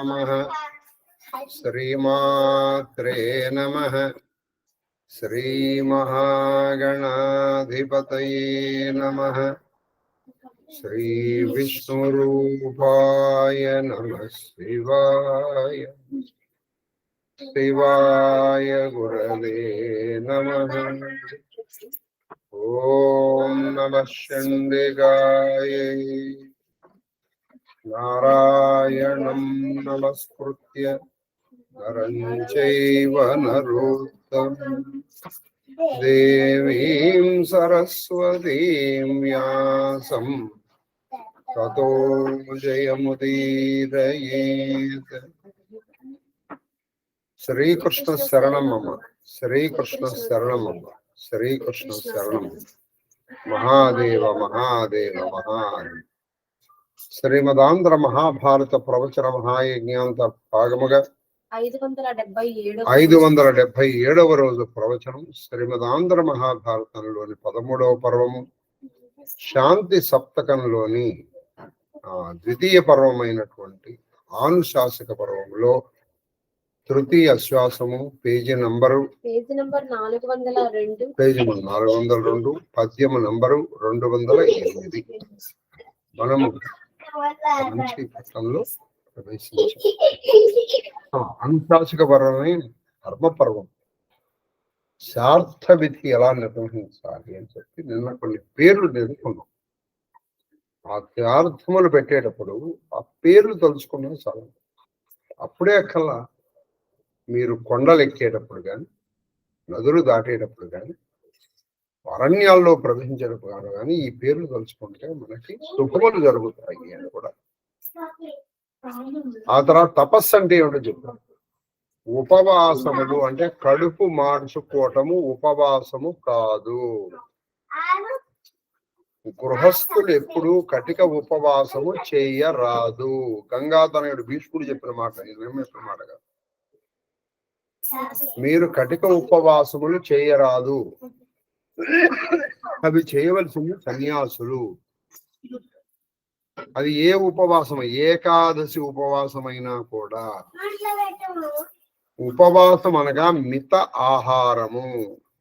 నమః. శ్రీమాత్రే నమః. శ్రీ మహాగణాధిపతయే నమః. శ్రీ విష్ణురూపాయ నమః శివాయ. శివాయ గురవే నమః. ఓం నమః చండికాయై. నారాయణం నమస్కృత్య నరం చైవ నరోత్తమం దేవీం సరస్వతీం వ్యాసం తతో జయముదీరయేత్. శ్రీకృష్ణ శరణమమ్మ. శ్రీకృష్ణ శరణమమ్మ. శ్రీకృష్ణ శరణం. మహాదేవ మహాదేవ మహాదేవ. శ్రీమదాంధ్ర మహాభారత ప్రవచన మహాయజ్ఞాంత భాగముగా 577వ రోజు ప్రవచనం. శ్రీమదాంధ్ర మహాభారతంలోని 13వ పర్వము, శాంతి సప్తకంలోని ద్వితీయ పర్వమైనటువంటి ఆనుశాసక పర్వంలో తృతీయ శ్వాసము, పేజీ నంబరు 402, పద్యము నంబరు 208. మనము మంచి పట్టంలో ప్రవేశించాం. అనుశాసక పర్వమే ధర్మపర్వం. శార్థ విధి ఎలా నిర్వహించాలి అని చెప్పి నిన్న కొన్ని పేర్లు నేర్చుకున్నాం. ఆ శార్థములు పెట్టేటప్పుడు ఆ పేర్లు తెలుసుకున్నా చాలు. అప్పుడే అక్కల్లా మీరు కొండలు ఎక్కేటప్పుడు కానీ, నదులు దాటేటప్పుడు కానీ, అరణ్యాల్లో ప్రవేశించేటప్పుడు కానీ ఈ పేర్లు తలుచుకుంటే మనకి శుభములు జరుగుతాయి అని కూడా. ఆ తర్వాత తపస్సు అంటే ఏమిటో చెప్పారు. ఉపవాసములు అంటే కడుపు మార్చుకోవటము ఉపవాసము కాదు. గృహస్థులు ఎప్పుడు కటిక ఉపవాసము చేయరాదు. గంగాధరుడు భీష్ముడు చెప్పిన మాట, ఇది చెప్పిన మాట కాదు. మీరు కటిక ఉపవాసములు చేయరాదు. అవి చేయవలసింది సన్యాసులు. అది ఏ ఉపవాసం, ఏకాదశి ఉపవాసమైనా కూడా. ఉపవాసం అనగా మిత ఆహారము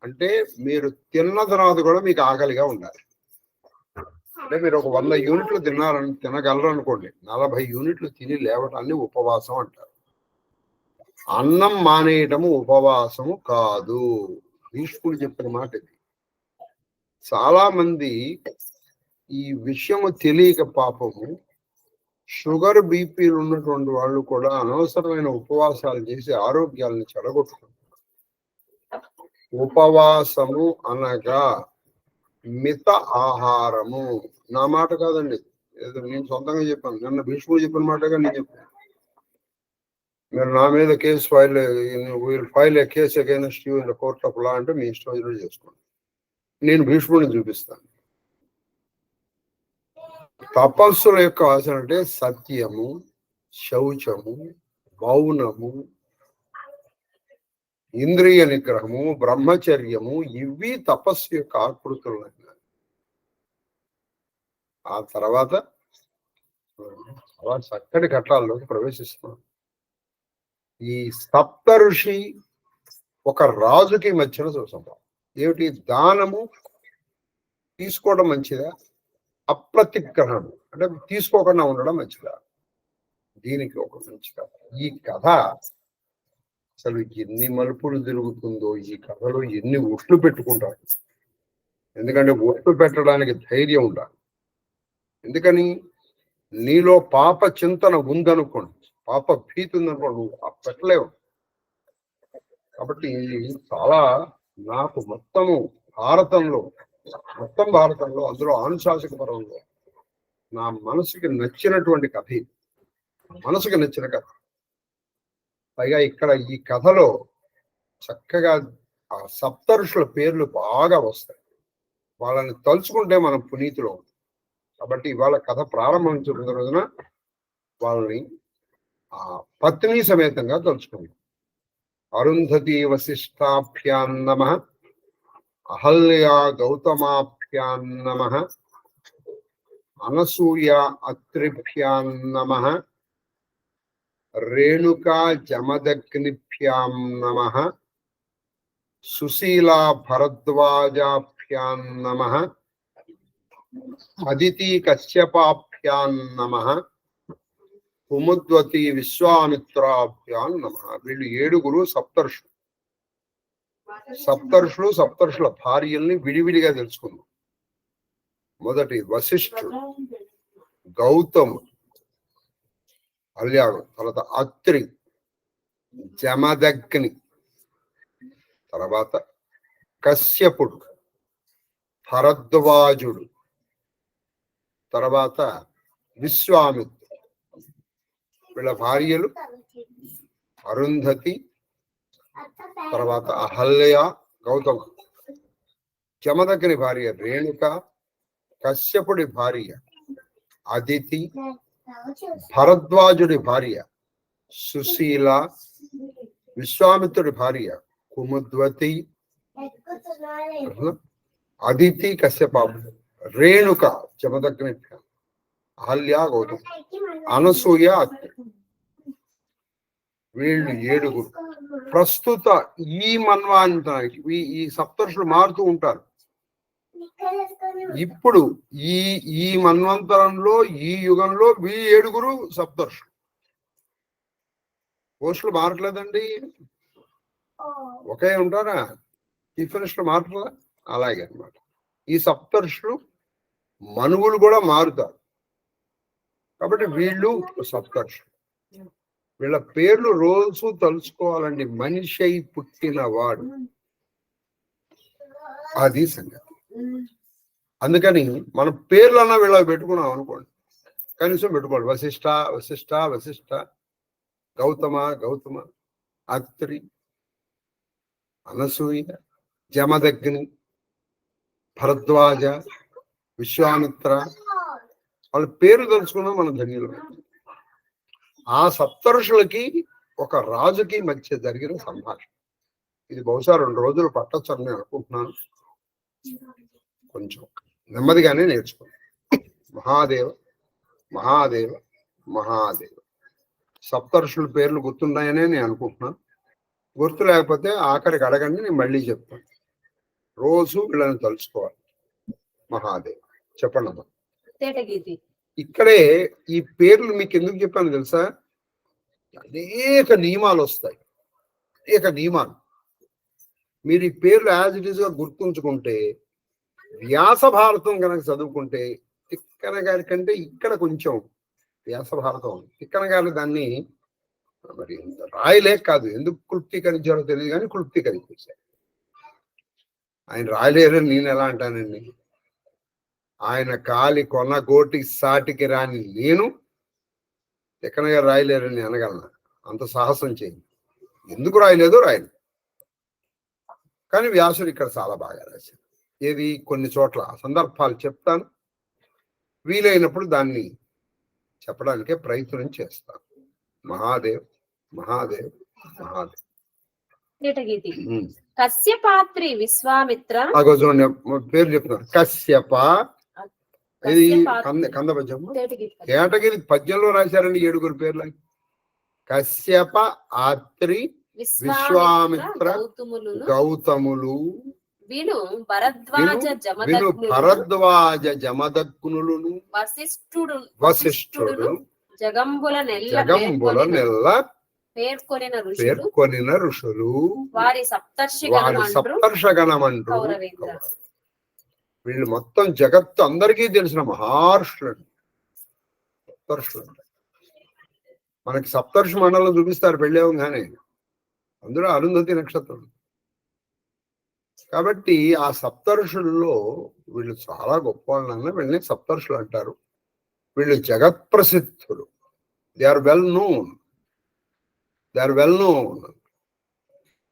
అంటే మీరు తిన్న తర్వాత కూడా మీకు ఆకలిగా ఉండాలి. అంటే మీరు ఒక 100 యూనిట్లు తినగలరు అనుకోండి, 40 యూనిట్లు తిని లేవటాన్ని ఉపవాసం అంటారు. అన్నం మానేయటము ఉపవాసము కాదు. భీష్ముడు చెప్పిన మాట ఇది. చాలా మంది ఈ విషయము తెలియక పాపము షుగర్ బీపీలు ఉన్నటువంటి వాళ్ళు కూడా అనవసరమైన ఉపవాసాలు చేసి ఆరోగ్యాలను చెడగొట్టుకుంటారు. ఉపవాసము అనగా మిత ఆహారము. నా మాట కాదండి, ఏదో నేను సొంతంగా చెప్పాను. నిన్న భీష్ముడు చెప్పిన మాటగా నేను చెప్పాను. మీరు నా మీద case file A case against you in the court of law అంటే మీ ఇష్టం చేసుకోండి. నేను భీష్ముడిని చూపిస్తాను. తపస్సుల యొక్క ఆచరణ అంటే సత్యము, శౌచము, మౌనము, ఇంద్రియ నిగ్రహము, బ్రహ్మచర్యము, ఇవి తపస్సు యొక్క ఆకృతులు. ఆ తర్వాత చక్కటి ఘట్టాల్లోకి ప్రవేశిస్తున్నాం. ఈ సప్త ఋషి ఒక రాజుకి మధ్యన చూసాం. ఏమిటి? దానము తీసుకోవడం మంచిదా, అప్రతిగ్రహణం అంటే తీసుకోకుండా ఉండడం మంచిదా? దీనికి ఒక మంచి కథ. ఈ కథ అసలు ఎన్ని మలుపులు తిరుగుతుందో, ఈ కథలో ఎన్ని ఒట్లు పెట్టుకుంటారు. ఎందుకంటే ఒట్లు పెట్టడానికి ధైర్యం ఉండాలి. ఎందుకని? నీలో పాప చింతన ఉందనుకోండి, పాప భీతి ఉందనుకోండి, నువ్వు పెట్టలేవు. కాబట్టి చాలా నాకు మొత్తం భారతంలో అందులో ఆనుశాసక పర్వంలో నా మనసుకి నచ్చినటువంటి కథ, మనసుకి నచ్చిన కథ. పైగా ఇక్కడ ఈ కథలో చక్కగా ఆ సప్తఋషుల పేర్లు బాగా వస్తాయి. వాళ్ళని తలుచుకుంటే మనం పునీతులు అవుతాం. కాబట్టి ఇవాళ కథ ప్రారంభించిన రోజున వాళ్ళని పత్ని సమేతంగా తలుచుకుంటాం. అరుంధతి వశిష్టాభ్యాం నమః, అహల్యా గౌతమాభ్యాం నమః, అనసూయ అత్రిభ్యాం నమః, రేణుకా జమదగ్నిభ్యాం నమః సుశీలా భరద్వాజాభ్యాం నమః అదితి కశ్యపాభ్యాం నమః కుముద్వతి విశ్వామిత్రాభ్యాం నమః. వీళ్ళు 7 సప్తర్షులు. సప్తర్షుల భార్యల్ని విడివిడిగా తెలుసుకుందాం. మొదటి వశిష్ఠుడు, గౌతముడు, అల్యాడు, తర్వాత అత్రి, జమదగ్ని, తర్వాత కశ్యపుడు, భరద్వాజుడు, తర్వాత విశ్వామిత్రుడు. వీళ్ళ భార్యలు అరుంధతి, తర్వాత అహల్య, గౌతమ. జమదగ్ని భార్య రేణుక, కశ్యపుడి భార్య అదితి, భరద్వాజుడి భార్య సుశీల, విశ్వామిత్రుడి భార్య కుముద్వతి, అదితి కశ్యప, రేణుక జమదగ్ని, అహల్య, గౌతమ, అనసూయ, అత్రి. వీళ్ళు 7. ప్రస్తుత ఈ మన్వాంతరానికి ఈ సప్తర్షులు మారుతూ ఉంటారు. ఇప్పుడు ఈ మన్వంతరంలో ఈ యుగంలో ఈ 7 సప్తర్షులు. పోస్టులు మారట్లేదండి, ఒకే ఉంటారా? డిఫరెన్స్లు మారట్లా. అలాగే అన్నమాట. ఈ సప్తర్షులు మనువులు కూడా మారుతారు. కాబట్టి వీళ్ళు సప్తర్షులు. వీళ్ళ పేర్లు రోజు తలుచుకోవాలండి. మనిషి అయి పుట్టినవాడు, అది సంగతి. అందుకని మనం పేర్లన్నా వీళ్ళకి పెట్టుకున్నాం అనుకోండి, కనీసం పెట్టుకోండి. వశిష్ఠ వశిష్ఠ వశిష్ఠ, గౌతమ గౌతమ, అత్రి, అనసూయ, జమదగ్ని, భరద్వాజ, విశ్వామిత్ర. వాళ్ళ పేరు తెలుసుకున్నా మనం ధన్యులు. ఆ సప్తర్షులకి ఒక రాజుకి మధ్య జరిగిన సంభాషణ. ఇది బహుశా 2 రోజులు పట్టొచ్చని నేను అనుకుంటున్నాను. కొంచెం నెమ్మదిగానే నేర్చుకున్నాను. మహాదేవ మహాదేవ మహాదేవ. సప్తర్షుల పేర్లు గుర్తున్నాయనే నేను అనుకుంటున్నాను. గుర్తు లేకపోతే ఆఖరికి అడగండి, నేను మళ్ళీ చెప్తాను. రోజు వీళ్ళని తలుచుకోవాలి. మహాదేవ చెప్పండి అమ్మా. ఇక్కడే ఈ పేర్లు మీకు ఎందుకు చెప్పాను తెలుసా? అనేక నియమాలు వస్తాయి, అనేక నియమాలు. మీరు ఈ పేర్లు యాజ్ ఇట్ ఈస్ గా గుర్తుంచుకుంటే, వ్యాస భారతం కనుక చదువుకుంటే, తిక్కన గారి కంటే ఇక్కడ కొంచెం వ్యాస భారతం ఉంది. తిక్కన గారు దాన్ని మరి రాయలేక కాదు, ఎందుకు క్లుప్తీకరించారో తెలియదు కానీ క్లుప్తీకరించారు. ఆయన రాయలేరని నేను ఎలా అంటానండి? ఆయన కాలి కొనగోటి సాటికి రాని నేను తిక్కన గారు రాయలేరని అనగలనా? అంత సాహసం చేయండి. ఎందుకు రాయలేదో రాయలేదు. కానీ వ్యాసుడు ఇక్కడ చాలా బాగా రాశారు. ఏది కొన్ని చోట్ల సందర్భాలు చెప్తాను, వీలైనప్పుడు దాన్ని చెప్పడానికే ప్రయత్నం చేస్తాను. మహాదేవ్ మహాదేవ్ మహాదేవ్. కశ్యపాత్రి విశ్వామిత్ర. చూడండి పేరు చెప్తున్నారు. కశ్యప, ఇది కంద పద్యం. కేటగిరి పద్యంలో రాశారండి 7 పేర్లు. కశ్యప, ఆత్రి, విశ్వామిత్ర, గౌతములు, విను భరద్వాజ జమదగ్నులు, వశిష్ఠుడు, జగంబుల నెల్ల పేర్కొనిన ఋషులు, వారి సప్తర్షగణమంటూ. వీళ్ళు మొత్తం జగత్తు అందరికీ తెలిసిన మహర్షులు. సప్తర్షులు మనకి సప్తర్షి మండలం చూపిస్తారు పెళ్ళేవంగానే, అందులో అరుంధతి నక్షత్రం. కాబట్టి ఆ సప్తర్షుల్లో వీళ్ళు చాలా గొప్ప వాళ్ళన్నా వీళ్ళని సప్తర్షులు అంటారు. వీళ్ళు జగత్ ప్రసిద్ధులు. They are well known.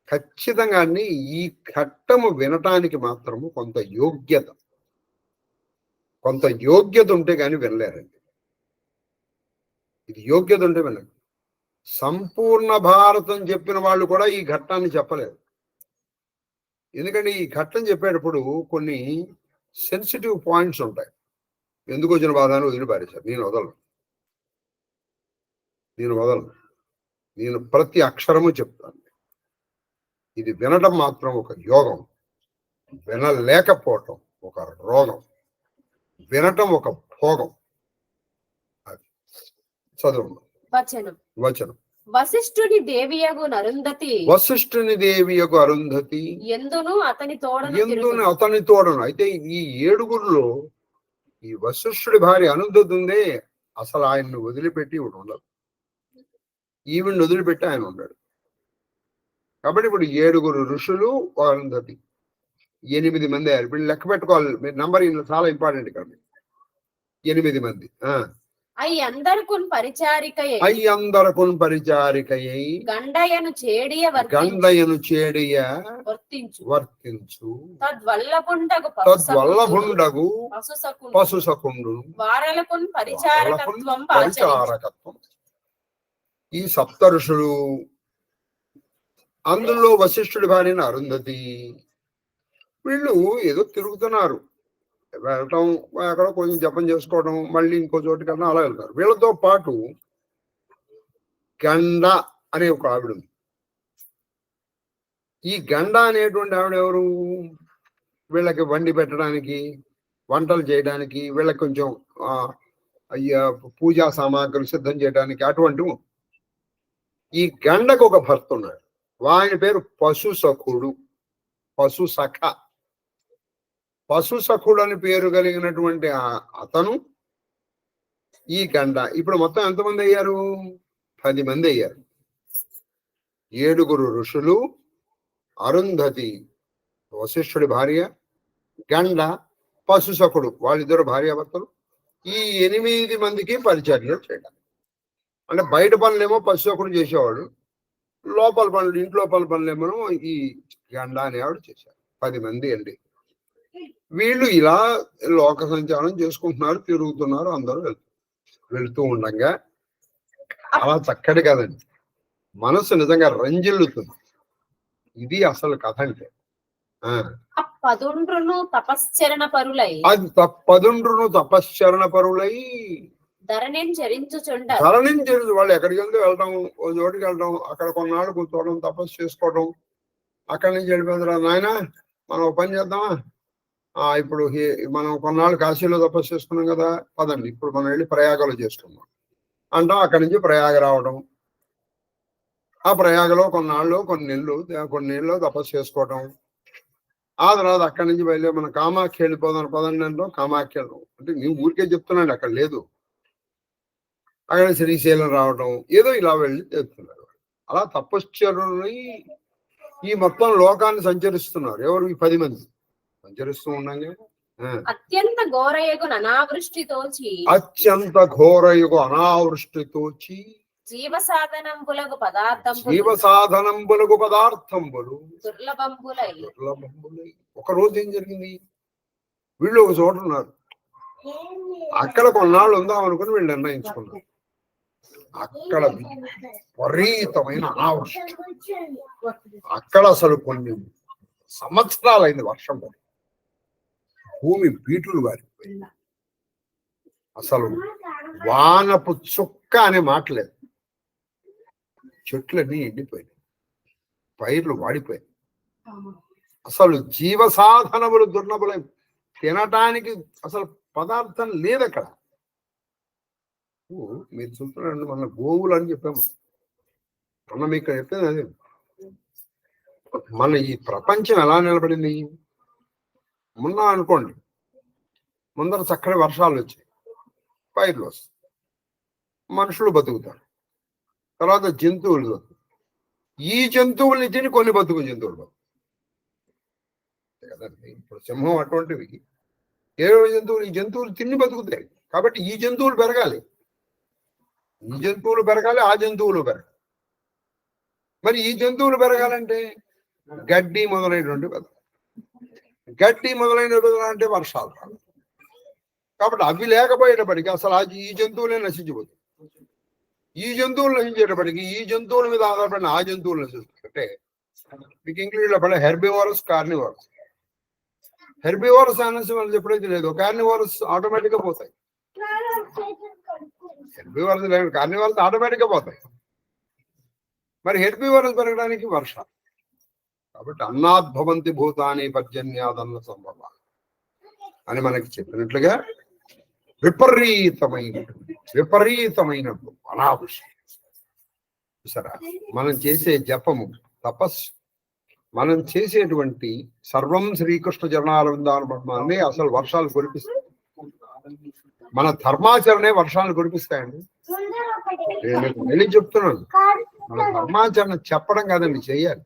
ఖచ్చితంగా ఈ ఘట్టము వినటానికి మాత్రము కొంత యోగ్యత ఉంటే కానీ వినలేరండి. ఇది యోగ్యత ఉంటే వినలేదు. సంపూర్ణ భారతం చెప్పిన వాళ్ళు కూడా ఈ ఘట్టాన్ని చెప్పలేరు. ఎందుకంటే ఈ ఘట్టం చెప్పేటప్పుడు కొన్ని సెన్సిటివ్ పాయింట్స్ ఉంటాయి. ఎందుకు వచ్చిన బాధాన్ని వదిలిపారేశారు. నేను వదలను. నేను ప్రతి అక్షరము చెప్తాను. ఇది వినడం మాత్రం ఒక యోగం, వినలేకపోవటం ఒక రోగం, వినటం ఒక భోగం. చదువు. వచనం. వచనం. వశిష్ఠుని దేవియగు అరుంధతి, వశిష్ఠుని దేవియగు అరుంధతి ఎందును అతని అతని తోడను. అయితే ఈ 7గురిలో ఈ వశిష్ఠుడి భార్య అరుంధతి ఉందే, అసలు ఆయన్ని వదిలిపెట్టి ఇవి ఉండదు. ఈవిని వదిలిపెట్టి ఆయన ఉన్నాడు. కాబట్టి ఇప్పుడు 7గురు ఋషులు అరుంధతి 8 మంది అయ్యారు. వీళ్ళు లెక్క పెట్టుకోవాలి. మీరు నంబర్ చాలా ఇంపార్టెంట్ ఇక్కడ. 8 మంది. అయ్యందరకున్ పరిచారికయై గండయను చేడియ వర్తించు తద్వల్లభుండగు పశుసకుండు వారలకున్ పరిచారకత్వం. ఈ సప్త ఋషులు, అందులో వశిష్ఠుడి భార్యను అరుంధతి, వీళ్ళు ఏదో తిరుగుతున్నారు. వెళ్ళటం, అక్కడ కొంచెం జపం చేసుకోవడం, మళ్ళీ ఇంకో చోటు కన్నా అలా వెళ్తారు. వీళ్ళతో పాటు గండ అనే ఒక ఆవిడ ఉంది. ఈ గండ అనేటువంటి ఆవిడ ఎవరు? వీళ్ళకి వండి పెట్టడానికి, వంటలు చేయడానికి, వీళ్ళకి కొంచెం పూజా సామాగ్రి సిద్ధం చేయడానికి అటువంటివి. ఈ గండకు ఒక భర్త ఉన్నాడు. ఆయన పేరు పశుసఖుడు, పశుసఖ. పశుసఖుడు అని పేరు కలిగినటువంటి అతను ఈ గండ. ఇప్పుడు మొత్తం ఎంతమంది అయ్యారు? 10 మంది అయ్యారు. 7గురు ఋషులు, అరుంధతి వశిష్ఠుడి భార్య, గండ, పశుసఖుడు వాళ్ళిద్దరు భార్యాభర్తలు. ఈ 8 మందికి పరిచర్య చేయడం. అంటే బయట పనులేమో పశుసఖుడు చేసేవాడు, లోపల పనులు, ఇంట్లో పనులేమో ఈ గండ అనేవాడు చేశాడు. 10 మంది అండి. వీళ్ళు ఇలా లోక సంచారం చేసుకుంటున్నారు, తిరుగుతున్నారు. అందరూ వెళ్తూ ఉండగా అలా చక్కటి కదండి, మనసు నిజంగా రంజిల్లుతుంది. ఇది అసలు కథ అంటే. పదుండ్రును తపశ్చరణ పరులై ధరణిని చరించు. వాళ్ళు ఎక్కడికి వెళ్తే వెళ్ళడం, ఓ చోటికి వెళ్ళడం, అక్కడ కొన్నాళ్ళు కూర్చోవడం, తపస్సు చేసుకోవడం. అక్కడి నుంచి వెళ్ళిపోయిందిరా నాయన, మనం పని చేద్దామా, ఇప్పుడు మనం కొన్నాళ్ళు కాశీలో తపస్సు చేసుకున్నాం కదా, పదండి ఇప్పుడు మనం వెళ్ళి ప్రయాగలో చేసుకున్నాం అంటాం. అక్కడి నుంచి ప్రయాగ రావడం, ఆ ప్రయాగలో కొన్ని నెలలు తపస్సు చేసుకోవడం. ఆ తర్వాత అక్కడి నుంచి బయలుదేరి మనం కామాఖ్య వెళ్ళిపోదాం, పదండి అంటాం. కామాఖ్య అంటే నేను ఊరికే చెప్తున్నాను, అక్కడ లేదు. అక్కడ శ్రీశైలం రావడం, ఏదో ఇలా వెళ్ళి చెప్తున్నారు. అలా తపశ్చరుని ఈ మొత్తం లోకాన్ని సంచరిస్తున్నారు. ఎవరు? ఈ 10 మంది సంచరిస్తూ ఉండగా అత్యంత ఘోరయుగు అనావృష్టితోచి జీవసాధనంబులగు పదార్థంబులు దుర్లభంబులై. ఒక రోజు ఏం జరిగింది? వీళ్ళు ఒక చోట ఉన్నారు. అక్కడ కొన్నాళ్ళు ఉందాం అనుకుని వీళ్ళు నిర్ణయించుకున్నారు. అక్కడ విపరీతమైన అనావృష్టి. అక్కడ అసలు కొన్ని సంవత్సరాలైంది వర్షం పడి, భూమి బీటులు వారిపోయి, అసలు వానపు చుక్క అనే మాట లేదు. చెట్లన్నీ ఎండిపోయినాయి, పైర్లు వాడిపోయాయి. అసలు జీవసాధనములు దుర్లభులై, తినటానికి అసలు పదార్థం లేదు అక్కడ. మీరు చూస్తున్నారండి, మన గోవులు అని చెప్పాము, మొన్న మీకు చెప్పేది అదే. మన ఈ ప్రపంచం ఎలా నిలబడింది? మొన్న అనుకోండి, ముందర చక్కటి వర్షాలు వచ్చాయి, పైర్లు వస్తాయి, మనుషులు బతుకుతారు, తర్వాత జంతువులు బతుకుతాయి. ఈ జంతువుల్ని తిని కొన్ని బతుకు జంతువులు బతుకుతాయి కదండి. ఇప్పుడు సింహం అటువంటివి, ఏవో జంతువులు, ఈ జంతువులు తిని బతుకుతాయి. కాబట్టి ఈ జంతువులు పెరగాలి, ఆ జంతువులు పెరగాలి. మరి ఈ జంతువులు పెరగాలంటే గడ్డి మొదలైనటువంటి అంటే వర్షాలు. కాబట్టి అవి లేకపోయేటప్పటికీ అసలు ఈ జంతువులే నశించిపోతాయి. ఈ జంతువులు నశించేటప్పటికీ ఈ జంతువుల మీద ఆధారపడిన ఆ జంతువులు నశిస్తుంటే మీకు ఇంక్లూడ్ పడే హెర్బివోరస్, కార్నివోరస్. హెర్బివోరస్ అనేసి వాళ్ళు ఎప్పుడైతే లేదు, కార్నివోరస్ ఆటోమేటిక్ గా పోతాయి. హెర్బివోరస్ లేదు, కార్నివోరస్ ఆటోమేటిక్ గా పోతాయి. మరి హెర్బివరస్ పెరగడానికి వర్షాలు. కాబట్టి అన్నాద్భవంతి భూతాని పర్జన్యాదన్న సంభవ అని మనకి చెప్పినట్లుగా విపరీతమైన అనావృష్టి. సరే, మనం చేసే జపము, తపస్సు, మనం చేసేటువంటి సర్వం శ్రీకృష్ణ చరణారవిందాన్ని అసలు వర్షాలు కురిపిస్తాయి. మన ధర్మాచరణే వర్షాలు కురిపిస్తాయండి. నేను మీకు మళ్ళీ చెప్తున్నాను, మన ధర్మాచరణ చెప్పడం కాదండి, చెయ్యాలి.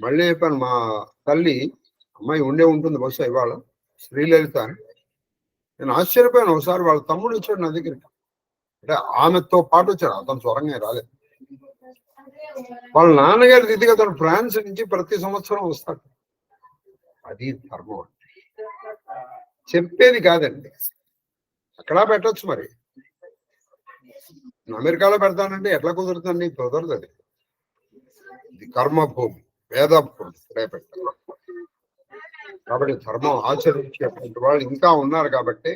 మళ్ళీ చెప్పాను, మా తల్లి అమ్మాయి ఉంటుంది బహుశా ఇవాళ, శ్రీలలిత అని. నేను ఆశ్చర్యపోయాను. ఒకసారి వాళ్ళ తమ్ముడు వచ్చాడు నా దగ్గరికి, అంటే ఆమెతో పాటు వచ్చాడు, అతను స్వరంగా రాలేదు. వాళ్ళ నాన్నగారి దిద్దుగా అతను ఫ్రాన్స్ నుంచి ప్రతి సంవత్సరం వస్తాడు. అది ధర్మం అంటే చెప్పేది కాదండి. అక్కడ పెట్టచ్చు, మరి అమెరికాలో పెడతానంటే ఎట్లా కుదురుతుంది? కుదరదు. అది కర్మభూమి, వేదభూమి రేపెట్టాలి. కాబట్టి ధర్మం ఆచరించేటువంటి వాళ్ళు ఇంకా ఉన్నారు. కాబట్టి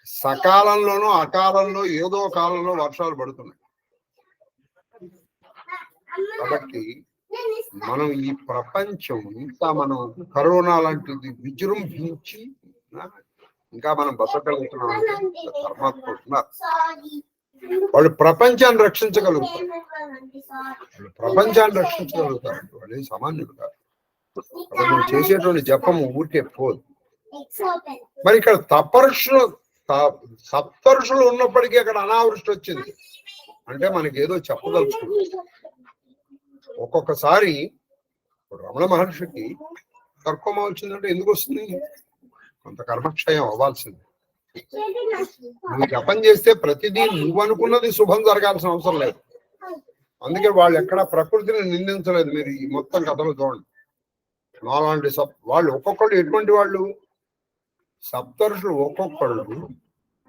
సకాలంలోనూ అకాలంలో ఏదో కాలంలో వర్షాలు పడుతున్నాయి. కాబట్టి మనం ఈ ప్రపంచం ఇంకా మనం కరోనా లాంటిది విజృంభించి ఇంకా మనం బతకగలుగుతున్నాం అంటే ధర్మాత్మ ఉన్నారు. వాళ్ళు ప్రపంచాన్ని రక్షించగలుగుతారు. వాళ్ళు సామాన్యులు కాదు. మనం చేసేటువంటి జపము ఊరికే పోదు. మరి ఇక్కడ సప్తర్షులు ఉన్నప్పటికీ అక్కడ అనావృష్టి వచ్చింది అంటే మనకి ఏదో చెప్పదలుచుకుంది. ఒక్కొక్కసారి రమణ మహర్షికి తర్కం వచ్చిందంటే ఎందుకు వస్తుంది? కొంత కర్మక్షయం అవ్వాల్సింది. నువ్వు జపం చేస్తే ప్రతిదీ నువ్వు అనుకున్నది శుభం జరగాల్సిన అవసరం లేదు. అందుకే వాళ్ళు ఎక్కడ ప్రకృతిని నిందించలేదు. మీరు ఈ మొత్తం కథలు చూడండి. నాలాంటి వాళ్ళు ఒక్కొక్కళ్ళు ఎటువంటి వాళ్ళు, సప్తర్షులు ఒక్కొక్కళ్ళు.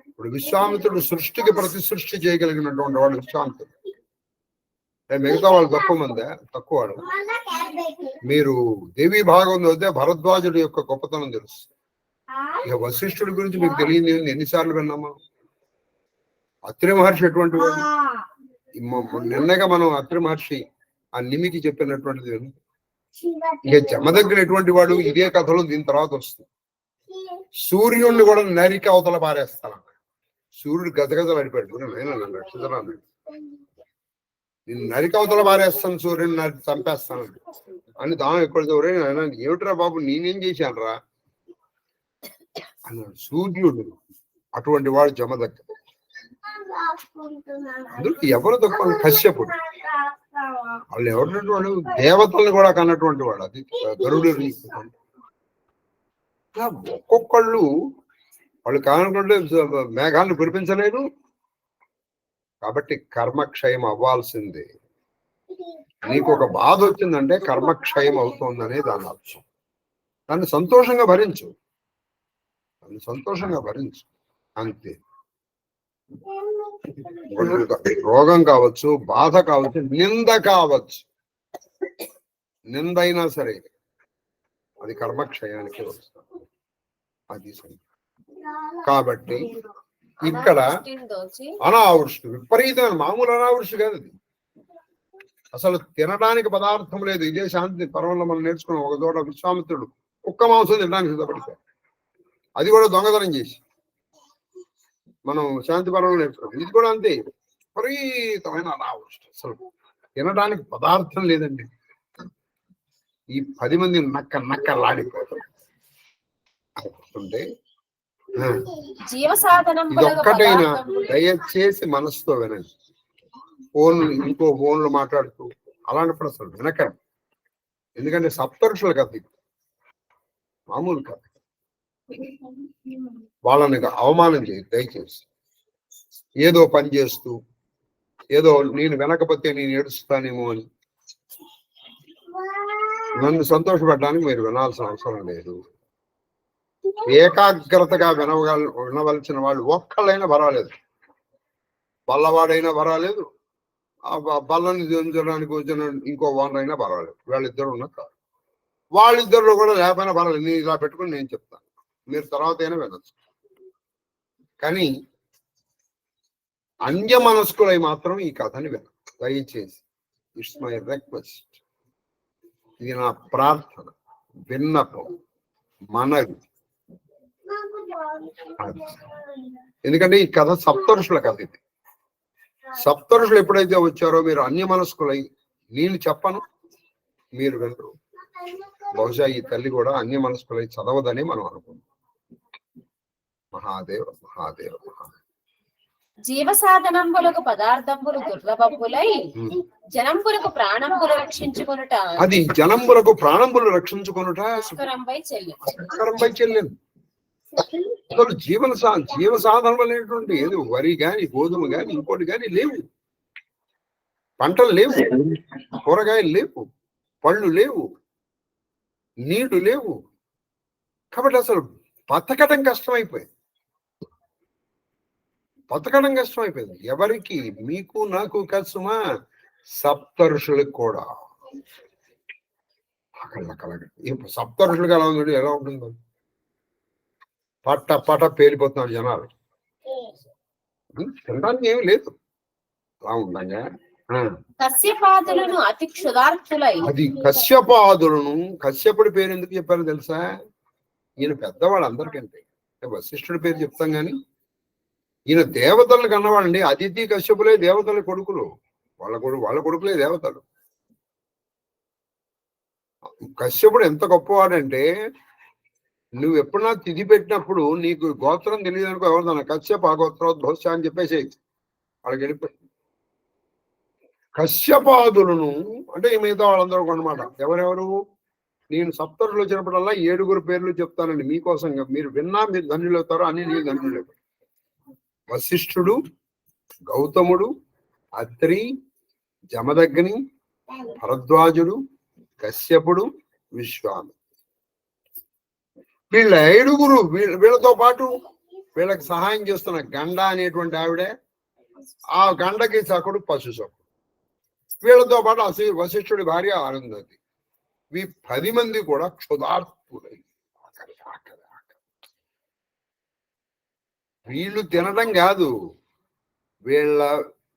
ఇప్పుడు విశ్వామిత్రుడు సృష్టికి ప్రతి సృష్టి చేయగలిగినటువంటి వాడు విశ్వామిత్రుడు. మిగతా వాళ్ళు తక్కువ వాడు. మీరు దేవీ భాగవతం వద్ద భరద్వాజుడి యొక్క గొప్పతనం తెలుసు. ఇక వశిష్ఠుడి గురించి మీకు తెలియదు. ఎన్నిసార్లు విన్నామా? అత్రి మహర్షి ఎటువంటి వాడు? నిన్నగా మనం అత్రి మహర్షి ఆ నిమికి చెప్పినటువంటిది. ఇక జమదగ్ని ఎటువంటి వాడు? ఇదే కథలో దీని తర్వాత వస్తుంది. సూర్యుడిని కూడా నరికి అవతల పారేస్తాను. సూర్యుడు గజగజలు అడిపాడు, రక్షించరాను, నేను నరికి అవతల పారేస్తాను, సూర్యుడిని నరికి చంపేస్తాను అని దాని ఎక్కడ ఏమిట్రా బాబు నేనేం చేశాను రా అన్నాడు. సూర్యుడు అటువంటి వాడు జమదగ్ని. అందులో ఎవరు తక్కువ? కశ్యపుడు. వాళ్ళు ఎవరినటువంటి వాడు? దేవతల్ని కూడా కన్నటువంటి వాడు. అది గరుడు. ఒక్కొక్కళ్ళు వాళ్ళు కానుకుంటే మేఘాలను కురిపించలేరు. కాబట్టి కర్మక్షయం అవ్వాల్సిందే. నీకు ఒక బాధ వచ్చిందంటే కర్మక్షయం అవుతుందనే దాని అర్థం. దాన్ని సంతోషంగా భరించు, అంతే. రోగం కావచ్చు, బాధ కావచ్చు, నింద కావచ్చు, నిందైనా సరే అది కర్మక్షయానికి వస్తుంది. అది కాబట్టి ఇక్కడ అనావృష్టి, విపరీతమైన మామూలు అనావృష్టి కాదు. అది అసలు తినడానికి పదార్థం లేదు. ఇదే శాంతి పర్వంలో మనం నేర్చుకున్నాం. ఒక చోట విశ్వామిత్రుడు కుక్క మాంసం తినడానికి సిద్ధపడతాడు. అది కూడా దొంగతనం చేసి మనం శాంతి పర్వంలో నేర్చుకున్నాం. ఇది కూడా అంతే, విపరీతమైన అనావృష్టి. అసలు తినడానికి పదార్థం లేదండి. ఈ 10 మంది నక్కలాడిపోతారు. ఇదొక్కటైనా దయచేసి మనసుతో వినండి. ఇంకో ఫోన్లు మాట్లాడుతూ అలాంటప్పుడు అసలు వినకండి. ఎందుకంటే సప్తర్షుల కథ, మామూలు కథ. వాళ్ళని అవమానం చేయదు దయచేసి. ఏదో పని చేస్తూ ఏదో నేను వినకపోతే నేను ఏడుస్తానేమో అని నన్ను సంతోషపెట్టడానికి మీరు వినాల్సిన అవసరం లేదు. ఏకాగ్రతగా వినవలసిన వాళ్ళు ఒక్కళ్ళైనా పర్వాలేదు, బల్లవాడైనా పర్వాలేదు, బల్లని దించడానికి వచ్చిన ఇంకో వానరైనా పర్వాలేదు. వాళ్ళిద్దరు ఉన్న కాదు, వాళ్ళిద్దరిలో కూడా లేకపోయినా పర్వాలేదు. నేను ఇలా పెట్టుకుని నేను చెప్తాను, మీరు తర్వాత అయినా వినొచ్చు. కానీ అన్య మనస్కులై మాత్రం ఈ కథని వినరు. దయచేసి ఇట్స్ మై రిక్వెస్ట్, ఇది నా ప్రార్థన, విన్నపం, మనవి. ఎందుకంటే ఈ కథ సప్తఋషుల కథ. ఇది సప్తఋషులు ఎప్పుడైతే వచ్చారో మీరు అన్య మనస్కులై, నేను చెప్పను మీరు వినరు, బహుశా ఈ తల్లి కూడా అన్య మనస్కులై చదవదని మనం అనుకుంటాం. మహాదేవ మహాదేవ మహాదేవ. జీవ సాధనంబులకు పదార్థంబులు దుర్లభంబులై జనంబులకు ప్రాణంబులు రక్షించుకొనుట. అది జనంబులకు ప్రాణంబులు రక్షించుకొనుట పుష్కరంపై చెల్లి. పుష్కరంపై చెల్లెను. అసలు జీవ సాధనలు అనేటువంటి ఏదో వరి గాని, గోధుమ గాని, ఇంకోటి గాని లేవు. పంటలు లేవు, కూరగాయలు లేవు, పళ్ళు లేవు, నీళ్లు లేవు. కాబట్టి అసలు బతకడం కష్టమైపోయింది. ఎవరికి? మీకు నాకు కష్టమా? సప్తఋషులకు కూడా. సప్తఋషులకు ఎలా ఉంది? ఎలా ఉంటుందో పట్ట పేలిపోతున్నారు జనాలు. తినడానికి ఏమి లేదు. అలా ఉండగా కశ్యపాదులను అతి క్షుధార్తులై. అది కశ్యపాదులను, కశ్యపుడి పేరు ఎందుకు చెప్పారో తెలుసా? ఈయన పెద్దవాళ్ళు అందరికంటే. వశిష్ఠుడి పేరు చెప్తాం కానీ ఈయన దేవతలను కన్నవాడండి. అదితి కశ్యపులే దేవతల కొడుకులు. వాళ్ళ కొడుకులే దేవతలు. కశ్యపుడు ఎంత గొప్పవాడంటే, నువ్వు ఎప్పుడన్నా తిథి పెట్టినప్పుడు నీకు గోత్రం తెలియదు అనుకో, ఎవరిదన్నా కశ్యప గోత్రోద్భవశ అని చెప్పేసి వాళ్ళకి వెళ్ళిపోయి. కశ్యపాదులను అంటే ఈ మిగతా వాళ్ళందరూ అనమాట. ఎవరెవరు? నేను సప్తరులు వచ్చినప్పుడల్లా 7 పేర్లు చెప్తానండి మీకోసం. మీరు విన్నా మీరు ధన్యులు అవుతారు, అని నేను ధన్యులు అవుతాను. వశిష్ఠుడు, గౌతముడు, అత్రి, జమదగ్ని, భరద్వాజుడు, కశ్యపుడు, విశ్వామిత్రుడు. వీళ్ళ 7 వీళ్ళతో పాటు వీళ్ళకి సహాయం చేస్తున్న గండ అనేటువంటి ఆవిడే, ఆ గండకి సకుడు పశుసకుడు. వీళ్ళతో పాటు వశిష్ఠుడి భార్య అరుంధతి. ఈ 10 మంది కూడా క్షుధార్తులై. వీళ్ళు తినడం కాదు, వీళ్ళ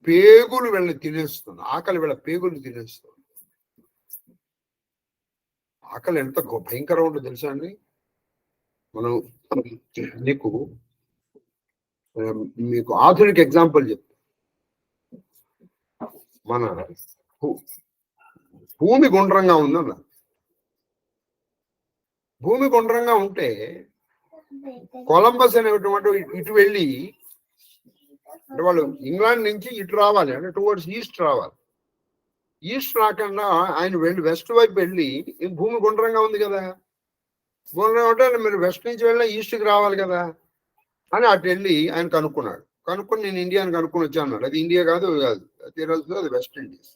పేగులు వీళ్ళని తినేస్తుంది. ఆకలి వీళ్ళ పేగులు తినేస్తుంది. ఆకలి ఎంత భయంకరం ఉంటుందో తెలుసా అండి? మనం మీకు ఆధునిక ఎగ్జాంపుల్ చెప్తా. మన భూమి గుండ్రంగా ఉందన్న. భూమి గుండ్రంగా ఉంటే కొలంబస్ అనేటువంటి ఇటు వెళ్ళి, అంటే వాళ్ళు ఇంగ్లాండ్ నుంచి ఇటు రావాలి, అంటే టువర్డ్స్ ఈస్ట్ రావాలి. ఈస్ట్ రాకుండా ఆయన వెళ్ళి వెస్ట్ వైపు వెళ్ళి, భూమి గుండ్రంగా ఉంది కదా, గుండ్రంగా ఉంటే మీరు వెస్ట్ నుంచి వెళ్ళినా ఈస్ట్కి రావాలి కదా అని అటు వెళ్ళి ఆయన కనుక్కున్నాడు. కనుక్కొని నేను ఇండియాని కనుక్కొని వచ్చాను అన్నాడు. అది ఇండియా కాదు, అది వెస్ట్ ఇండీస్.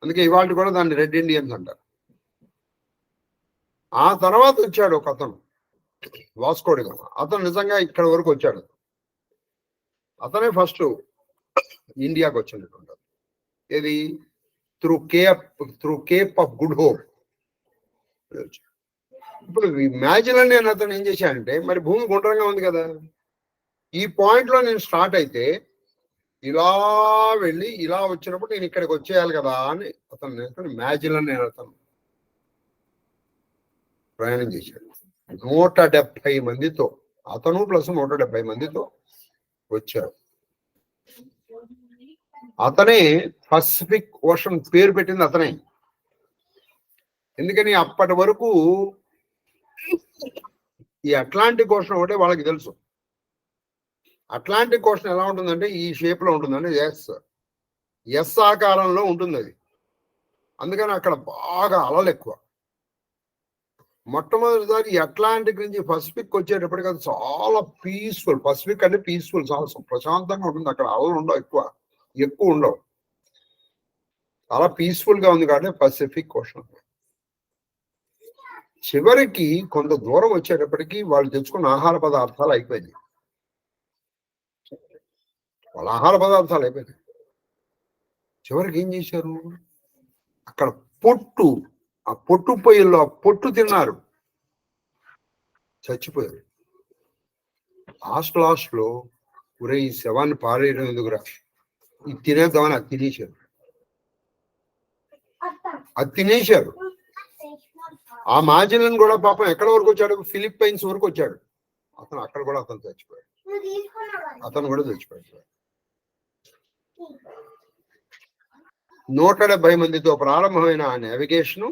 అందుకే ఇవాళ కూడా దాన్ని రెడ్ ఇండియన్స్ అంటారు. ఆ తర్వాత వచ్చాడు ఒక అతను, వాస్కోడి గామా. అతను నిజంగా ఇక్కడ వరకు వచ్చాడు. అతనే ఫస్ట్ ఇండియాకి వచ్చినట్టు. ఇది through Cape of good hope. ఇప్పుడు ఇమాజిన్ అని నేను అతను ఏం చేశానంటే, మరి భూమి గుండ్రంగా ఉంది కదా, ఈ పాయింట్ లో నేను స్టార్ట్ అయితే ఇలా వెళ్ళి ఇలా వచ్చినప్పుడు నేను ఇక్కడికి వచ్చేయాలి కదా అని అతను ఇమాజిన్ అని నేను అతను ప్రయాణం చేశాడు. 170 మందితో, అతను ప్లస్ 170 మందితో వచ్చారు. అతనే పసిఫిక్ ఓషన్ పేరు పెట్టింది అతనే. ఎందుకని అప్పటి వరకు ఈ అట్లాంటిక్ ఓషన్ ఒకటే వాళ్ళకి తెలుసు. అట్లాంటిక్ ఓషన్ ఎలా ఉంటుందంటే ఈ షేప్ లో ఉంటుందంటే ఎస్ ఆకారంలో ఉంటుంది అది. అందుకని అక్కడ బాగా అలలు ఎక్కువ. మొట్టమొదటిసారి అట్లాంటిక్ నుంచి పసిఫిక్ వచ్చేటప్పటికి అది చాలా పీస్ఫుల్. పసిఫిక్ అంటే పీస్ఫుల్, చాలా ప్రశాంతంగా ఉంటుంది. అక్కడ అలలు ఉండవు, ఎక్కువ ఉండవు. చాలా పీస్ఫుల్ గా ఉంది కాబట్టి పసిఫిక్ ఓషన్. చివరికి కొంత దూరం వచ్చేటప్పటికి వాళ్ళు తెచ్చుకున్న ఆహార పదార్థాలు అయిపోయినాయి. చివరికి ఏం చేశారు, అక్కడ ఆ పొట్టు పొయ్యిల్లో పొట్టు తిన్నారు, చచ్చిపోయారు. లాస్ట్ లో ఒరే ఈ శవాన్ని పారేయడం ఎందుకురా, ఇది తినేద్దామని అది తినేశారు. అది తినేశారు. ఆ మాజిలను కూడా పాపం ఎక్కడ వరకు వచ్చాడు, ఫిలిప్పైన్స్ వరకు వచ్చాడు. అక్కడ కూడా అతను చచ్చిపోయాడు. అతను కూడా చచ్చిపోయాడు. 170 మందితో ప్రారంభమైన ఆ నావిగేషన్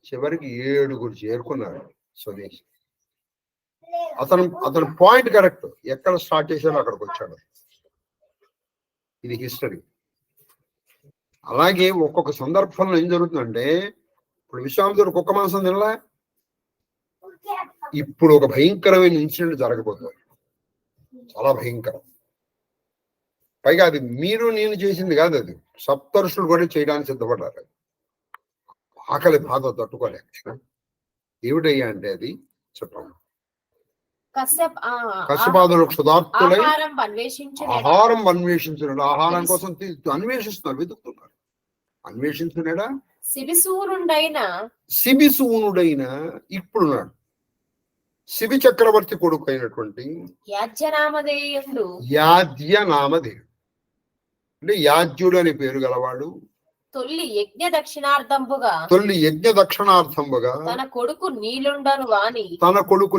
చివరికి 7 చేరుకున్నారు స్వదేశ్. అతను పాయింట్ కరెక్ట్. ఎక్కడ స్టార్ట్ చేశారో అక్కడికి వచ్చాడు. ఇది హిస్టరీ. అలాగే ఒక్కొక్క సందర్భంలో ఏం జరుగుతుందంటే, ఇప్పుడు విశ్వామిత్రుడు కుక్క మాంసం తినలా, ఇప్పుడు ఒక భయంకరమైన ఇన్సిడెంట్ జరగబోతుంది. చాలా భయంకరం. పైగా అది మీరు నేను చేసింది కాదు, అది సప్తర్షులు కూడా చేయడానికి సిద్ధపడ్డారు. ఆకలి బాధ తట్టుకోలేక. ఏమిటయ్యా అంటే అది చెప్పాము. కశ్యపాదులు క్షుధార్తులై ఆహారం అన్వేషించినాడు. ఆహారం కోసం అన్వేషిస్తున్నారు, వెతుకుతున్నారు. అన్వేషించినాడా శిబిసూనుడైన ఇప్పుడున్నాడు. శిబి చక్రవర్తి కొడుకు అయినటువంటి యాజ్యనామధేయుడు. అంటే యాజ్యుడు అనే పేరు గలవాడు. తొల్లి యజ్ఞ దక్షిణార్థంబుగా తన కొడుకు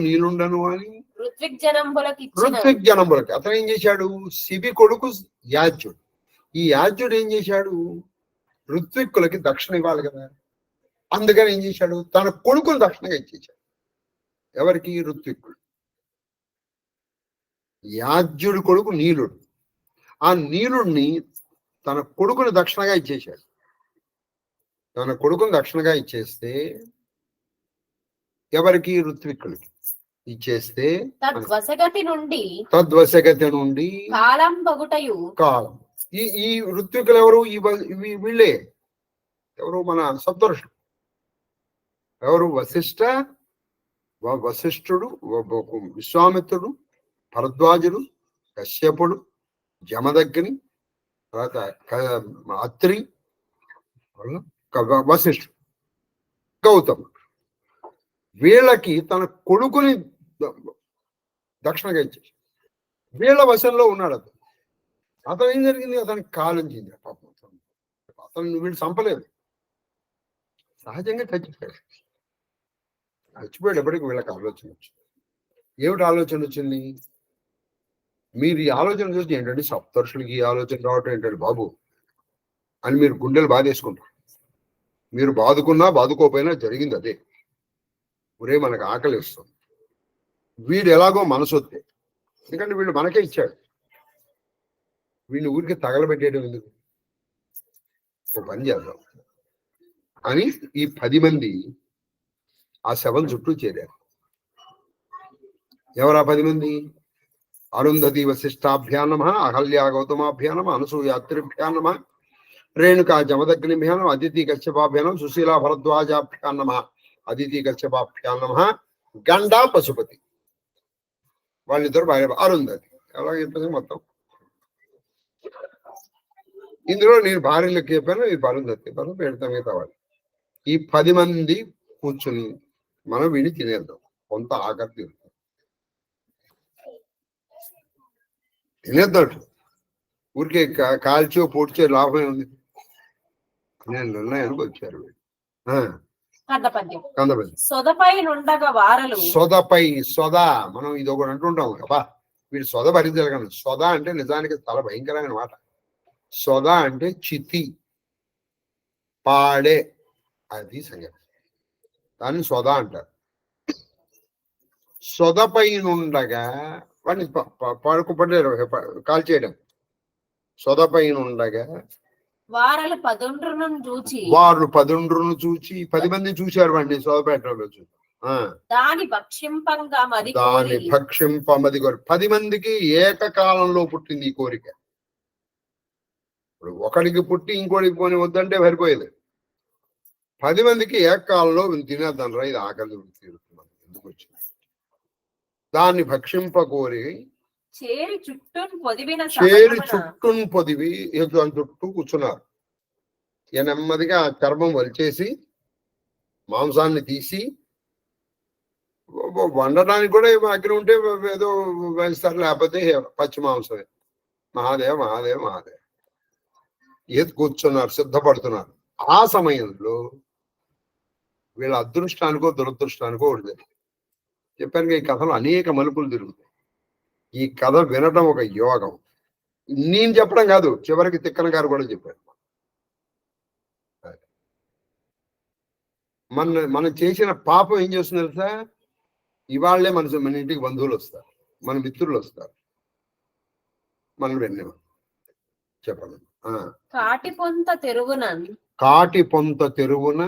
నీలుండను అని ఋత్విగ్జనంబులకి అతను ఏం చేశాడు? శిబి కొడుకు యాజ్యుడు. ఈ యాజ్యుడు ఏం చేశాడు? ఋత్విక్కులకి దక్షిణ ఇవ్వాలి కదా. అందుకని ఏం చేశాడు? తన కొడుకును దక్షిణగా ఇచ్చేశాడు. ఎవరికి? ఋత్విక్కుడు. యాజ్యుడు కొడుకు నీలుడు. ఆ నీలుడిని తన కొడుకుని దక్షిణగా ఇచ్చేశాడు. తన కొడుకుని దక్షిణగా ఇచ్చేస్తే ఎవరికి? ఋత్విక్కులకి ఇచ్చేస్తే తద్వశగతి నుండి కాలం. ఈ ఋత్వికులు ఎవరు? వీళ్ళే. ఎవరు? మన సప్తర్షులు. ఎవరు? వశిష్ఠుడు, విశ్వామిత్రుడు, భరద్వాజుడు, కశ్యపుడు, జమదగ్ని, తర్వాత అత్రి, వశిష్ఠుడు, గౌతముడు. వీళ్ళకి తన కొడుకుని దక్షిణగా ఇచ్చేసి వీళ్ళ వశంలో ఉన్నాడు. అతను ఏం జరిగింది? అతనికి కాలం చెందాడు. పాపం అతను వీళ్ళు చంపలేదు, సహజంగా చచ్చిపోయేటప్పటికి వీళ్ళకి ఆలోచన వచ్చింది. ఏమిటి ఆలోచన వచ్చింది? మీరు ఈ ఆలోచన చూసి ఏంటంటే సప్తర్షులకి ఈ ఆలోచన రావటం ఏంటంటే బాబు అని మీరు గుండెలు బాధేసుకుంటారు. మీరు బాదుకోపోయినా జరిగింది అదే. ఒరే మనకు ఆకలి ఇస్తుంది, వీడు ఎలాగో మనసొత్తే, ఎందుకంటే వీళ్ళు మనకే ఇచ్చాడు, వీడిని ఊరికి తగలబెట్టేయడం ఎందుకు, ఒక పని చేద్దాం అని ఈ 10 మంది ఆ శవం చుట్టూ చేరారు. ఎవరా 10 మంది? అరుంధతి వశిష్టాభ్యాం నమః, అహల్యా గౌతమాభ్యాం నమః, అనసూయాత్రిభ్యాం నమః, రేణుకా జమదగ్నిభ్యాం నమః, అదితి కశ్యపాభ్యాం నమః, సుశీలా భరద్వాజాభ్యాం నమః, అదితి కశ్యపాభ్యాం నమః, గండా పశుపతి. వాళ్ళిద్దరు భార్య. అరుంధతి ఎలా చెప్పేసి మొత్తం ఇందులో నేను భార్యలకు చెప్పాను, ఈ అరుంధతి పెడతాం. మిగతా వాళ్ళు ఈ 10 మంది కూర్చుని మనం విని తినేద్దాం, కొంత ఆకర్తి తినేద్దాం. ఊరికే కాల్చో పొడిచే లాభమే ఉంది. నేను నిర్ణయానికి వచ్చారు. సొద మనం ఇది ఒకటి అంటుంటాం అబ్బా వీడు సొద భరించగలను. సొద అంటే నిజానికి చాలా భయంకరమైన మాట. సొద అంటే చితి, పాడే, అది సంగతి. దాన్ని సొద అంటారు. సొదపై నుండగా వాడిని పడుకుపడ్డారు కాల్చేయడం. సొదపై నుండగా వారు 10 చూచి 10 మంది చూశారు వాడిని సొదపేటలో. దాని భక్షింపమది కోరిక. 10 మందికి ఏకకాలంలో పుట్టింది ఈ కోరిక. ఇప్పుడు ఒకడికి పుట్టి ఇంకోటికి పోని వద్దంటే సరిపోయేది. 10 మందికి ఏకకాలంలో తినేద్దాం రా, ఇది ఆకలి తీరుతున్నాం, ఎందుకు వచ్చింది. దాన్ని భక్షింప కోరి చేరి చుట్టూను పొదివి చుట్టూ కూర్చున్నారు. నెమ్మదిగా ఆ చర్మం వలిచేసి మాంసాన్ని తీసి వండడానికి కూడా అగ్ని ఉంటే ఏదో వేస్తారు, లేకపోతే పచ్చి మాంసమే. మహాదేవ మహాదేవ మహాదేవ ఏది కూర్చున్నారు, సిద్ధపడుతున్నారు. ఆ సమయంలో వీళ్ళ అదృష్టానికో దురదృష్టానికో ఉండదు. చెప్పాను ఈ కథలో అనేక మలుపులు తిరుగుతాయి. ఈ కథ వినడం ఒక యోగం. నేను చెప్పడం కాదు, చివరికి తిక్కన గారు కూడా చెప్పారు. మనం చేసిన పాపం ఏం చేస్తుంది తెలుసా? ఇవాళ్లే మన ఇంటికి బంధువులు వస్తారు, మన మిత్రులు వస్తారు, మనం వెన్నెమ చెప్పండి. కాటి పొంత తెరువున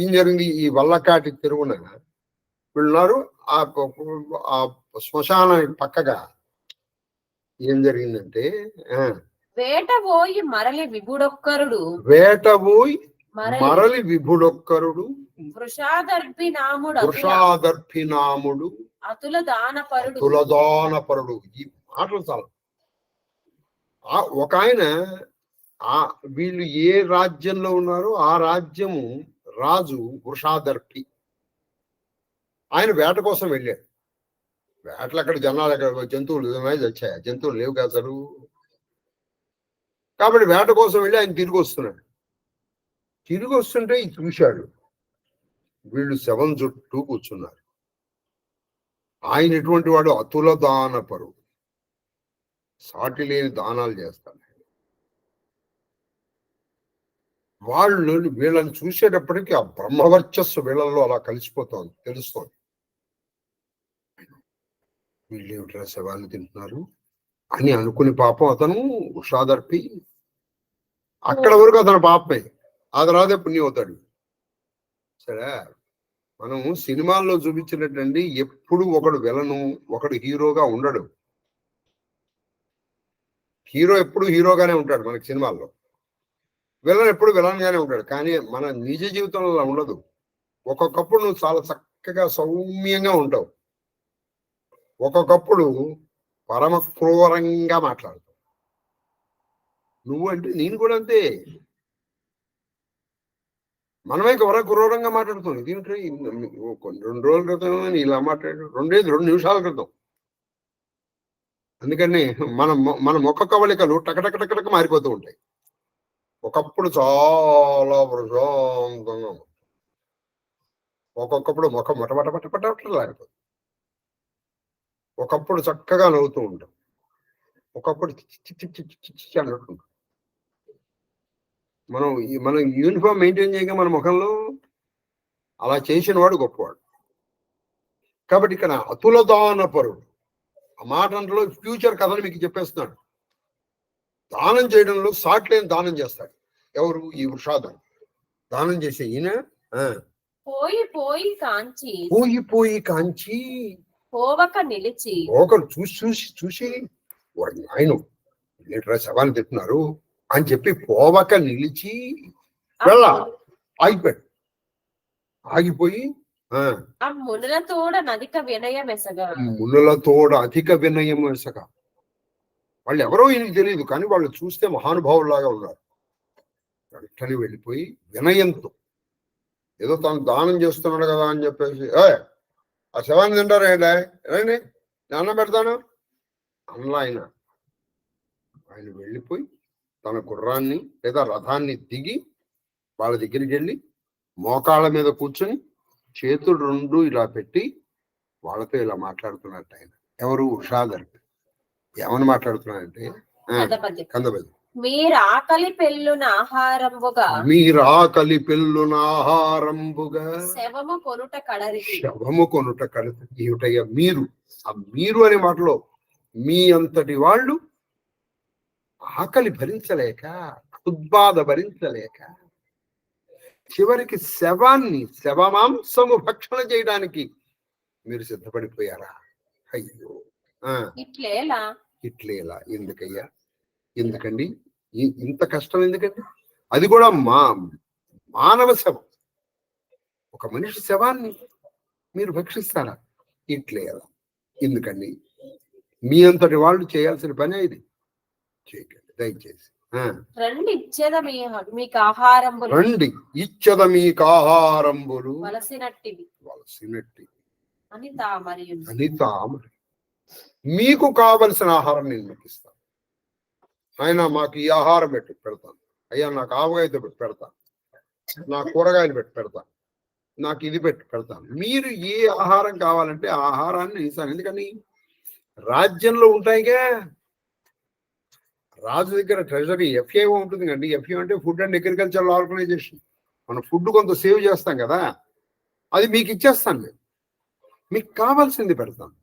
ఏం జరిగింది? ఈ వల్లకాటి తెరువున వీళ్ళున్నారు. ఆ శ్మశానానికి పక్కగా ఏం జరిగిందంటే, వేటబోయి మరలి విభుడొక్కరుడు వృషాదర్భినాముడు అతులదానపరుడు. ఈ మాటలు చాలా. ఒక ఆయన వీళ్ళు ఏ రాజ్యంలో ఉన్నారో ఆ రాజ్యము రాజు వృషాదర్భి. ఆయన వేట కోసం వెళ్ళాడు. వేటలు అక్కడ జనాలు, అక్కడ జంతువులు వచ్చాయి, జంతువులు లేవు కదా సార్. కాబట్టి వేట కోసం వెళ్ళి ఆయన తిరిగి వస్తున్నాడు. తిరిగి వస్తుంటే చూశాడు, వీళ్ళు శవం చుట్టూ కూర్చున్నారు. ఆయన ఎటువంటి వాడు? అతుల దానపరుడు, సాటి లేని దానాలు చేస్తాడు. వాళ్ళు వీళ్ళని చూసేటప్పటికీ ఆ బ్రహ్మవర్చస్సు వీళ్ళల్లో అలా కలిసిపోతోంది, తెలుస్తోంది. వీళ్ళు ఏమిట్రా శవాన్ని తింటున్నారు అని అనుకుని పాపం అతను ఉషాదర్పి. అక్కడ వరకు అతను పాపమే, ఆ తర్వాత పుణ్యం అవుతాడు. సరే, మనం సినిమాల్లో చూపించినట్టండి ఎప్పుడు ఒకడు విలను ఒకడు హీరోగా ఉండడు. హీరో ఎప్పుడు హీరోగానే ఉంటాడు మనకి సినిమాల్లో, విలన్ ఎప్పుడు విలన్ గానే ఉంటాడు. కానీ మన నిజ జీవితంలో అలా ఉండదు. ఒక్కొక్కప్పుడు నువ్వు చాలా చక్కగా సౌమ్యంగా ఉంటావు, ఒక్కొక్కప్పుడు పరమ క్రూరంగా మాట్లాడతావు. నువ్వు అంటే నేను కూడా అంతే. మనమే క్రూరంగా మాట్లాడుతాం. ఇదేంటి 2 రోజుల క్రితం ఇలా మాట్లాడు, 2 నిమిషాల క్రితం. అందుకని మన ముఖ కవళికలు టకటకటక మారిపోతూ ఉంటాయి. ఒకప్పుడు చాలా ప్రశాంతంగా, ఒక్కొక్కప్పుడు ముఖం మొట్టమొదటి ఒకప్పుడు చక్కగా నవ్వుతూ ఉంటాం, ఒకప్పుడు చిచ్చి అన్నట్టు. మనం యూనిఫామ్ మెయింటైన్ చేయగా మన ముఖంలో అలా చేసిన వాడు గొప్పవాడు. కాబట్టి ఇక్కడ అతులదానపరుడు ఆ మాట అంటలో ఫ్యూచర్ కథను మీకు చెప్పేస్తున్నాడు. దానం చేయడంలో సాట్లేని దానం చేస్తాడు. ఎవరు? ఈ వృషాదం దానం చేసే ఈయన. పోయి కాంచి నిలిచి ఒకరు చూసి వాడు ఆయన శవాన్ని తింటున్నారు అని చెప్పి పోవక నిలిచి ఆగిపోయాడు. ఆగిపోయి మునులతోడ అధిక వినయం ఎసగా. వాళ్ళు ఎవరో ఈయనకి తెలియదు, కానీ వాళ్ళు చూస్తే మహానుభావులాగా ఉన్నారు. వెంటనే వెళ్ళిపోయి వినయంతో, ఏదో తను దానం చేస్తున్నాడు కదా అని చెప్పేసి, ఆ శవాన్ని తింటారా ఏంటండి, నేను అన్నం పెడతాను అన్నలా. ఆయన వెళ్ళిపోయి తన గుర్రాన్ని లేదా రథాన్ని దిగి వాళ్ళ దగ్గరికి వెళ్ళి మోకాళ్ళ మీద కూర్చొని చేతులు 2 ఇలా పెట్టి వాళ్ళతో ఇలా మాట్లాడుతున్నట్టు. ఆయన ఎవరు? వృషాదర్భి. ఏమని మాట్లాడుతున్నారంటే, కందపది, మీరాకలి పెళ్ళున ఆహారంబుగా శవము కొనుట కడరి. ఏమిటయ్యా మీరు? ఆ మీరు అనే మాటలో మీ అంతటి వాళ్ళు ఆకలి భరించలేక, ఉద్బాధ భరించలేక చివరికి శవమాంసము భక్షణ చేయడానికి మీరు సిద్ధపడిపోయారా? అయ్యో, ఇట్లేలా? ఎందుకయ్యా, ఎందుకండి ఇంత కష్టం? ఎందుకండి? అది కూడా మానవ శవం, ఒక మనిషి శవాన్ని మీరు భక్షిస్తారా? ఇట్లేలా? ఎందుకండి? మీ అంతటి వాళ్ళు చేయాల్సిన పని ఇది. చేయకండి దయచేసి. రండి ఇచ్చేద మీకు ఆహారంబులు వలసినట్టివి అని తామరి. మీకు కావలసిన ఆహారం నేను మీకు ఇస్తాను. ఆయన మాకు ఈ ఆహారం పెడతాను. అయ్యా నాకు ఆవకాయతో పెట్టి పెడతా, నాకు కూరగాయలు పెట్టి పెడతా, నాకు ఇది పెట్టి పెడతాను. మీరు ఏ ఆహారం కావాలంటే ఆ ఆహారాన్ని ఇస్తాను. ఎందుకని రాజ్యంలో ఉంటాయిగా, రాజు దగ్గర ట్రెజరీ ఎఫ్ఏఓ ఉంటుంది కండి. ఎఫ్ఏఓ అంటే ఫుడ్ అండ్ అగ్రికల్చరల్ ఆర్గనైజేషన్. మనం ఫుడ్ కొంత సేవ్ చేస్తాం కదా, అది మీకు ఇచ్చేస్తాను. నేను మీకు కావాల్సింది పెడతాను.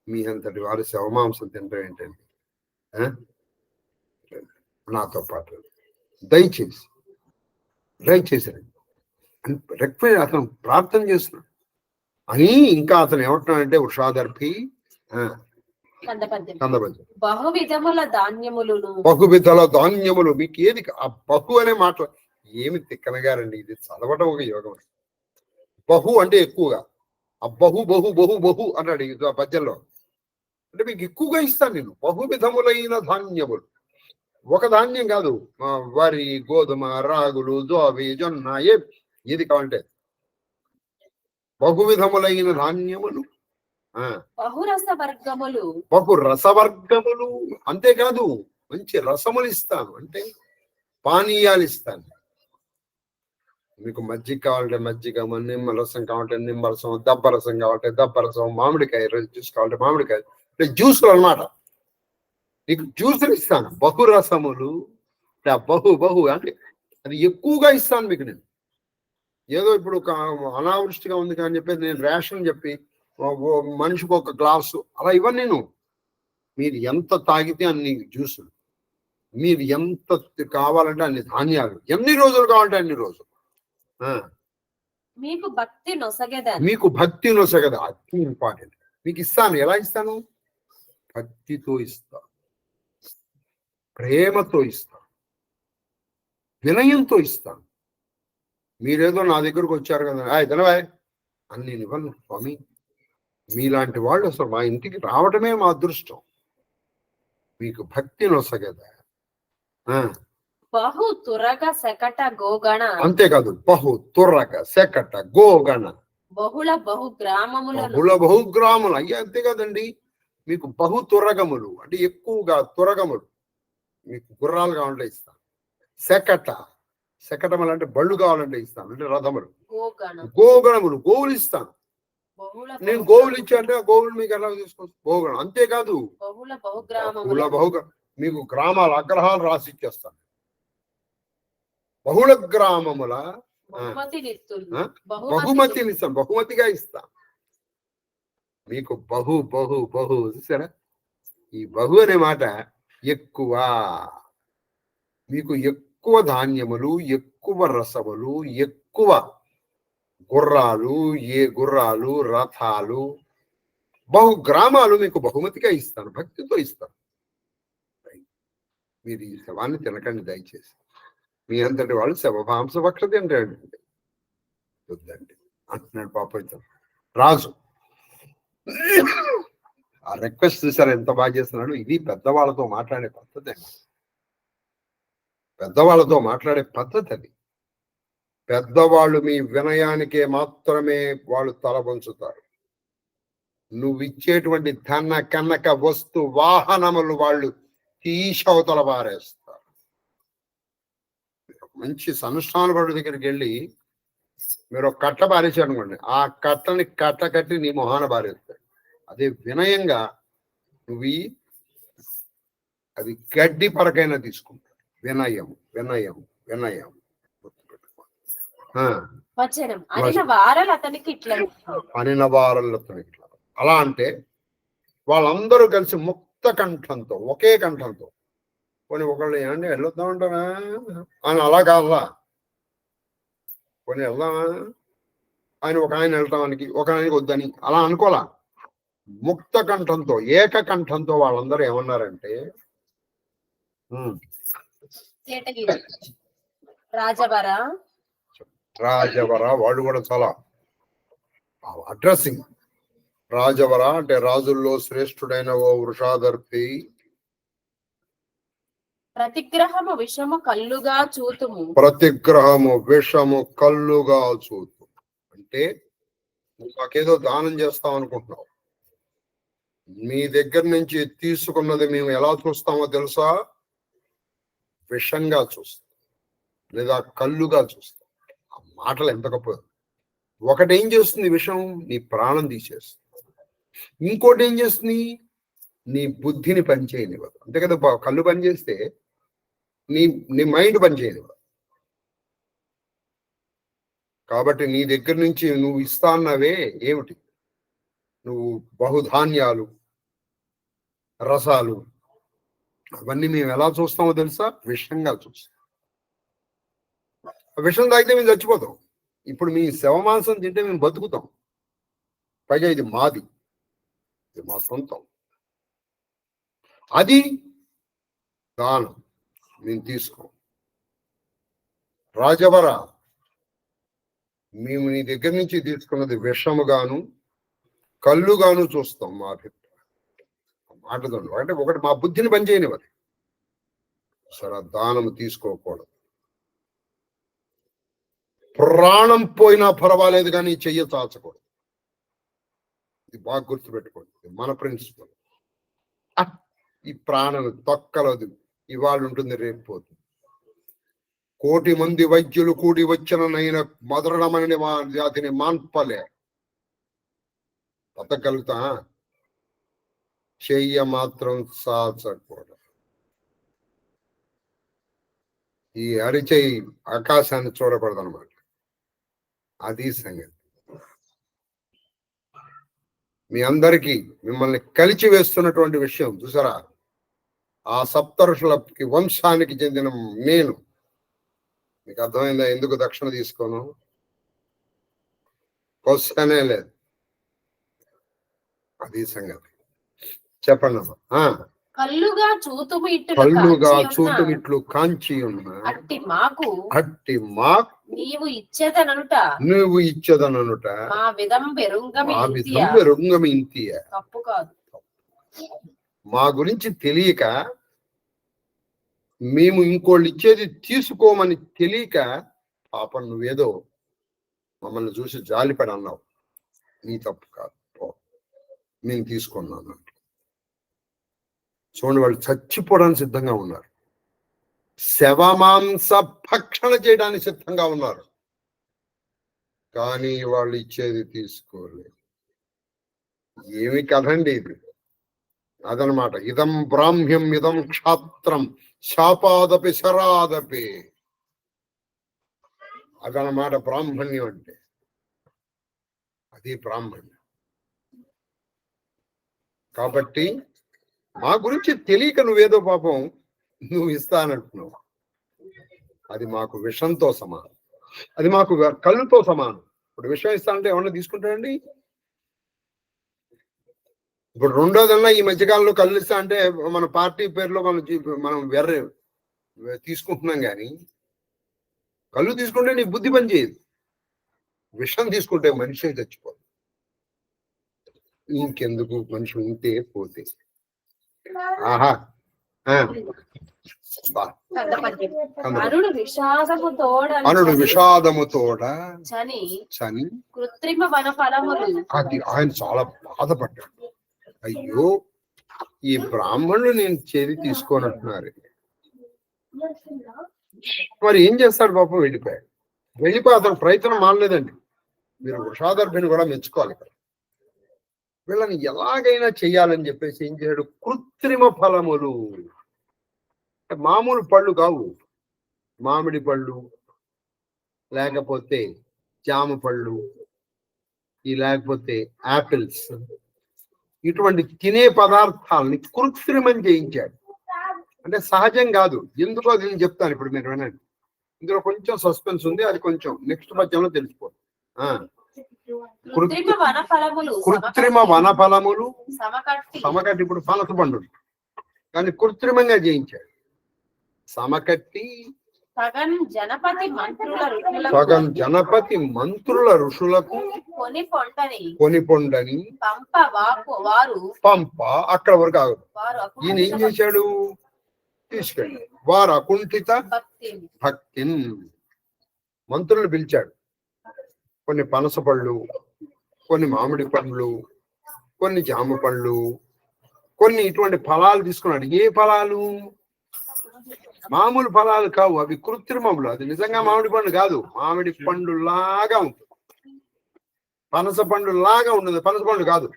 మీ అంతటి వారు శవమాంసం తినడం ఏంటండి? నాతో పాటు దయచేసి దయచేసి రిక్వెస్ట్, అతను ప్రార్థన చేస్తున్నాడు అని. ఇంకా అతను ఏమంటున్నాడంటే వృషాదర్భి కందపద్యం, బహువిధముల ధాన్యములను, బహువిధల ధాన్యములు. మీకు ఏది ఆ బహు అనే మాట ఏమి తిక్కనగారండి, ఇది చదవటం ఒక యోగం. బహు అంటే ఎక్కువగా, ఆ బహు బహు బహు బహు అన్నాడు ఈ పద్యంలో. అంటే మీకు ఎక్కువగా ఇస్తాను నేను. బహువిధములైన ధాన్యములు, ఒక ధాన్యం కాదు, వరి, గోధుమ, రాగులు, జోవి, జొన్న, ఏది కావాలంటే బహువిధములైన ధాన్యములు, బహురసవర్గములు, బహు రసవర్గములు. అంతేకాదు మంచి రసములు ఇస్తాను, అంటే పానీయాలు ఇస్తాను. మీకు మజ్జిగ కావాలంటే మజ్జిగ, నిమ్మరసం కావాలంటే నిమ్మరసం, దబ్బరసం కావాలంటే దబ్బరసం, మామిడికాయ జ్యూస్ కావాలంటే మామిడికాయ, జ్యూసులు అన్నమాట. నీకు జ్యూసులు ఇస్తాను. బహురసములు, బహు బహు అంటే అది ఎక్కువగా ఇస్తాను మీకు నేను. ఏదో ఇప్పుడు అనావృష్టిగా ఉంది కానీ చెప్పేసి నేను రేషన్ చెప్పి మనిషికి ఒక గ్లాసు అలా ఇవ్వను నేను. మీరు ఎంత తాగితే అన్ని జ్యూసులు, మీరు ఎంత కావాలంటే అన్ని ధాన్యాలు, ఎన్ని రోజులు కావాలంటే అన్ని రోజులు. మీకు భక్తి నొసగదా, మీకు భక్తి నొసగదా, అది ఇంపార్టెంట్. మీకు ఇస్తాను. ఎలా ఇస్తాను? భక్తితో ఇస్తాను, ప్రేమతో ఇస్తాను, వినయంతో ఇస్తాను. మీరేదో నా దగ్గరకు వచ్చారు కదా, ధనవాయ్ అని నేను ఇవ్వను స్వామి. మీలాంటి వాళ్ళు అసలు మా ఇంటికి రావటమే మా అదృష్టం. మీకు భక్తి నొసగదా. బహు తురగ శకట గోగణ, అంతేకాదు బహు తురగ శకట గోగణ, బహుళ బహుగ్రామములు, బహుళ బహుగ్రాములు. అయ్యా అంతే కదండి. మీకు బహు తురగములు అంటే ఎక్కువగా తురగములు. మీకు గుర్రాలు కావాలంటే ఇస్తాను. శకటములు అంటే బళ్ళు కావాలంటే ఇస్తాను, అంటే రథములు. గోగణములు, గోవులు ఇస్తాను. నేను గోవులు ఇచ్చానంటే ఆ గోవులు మీకు ఎలా తీసుకోవచ్చు? గోగణం. అంతేకాదు బహుళ మీకు గ్రామాలు అగ్రహాలు రాసి ఇచ్చేస్తాను. బహుళ గ్రామముల బహుమతిని ఇస్తాను, బహుమతిగా ఇస్తాను. మీకు బహు బహు బహు చూసారా? ఈ బహు అనే మాట ఎక్కువ. మీకు ఎక్కువ ధాన్యములు, ఎక్కువ రసములు, ఎక్కువ గుర్రాలు, గుర్రాలు, రథాలు, బహుగ్రామాలు మీకు బహుమతిగా ఇస్తాను, భక్తితో ఇస్తాను. మీరు ఈ శవాన్ని తినకండి దయచేసి. మీ అంతటి వాళ్ళు శవమాంస భక్ష తింటాడు వద్దండి అంటున్నాడు పాపం రాజు. ఆ రిక్వెస్ట్ చూసారు ఎంత బాగా చేస్తున్నాడు. ఇది పెద్దవాళ్ళతో మాట్లాడే పద్ధతి అండి. పెద్దవాళ్ళతో మాట్లాడే పద్ధతి అది. పెద్దవాళ్ళు మీ వినయానికే మాత్రమే వాళ్ళు తల వంచుతారు. నువ్వు ఇచ్చేటువంటి ధన కనక వస్తు వాహనములు వాళ్ళు తీసవతల పారేస్తారు. మంచి సంస్థానపరుడి దగ్గరికి వెళ్ళి మీరు ఒక కట్ట పారేసారు అనుకోండి, ఆ కట్టని కట్ట కట్టి నీ మొహాన పారేస్తాడు. అదే వినయంగా నువ్వు అది గడ్డి పరకైనా తీసుకుంటాడు. వినయం వినయం వినయం. అనిన వారలు అతనికి ఇట్లా. అలా అంటే వాళ్ళందరూ కలిసి ముక్త కంఠంతో, ఒకే కంఠంతో, కొన్ని ఒకళ్ళు ఏమంటే వెళ్ళొద్దామంటారా అని అలా కాదా, కొన్ని వెళ్దామా ఆయన ఒక ఆయన వెళ్తామనికి, ఒక ఆయనకి వద్దని అలా అనుకోలా. ముక్త కంఠంతో, ఏకకంఠంతో వాళ్ళందరూ ఏమన్నారంటే రాజవర. వాళ్ళు కూడా చాలా అడ్రస్సింగ్. రాజవర అంటే రాజుల్లో శ్రేష్ఠుడైన ఓ వృషాదర్పి, ప్రతిగ్రహము విషము కల్లుగా చూతుము. ప్రతిగ్రహము విషము కల్లుగా చూతు అంటే మాకేదో దానం చేస్తాం అనుకుంటున్నావు. మీ దగ్గర నుంచి తీసుకున్నది మేము ఎలా చూస్తామో తెలుసా? విషంగా చూస్తాం. లేదా కళ్ళుగా చూస్తాం. ఆ మాటలు ఎంత గొప్ప. ఒకటి ఏం చేస్తుంది విషం, నీ ప్రాణం తీసేస్తుంది. ఇంకోటి ఏం చేస్తుంది, నీ బుద్ధిని పనిచేయనివ్వదు. అంతే కదా, కళ్ళు పనిచేస్తే నీ నీ మైండ్ పనిచేయనివ్వదు. కాబట్టి నీ దగ్గర నుంచి నువ్వు ఇస్తా అన్నవే ఏమిటి, నువ్వు బహుధాన్యాలు, రసాలు, అవన్నీ మేము ఎలా చూస్తామో తెలుసా, విషంగా చూస్తాం. విషం తాగితే మేము చచ్చిపోతాం. ఇప్పుడు మీ శవమాంసం తింటే మేము బతుకుతాం. పైగా ఇది మాది, ఇది మా సొంతం. అది దానం, మేము తీసుకోం. రాజవర, మేము నీ దగ్గర నుంచి తీసుకున్నది విషముగాను కళ్ళుగాను చూస్తాం. మా మాటదండు అంటే ఒకటి మా బుద్ధిని పనిచేయనివ్వదు. సరే, దానము తీసుకోకూడదు. ప్రాణం పోయినా పర్వాలేదు కానీ చెయ్య చాచకూడదు. ఇది బాగా గుర్తుపెట్టుకోండి, మన ప్రిన్సిపల్. ఈ ప్రాణం తొక్కలదు, ఇవాళ ఉంటుంది రేపు పోతుంది. 1,000 మంది వైద్యులు కూడి వచ్చిననైన మధురమైన జాతిని మాన్పలే. బతకగలుగుతా, చెయ్య మాత్రం సాచకూడదు. ఈ అరిచేయి ఆకాశాన్ని చూడకూడదు అనమాట. అది సంగతి. మీ అందరికీ మిమ్మల్ని కలిచి వేస్తున్నటువంటి విషయం చూసారా, ఆ సప్తఋషులకి వంశానికి చెందిన నేను. మీకు అర్థమైందా ఎందుకు దక్షిణ తీసుకోను? క్వశ్చనే లేదు. అది సంగతి. చెప్పండి అమ్మా. కళ్ళుగా చూతుమిట్లు కాంచి ఉన్న అట్టి మాకు నీవు ఇచ్చదననుట మా విధం బెరుంగమింతియ. తప్పు కాదు. మా గురించి తెలియక, మేము ఇంకోళ్ళు ఇచ్చేది తీసుకోమని తెలియక, పాపం నువ్వేదో మమ్మల్ని చూసి జాలిపడి అన్నావు. నీ తప్పు కాదు, నేను తీసుకున్నాను. చూడండి, వాళ్ళు చచ్చిపోవడానికి సిద్ధంగా ఉన్నారు, శవమాంస భక్షణ చేయడానికి సిద్ధంగా ఉన్నారు, కానీ వాళ్ళు ఇచ్చేది తీసుకోలేదు. ఏమి కథండి ఇది? అదనమాట. ఇదం బ్రాహ్మ్యం ఇదం క్షాత్రం శాపాదపి శరాదపి. అదనమాట బ్రాహ్మణ్యం అంటే. అది బ్రాహ్మణ్యం. కాబట్టి మా గురించి తెలియక నువ్వేదో పాపం నువ్వు ఇస్తానంటున్నావు. అది మాకు విషంతో సమానం, అది మాకు కళ్ళుతో సమానం. ఇప్పుడు విషం ఇస్తానంటే ఏమన్నా తీసుకుంటాడండి? ఇప్పుడు రెండోదన్నా ఈ మధ్యకాలంలో కళ్ళు ఇస్తా అంటే మన పార్టీ పేరులో మనం వెర్ర తీసుకుంటున్నాం. కానీ కళ్ళు తీసుకుంటే నీ బుద్ధి పని చేయదు. విషం తీసుకుంటే మనిషి చచ్చిపోదు. ఇంకెందుకు, మనిషి ఉంటే పోతే. ఆహా, అనుడు విషాదముతోడ చని కృత్రిమ వనఫలములు. అది ఆయన చాలా బాధపడ్డాడు. అయ్యో, ఈ బ్రాహ్మణులు నేను చేరి తీసుకోనంటున్నారు. మరి ఏం చేస్తాడు పాపం? వెళ్ళిపోయి అతను ప్రయత్నం మానలేదండి. మీరు వృషాదర్భిని కూడా మెచ్చుకోవాలి. వీళ్ళని ఎలాగైనా చెయ్యాలని చెప్పేసి ఏం చేయడు, కృత్రిమ ఫలములు. మామూలు పళ్ళు కావు, మామిడి పళ్ళు, లేకపోతే జామ పళ్ళు, లేకపోతే యాపిల్స్, ఇటువంటి తినే పదార్థాలని కృత్రిమం చేయించాడు. అంటే సహజం కాదు. ఎందుకో అది నేను చెప్తాను, ఇప్పుడు మీరు వినండి. ఇందులో కొంచెం సస్పెన్స్ ఉంది, అది కొంచెం నెక్స్ట్ మధ్యలో తెలిసిపోతుంది. కృత్రిమ వనఫలములు సమకట్టి, ఇప్పుడు పనస పండు కానీ కృత్రిమంగా చేయించాడు. సమకట్టి సగం జనపతి మంత్రుల ఋషులకు కొనిపొండని పంప. అక్కడ వరకు ఆగదు. ఈయన ఏం చేశాడు? తీసుకెళ్ళి వారు అకుంఠిత భక్తిని మంత్రులు పిలిచాడు. కొన్ని పనస పళ్ళు, కొన్ని మామిడి పండ్లు, కొన్ని జామ పళ్ళు, కొన్ని ఇటువంటి ఫలాలు తీసుకున్నాడు. ఏ ఫలాలు? మామూలు ఫలాలు కావు, అవి కృత్రిమములు. అది నిజంగా మామిడి పండు కాదు, మామిడి పండు లాగా ఉంటుంది, పనస పండు లాగా ఉండదు, పనస పండు కాదు.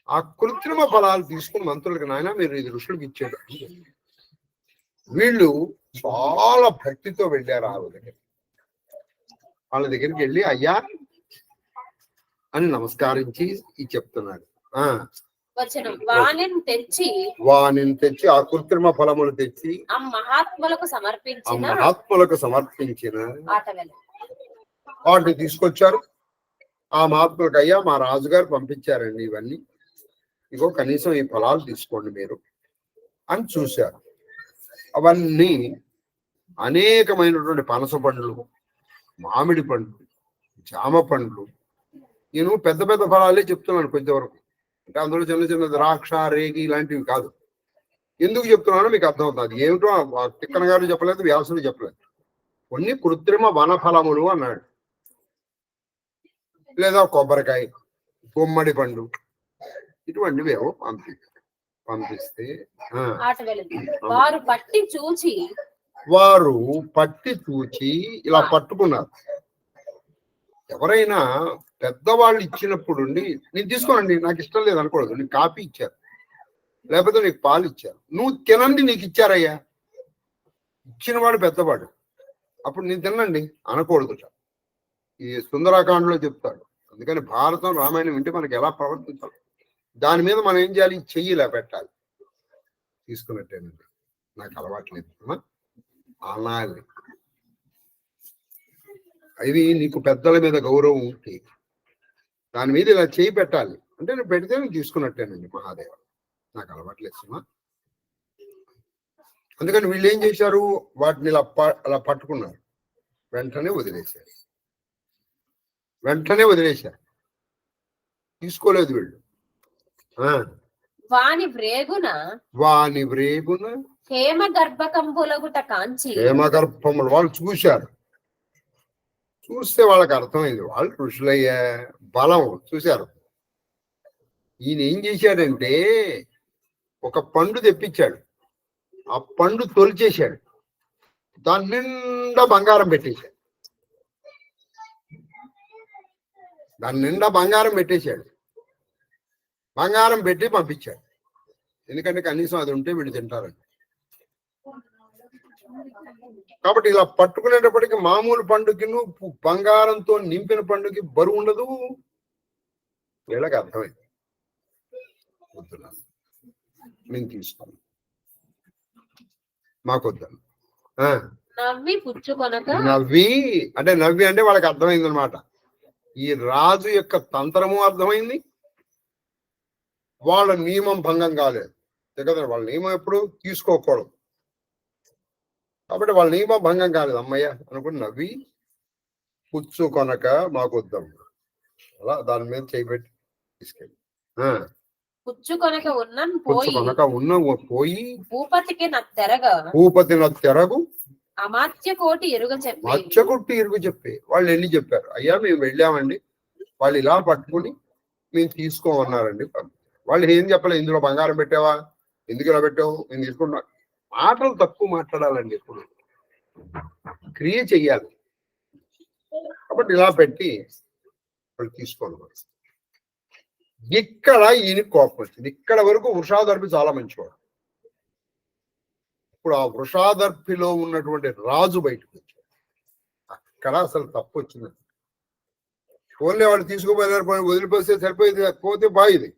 ఆ కృత్రిమ ఫలాలు తీసుకుని మంత్రులకి, నాయన మీరు ఇది ఋషులకు ఇచ్చాడు. వీళ్ళు చాలా భక్తితో వెళ్ళారు వాళ్ళ దగ్గరికి వెళ్ళి అయ్యా అని నమస్కరించి ఇది చెప్తున్నాడు. వాణిని తెచ్చి ఆ కృత్రిమ ఫలములు తెచ్చి ఆ మహాత్ములకు సమర్పించిన వాటిని తీసుకొచ్చారు. ఆ మహాత్ములకు, అయ్యా మా రాజుగారు పంపించారండి ఇవన్నీ, ఇగో కనీసం ఈ ఫలాలు తీసుకోండి మీరు అని చూశారు. అవన్నీ అనేకమైనటువంటి పనస పండ్లు, మామిడి పండ్లు, జామ పండ్లు. నేను పెద్ద పెద్ద ఫలాలే చెప్తున్నాను కొంతవరకు, అంటే అందులో చిన్న చిన్న ద్రాక్ష, రేగి ఇలాంటివి కాదు. ఎందుకు చెప్తున్నానో మీకు అర్థమవుతుంది. ఏమిటో తిక్కన గారు చెప్పలేదు, వ్యాసుడు చెప్పలేదు. కొన్ని కృత్రిమ వనఫలములు అన్నాడు, లేదా కొబ్బరికాయ, గుమ్మడి పండు, ఇటువంటివి ఏవో పంపిస్తే వారు పట్టి చూచి ఇలా పట్టుకున్నారు. ఎవరైనా పెద్దవాళ్ళు ఇచ్చినప్పుడు నేను తీసుకోనండి, నాకు ఇష్టం లేదు అనకూడదు. నీకు కాఫీ ఇచ్చారు, లేకపోతే నీకు పాలు ఇచ్చారు, నువ్వు తినండి, నీకు ఇచ్చారయ్యా, ఇచ్చినవాడు పెద్దవాడు, అప్పుడు నేను తినండి అనకూడదు. ఈ సుందరాకాండలో చెప్తాడు. అందుకని భారతం, రామాయణం వింటే మనకి ఎలా ప్రవర్తించాలి, దాని మీద మనం ఏం చేయాలి, చెయ్యిలా పెట్టాలి. తీసుకున్నట్టేనండి, నాకు అలవాట్లేదు అనాలి. ఇది నీకు పెద్దల మీద గౌరవం ఉంటే దాని మీద ఇలా చేయి పెట్టాలి అంటే, నేను పెడితే నేను తీసుకున్నట్టేనండి మహాదేవ, నాకు అలవాట్లేదు సుమా. అందుకని వీళ్ళు ఏం చేశారు, వాటిని అలా పట్టుకున్నారు, వెంటనే వదిలేశారు, తీసుకోలేదు వీళ్ళు. వాని వ్రేగున హేమగర్భములు వాళ్ళు చూశారు. చూస్తే వాళ్ళకి అర్థమైంది, వాళ్ళు ఋషులయ్యే బలం చూశారు. ఈయన ఏం చేశాడంటే ఒక పండు తెప్పించాడు, ఆ పండు తొలిచేశాడు, దాని నిండా బంగారం పెట్టేశాడు, బంగారం పెట్టి పంపించాడు. ఎందుకంటే కనీసం అది ఉంటే వీళ్ళు తింటారండి. కాబట్టి ఇలా పట్టుకునేటప్పటికి మామూలు పండుకి బంగారంతో నింపిన పండుకి బరువు ఉండదు. వీళ్ళకి అర్థమైంది, వద్దులా నేను తీసుకోను, మాకొద్దాను. నవ్వి అంటే వాళ్ళకి అర్థమైంది అనమాట. ఈ రాజు యొక్క తంత్రము అర్థమైంది, వాళ్ళ నియమం భంగం కాలేదు కదా. వాళ్ళ నియమం ఎప్పుడు తీసుకోకూడదు, కాబట్టి వాళ్ళ నియమం భంగం కాలేదు. అమ్మయ్య అనుకుని నవ్వి పుచ్చుకొనక మాకొద్దాం, అలా దాని మీద చేయబెట్టి తీసుకెళ్ళి పుచ్చుకొనక ఉన్న పోయి భూపతి తెరగు మత్స్యకోటి ఎరుగు చెప్పి వాళ్ళు వెళ్ళి చెప్పారు, అయ్యా మేము వెళ్ళామండి, వాళ్ళు ఇలా పట్టుకుని మేము తీసుకోమన్నారండి. వాళ్ళు ఏం చెప్పలేదు, ఇందులో బంగారం పెట్టావా, ఎందుకు ఇలా పెట్టావు, నేను తీసుకున్నా. మాటలు తక్కువ మాట్లాడాలండి, ఎప్పుడు క్రియ చెయ్యాలి. కాబట్టి ఇలా పెట్టి వాళ్ళు తీసుకోవాలి. ఇక్కడ ఈయన కోపం వచ్చింది. ఇక్కడ వరకు వృషాదర్భి చాలా మంచివాడు. ఇప్పుడు ఆ వృషాదర్భిలో ఉన్నటువంటి రాజు బయటకు వచ్చాడు. అక్కడ అసలు తప్పు వచ్చింది. ఓన్లీ వాళ్ళు తీసుకుపోయారు, వదిలిపోతే సరిపోయేది, పోతే బాగుంది.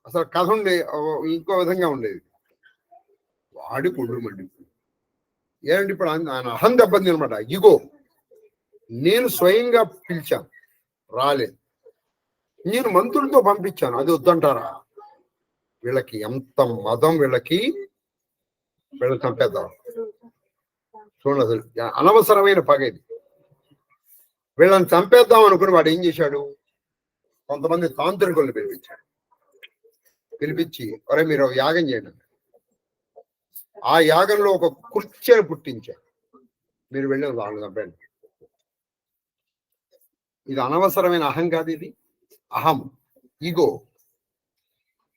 అసలు కథ ఇంకో విధంగా ఉండేది. వాడి కుళ్ళు మండి ఏంటంటే ఇప్పుడు ఆయన అహం దెబ్బతింది అనమాట. ఇగో నేను స్వయంగా పిలిచాను, రాలేదు, నేను మంత్రులతో పంపించాను, అది వద్దంటారా? వీళ్ళకి ఎంత మదం, వీళ్ళని చంపేద్దాం. చూడండి, అసలు అనవసరమైన పగ ఇది. వీళ్ళని చంపేద్దాం అనుకుని వాడు ఏం చేశాడు, కొంతమంది తాంత్రికుల్ని పిలిపించి ఒరే మీరు యాగం చేయండి. ఆ యాగంలో ఒక కుర్చీని పుట్టించారు, మీరు వెళ్ళి వాళ్ళని చంపండి. ఇది అనవసరమైన అహం కాదు, ఇది అహం, ఈగో,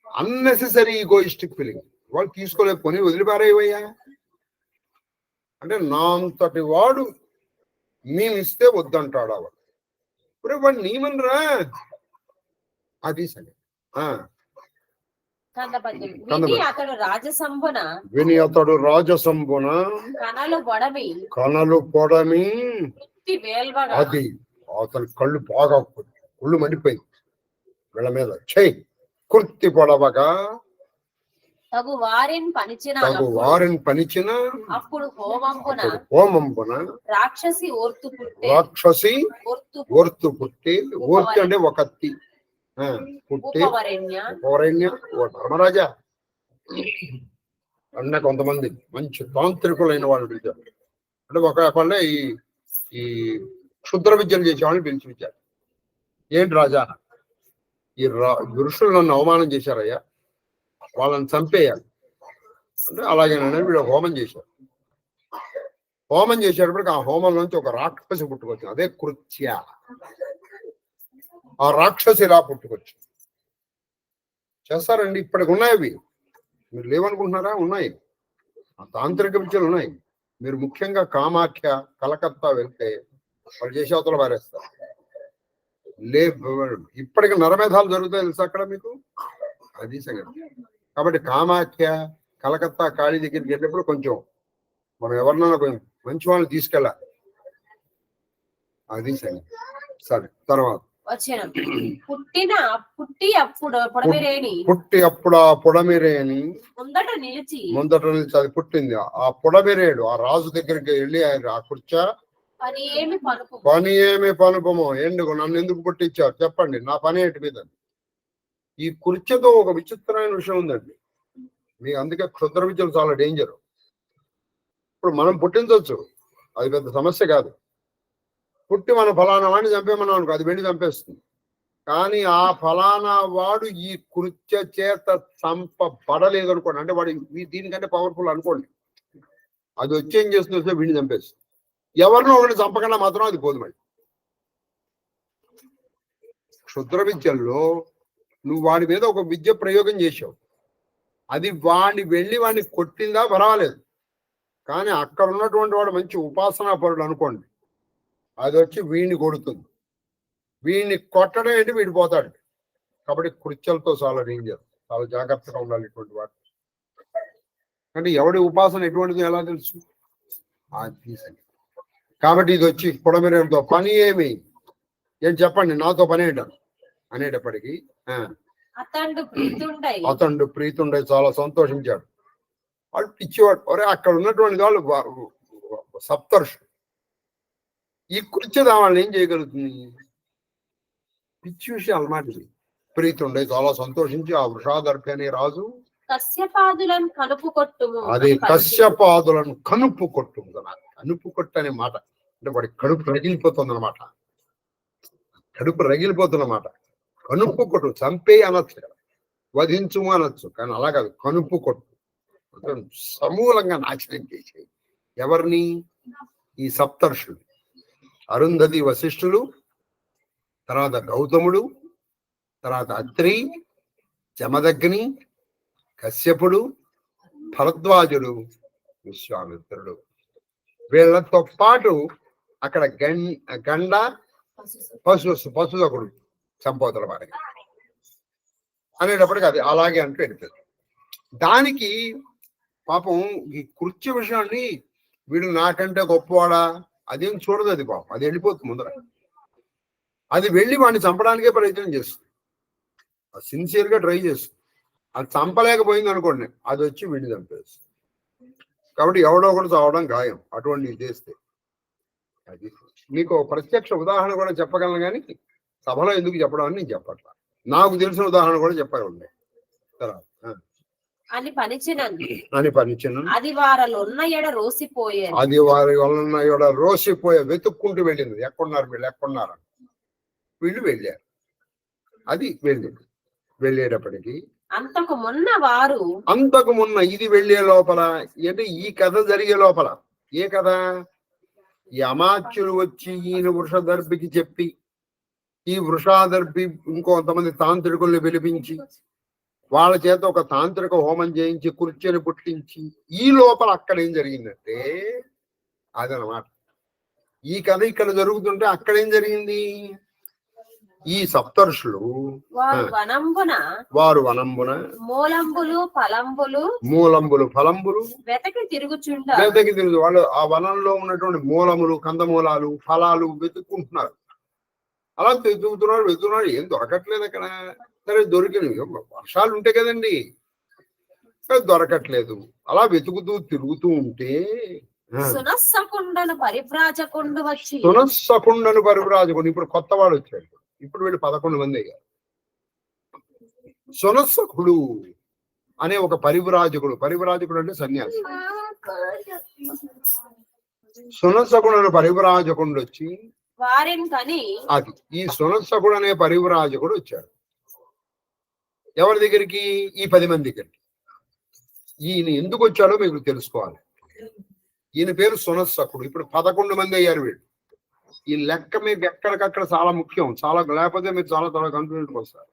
అన్నెసెసరీ ఈగోయిస్టిక్ ఫీలింగ్. వాళ్ళు తీసుకోలేకపోయి వదిలిపారేవయ్యా, అంటే నా అంతటి వాడు మేమిస్తే వద్దంటాడు వాడు. ఇప్పుడు వాడు నీమనరా అది సరే. విని అతడు రాజసంబున కణలు పొడమి అది అతని కళ్ళు బాగా ఒళ్ళు మండిపోయింది వీళ్ళ మీద. చెయ్యి కుర్తి పొడవగా తగు వారిని పనిచిన అప్పుడు హోమంపున రాక్షసి ఓర్తు పుట్టి ఓర్తి అంటే ఒకత్తి పుట్టి ధర్మరాజా అన్న కొంతమంది మంచి తాంత్రికులైన వాళ్ళు పిలిచారు. అంటే ఒక ఈ క్షుద్ర విద్యలు చేసే వాళ్ళని పిలిచారు. ఏంటి రాజా ఈ ఋషులు నన్ను అవమానం చేశారయ్యా, వాళ్ళని చంపేయాలి అంటే అలాగేనని వీడు హోమం చేశారు. హోమం చేసేటప్పటికి ఆ హోమంలోంచి ఒక రాక్షసి పుట్టుకొచ్చింది, అదే కృత్య. ఆ రాక్షసి ఇలా పుట్టుకొచ్చింది. చేస్తారండి, ఇప్పటికి ఉన్నాయి అవి. మీరు లేవనుకుంటున్నారా? ఉన్నాయి, ఆ తాంత్రిక విద్యలు ఉన్నాయి. మీరు ముఖ్యంగా కామాఖ్య, కలకత్తా వెళ్తే వాళ్ళు చేసే అవతల పారేస్తారు. ఇప్పటికి నరమేధాలు జరుగుతాయి తెలుసా అక్కడ మీకు, అది సంగతి. కాబట్టి కామాఖ్య, కలకత్తా కాళీ దగ్గరికి వెళ్ళినప్పుడు కొంచెం మనం ఎవరినైనా కొంచెం మంచి వాళ్ళని తీసుకెళ్ళాలి, అది సంగతి. సరే, తర్వాత పుట్టి అప్పుడు ఆ పొడమిరేని ముందట నిలిచి అది పుట్టింది. ఆ పొడమిరేడు ఆ రాజు దగ్గరికి వెళ్ళి ఆ కుర్చా పని ఏమి పనుపమో ఎందుకు నన్ను ఎందుకు పుట్టించారు చెప్పండి, నా పని ఏంటి మీద. ఈ కుర్చీతో ఒక విచిత్రమైన విషయం ఉందండి మీకు, అందుకే క్షుద్ర విద్యలు చాలా డేంజర్. ఇప్పుడు మనం పుట్టించవచ్చు, అది పెద్ద సమస్య కాదు. పుట్టి మనం ఫలానా వాడిని చంపేమన్నాం అనుకో, అది వెళ్ళి చంపేస్తుంది. కానీ ఆ ఫలానా వాడు ఈ కృత్య చేత చంపబడలేదు అనుకోండి, అంటే వాడు దీనికంటే పవర్ఫుల్ అనుకోండి, అది వచ్చి ఏం చేస్తుంది, వీడిని చంపేస్తుంది. ఎవరినో ఒకటి చంపకుండా మాత్రం అది పోదు. మళ్ళీ క్షుద్ర విద్యల్లో నువ్వు వాడి మీద ఒక విద్య ప్రయోగం చేసావు, అది వాడిని వెళ్ళి వాడిని కొట్టిందా పర్వాలేదు. కానీ అక్కడ ఉన్నటువంటి వాడు మంచి ఉపాసనా పరుడు అనుకోండి, అది వచ్చి వీడిని కొడుతుంది. వీడిని కొట్టడం ఏంటి, వీడి పోతాడు. కాబట్టి కృత్యాలతో చాలా డేంజర్, చాలా జాగ్రత్తగా ఉండాలి ఇటువంటి వాటి. అంటే ఎవడి ఉపాసన ఎటువంటిది ఎలా తెలుసు, కాబట్టి ఇది వచ్చి పొడమిరేతో పని ఏమి ఏం చెప్పండి, నాతో పని ఏంటాను అనేటప్పటికీ అతడు ప్రీతుండై చాలా సంతోషించాడు. వాళ్ళు పిచ్చివాడు. ఒరే అక్కడ ఉన్నటువంటి వాళ్ళు సప్తర్షులు, ఈ కృత్యదా వాళ్ళని ఏం చేయగలుగుతుంది, పిచ్చి విషయాలు మాటది. ప్రీతుండై చాలా సంతోషించి ఆ వృషాదర్భి అనే రాజు అదే కశ్యపాదులను కనుపు కొట్టు. కనుపు కొట్టు అనే మాట అంటే వాడి కడుపు రగిలిపోతుంది అన్నమాట, కడుపు రగిలిపోతున్నమాట. కనుపు కొట్టు, చంపే అనొచ్చు కదా, వధించుము అనొచ్చు, కానీ అలా కాదు, కనుపు కొట్టు, సమూలంగా నాశనం చేసేది. ఎవరిని, ఈ సప్తర్షులు, అరుంధతి వశిష్ఠులు, తర్వాత గౌతముడు, తర్వాత అత్రి, జమదగ్ని, కశ్యపుడు, భరద్వాజుడు, విశ్వామిత్రుడు. వీళ్ళతో పాటు అక్కడ గండ పశుసకుడు చంపోతల వారికి అనేటప్పటికి అది అలాగే అంటూ వెళ్ళిపోయింది. దానికి పాపం ఈ కృత్య విషయాన్ని వీడు నాకంటే గొప్పవాడా అదేం చూడదు, అది పాపం అది వెళ్ళిపోతుంది ముందర. అది వెళ్ళి వాడిని చంపడానికే ప్రయత్నం చేస్తుంది, సిన్సియర్గా ట్రై చేస్తుంది. అది చంపలేకపోయింది అనుకోండి, అది వచ్చి వీడిని చంపేస్తుంది. కాబట్టి ఎవడో ఒకటి చావడం ఖాయం అటువంటివి చేస్తే. అది మీకు ప్రత్యక్ష ఉదాహరణ కూడా చెప్పగలను, కానీ సభలో ఎందుకు చెప్పడం అని నేను చెప్పట్లా. నాకు తెలిసిన ఉదాహరణ కూడా చెప్పగలను. తర్వాత అని పనిచిన అది వారి వలన ఎడ రోసిపోయే వెతుక్కుంటూ వెళ్ళింది. ఎక్కడున్నారు వీళ్ళు వెళ్ళారు. అది వెళ్ళేటప్పటికి అంతకు మొన్న ఇది వెళ్ళే లోపల, అంటే ఈ కథ జరిగే లోపల, ఏ కథ, ఈ అమాత్యులు వచ్చి ఈయన వృషదర్భికి చెప్పి, ఈ వృషాదర్భి ఇంకొంతమంది తాంత్రికుల్ని పిలిపించి వాళ్ళ చేత ఒక తాంత్రిక హోమం చేయించి కుర్చీని పుట్టించి, ఈ లోపల అక్కడ ఏం జరిగిందంటే అదనమాట. ఈ కథ ఇక్కడ జరుగుతుంటే అక్కడేం జరిగింది? ఈ సప్తర్షులు వారు వనంబున మూలంబులు ఫలంబులు వెతకి తిరుగుచుండ వాళ్ళు ఆ వనంలో ఉన్నటువంటి మూలములు, కందమూలాలు, ఫలాలు వెతుక్కుంటున్నారు. అలా వెతుకుతున్నారు, ఏం దొరకట్లేదు అక్కడ. సరే దొరికినవి వర్షాలు ఉంటాయి కదండి, దొరకట్లేదు. అలా వెతుకుతూ తిరుగుతూ ఉంటే సునస్సకుండను పరివ్రాజకుండు ఇప్పుడు కొత్త వాడు వచ్చాడు. ఇప్పుడు వీళ్ళు 11 మంది అయ్యారు. సునస్సకుడు అనే ఒక పరివ్రాజకుడు అంటే సన్యాసి. సునస్సకుడు అనే పరివ్రాజకుడు వచ్చి అది ఈ సునస్సకుడు అనే పరివ్రాజకుడు వచ్చాడు ఎవరి దగ్గరికి? ఈ 10 మంది దగ్గరికి. ఈయన ఎందుకు వచ్చాడో మీకు తెలుసుకోవాలి. ఈయన పేరు సునస్సకుడు. ఇప్పుడు 11 మంది అయ్యారు వీళ్ళు. ఈ లెక్క మీకు ఎక్కడికక్కడ చాలా ముఖ్యం, చాలా లేకపోతే మీరు చాలా కన్ఫ్యూజన్కి వస్తారు.